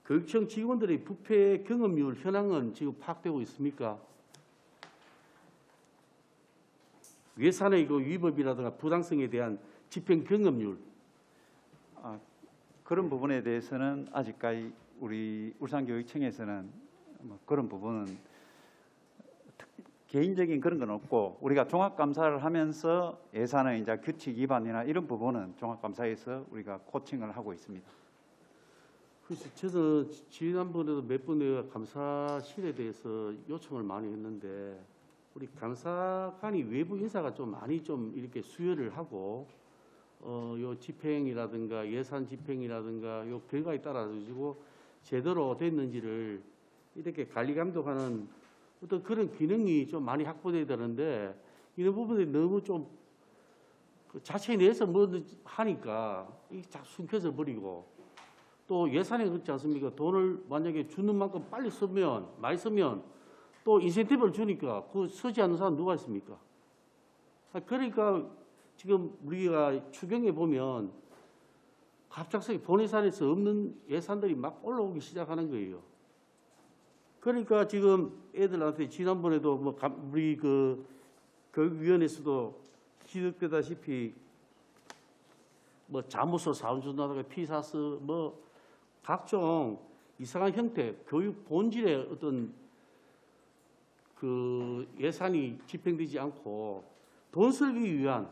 교육청 직원들의 부패 경험률 현황은 지금 파악되고 있습니까? 예산의 그 위법이라든가 부당성에 대한 집행 경험률. 그런 부분에 대해서는 아직까지 우리 울산교육청에서는 뭐 그런 부분은 개인적인 그런 건 없고, 우리가 종합감사를 하면서 예산의 이제 규칙 위반이나 이런 부분은 종합감사에서 우리가 코칭을 하고 있습니다. 그래서 저는 지난번에도 몇 번 내가 감사실에 대해서 요청을 많이 했는데 우리 감사관이 외부 인사가 좀 많이 좀 이렇게 수혈을 하고 요 집행이라든가 예산 집행이라든가 요 결과에 따라 가지고 제대로 됐는지를 이렇게 관리 감독하는 어떤 그런 기능이 좀 많이 확보돼야 되는데 이런 부분이 너무 좀 자체 내에서 뭐 하니까 이게 다 숨겨져 버리고 또 예산에 그렇지 않습니까? 돈을 만약에 주는 만큼 빨리 쓰면 많이 쓰면 또 인센티브를 주니까 그 쓰지 않는 사람 누가 있습니까? 그러니까 지금 우리가 추경에 보면 갑작스레 본 예산에서 없는 예산들이 막 올라오기 시작하는 거예요. 그러니까 지금 애들한테 지난번에도 뭐 우리 그 교육위원회에서도 지적되다시피 뭐 자무서 사원준다든가 피사스 뭐 각종 이상한 형태 교육 본질의 어떤 그 예산이 집행되지 않고 돈 쓰기 위한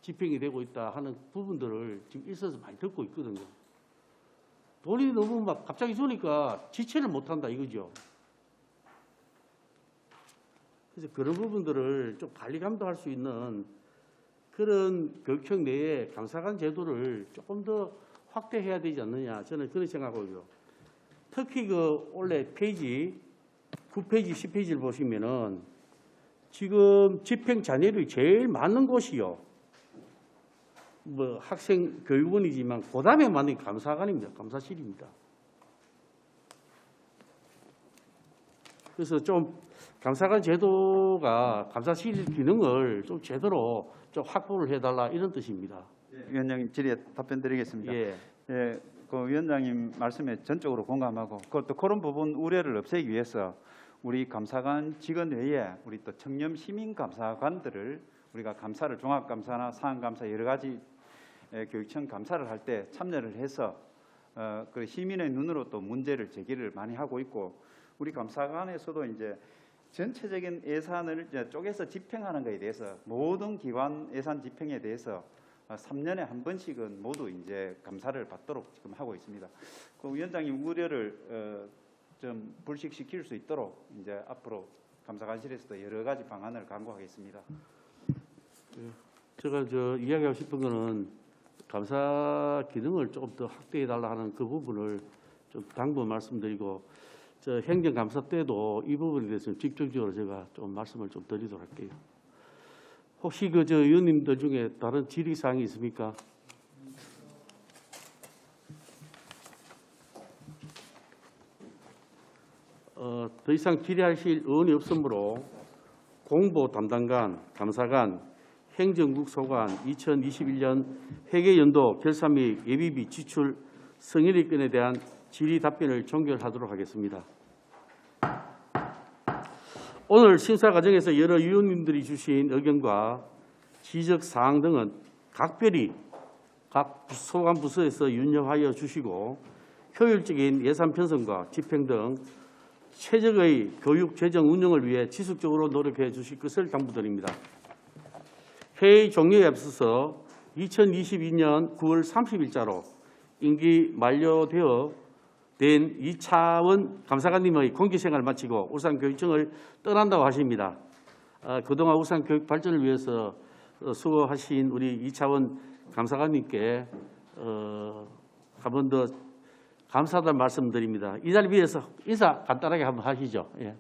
집행이 되고 있다 하는 부분들을 지금 일선에서 많이 듣고 있거든요. 돈이 너무 막 갑자기 주니까 지체를 못한다 이거죠. 그래서 그런 부분들을 좀 관리 감독할 수 있는 그런 교육청 내에 감사관 제도를 조금 더 확대해야 되지 않느냐 저는 그런 생각하고요. 특히 그 원래 페이지 9페이지, 10페이지를 보시면은 지금 집행 잔여율이 제일 많은 곳이요. 뭐 학생 교육원이지만 그다음에 맞는 감사관입니다. 감사실입니다. 그래서 좀 감사관 제도가 감사실 기능을 좀 제대로 좀 확보를 해달라 이런 뜻입니다. 위원장님 질의에 답변드리겠습니다. 예. 그 위원장님 말씀에 전적으로 공감하고 그것도 그런 부분 우려를 없애기 위해서 우리 감사관 직원 외에 우리 또 청렴 시민 감사관들을 우리가 감사를 종합감사나 사안감사 여러 가지 교육청 감사를 할 때 참여를 해서 그 시민의 눈으로 또 문제를 제기를 많이 하고 있고 우리 감사관에서도 이제 전체적인 예산을 이제 쪼개서 집행하는 것에 대해서 모든 기관 예산 집행에 대해서 3년에 한 번씩은 모두 이제 감사를 받도록 지금 하고 있습니다. 그 위원장님 우려를 좀 불식시킬 수 있도록 이제 앞으로 감사관실에서도 여러 가지 방안을 강구하겠습니다. 제가 이야기하고 싶은 거는 감사 기능을 조금 더 확대해 달라 하는 그 부분을 좀 당부 말씀드리고 행정감사 때도 이 부분에 대해서 집중적으로 제가 좀 말씀을 좀 드리도록 할게요. 혹시 의원님들 중에 다른 질의 사항이 있습니까? 더 이상 질의하실 의원이 없으므로 공보 담당관, 감사관, 행정국 소관 2021년 회계연도 결산 및 예비비 지출 성인의 건에 대한 질의 답변을 종결하도록 하겠습니다. 오늘 심사 과정에서 여러 위원님들이 주신 의견과 지적 사항 등은 각별히 각 소관 부서에서 윤영하여 주시고 효율적인 예산 편성과 집행 등 최적의 교육 재정 운영을 위해 지속적으로 노력해 주실 것을 당부드립니다. 회의 종료에 앞서서 2022년 9월 30일자로 임기 만료되어 된 이차원 감사관님의 공직생활을 마치고 울산교육청을 떠난다고 하십니다. 그동안 울산교육 발전을 위해서 수고하신 우리 이차원 감사관님께 한 번 더 감사하다는 말씀드립니다. 이 자리를 위해서 인사 간단하게 한번 하시죠. 예.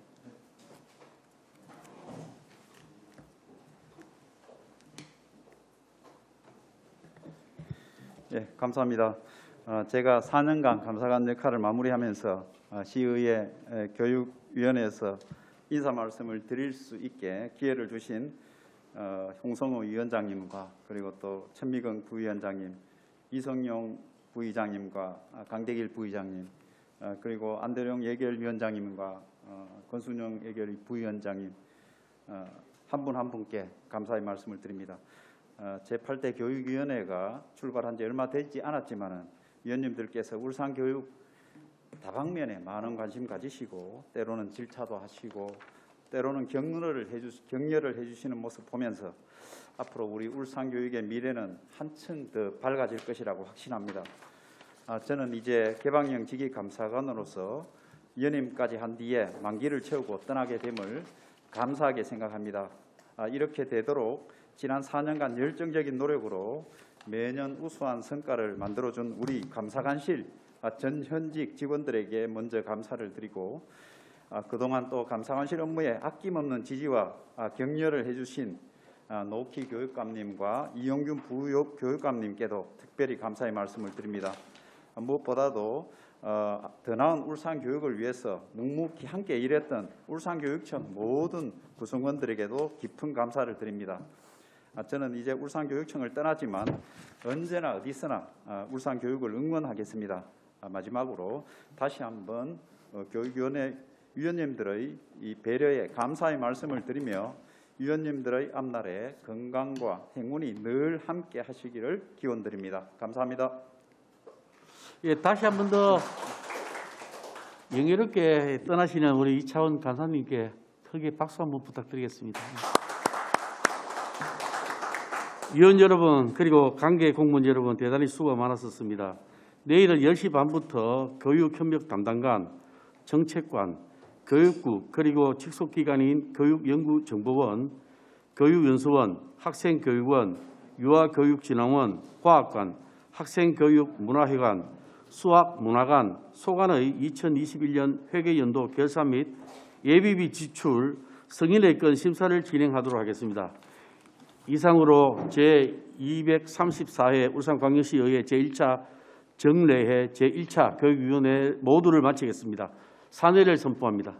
예, 감사합니다. 제가 4년간 감사관 역할을 마무리하면서 시의회 교육위원회에서 인사 말씀을 드릴 수 있게 기회를 주신 홍성호 위원장님과 그리고 또 천미경 부위원장님, 이성용 부의장님과 강대길 부의장님, 그리고 안대룡 예결위원장님과 권순영 예결위 부위원장님 한 분 한 분께 감사의 말씀을 드립니다. 제8대 교육위원회가 출발한 지 얼마 되지 않았지만은 위원님들께서 울산교육 다방면에 많은 관심 가지시고 때로는 질차도 하시고 때로는 격려를 해주시는 모습 보면서 앞으로 우리 울산교육의 미래는 한층 더 밝아질 것이라고 확신합니다. 저는 이제 개방형 직위감사관으로서 위원님까지 한 뒤에 만기를 채우고 떠나게 됨을 감사하게 생각합니다. 이렇게 되도록 지난 4년간 열정적인 노력으로 매년 우수한 성과를 만들어준 우리 감사관실 전 현직 직원들에게 먼저 감사를 드리고 그동안 또 감사관실 업무에 아낌없는 지지와 격려를 해주신 노키 교육감님과 이용균 부교육감님께도 특별히 감사의 말씀을 드립니다. 무엇보다도 더 나은 울산 교육을 위해서 묵묵히 함께 일했던 울산교육청 모든 구성원들에게도 깊은 감사를 드립니다. 저는 이제 울산교육청을 떠나지만 언제나 어디서나 울산교육을 응원하겠습니다. 마지막으로 다시 한번 교육위원회 위원님들의 이 배려에 감사의 말씀을 드리며 위원님들의 앞날에 건강과 행운이 늘 함께 하시기를 기원드립니다. 감사합니다. 예, 다시 한 번 더 영예롭게 떠나시는 우리 이차원 간사님께 크게 박수 한번 부탁드리겠습니다. 위원 여러분 그리고 관계 공무원 여러분 대단히 수고가 많았었습니다. 내일은 10시 반부터 교육협력 담당관, 정책관, 교육국 그리고 직속기관인 교육연구정보원, 교육연수원, 학생교육원, 유아교육진흥원, 과학관, 학생교육문화회관, 수학문화관, 소관의 2021년 회계연도 결산 및 예비비 지출 승인의 건 심사를 진행하도록 하겠습니다. 이상으로 제234회 울산광역시의회 제1차 정례회 제1차 교육위원회 모두를 마치겠습니다. 사내를 선포합니다.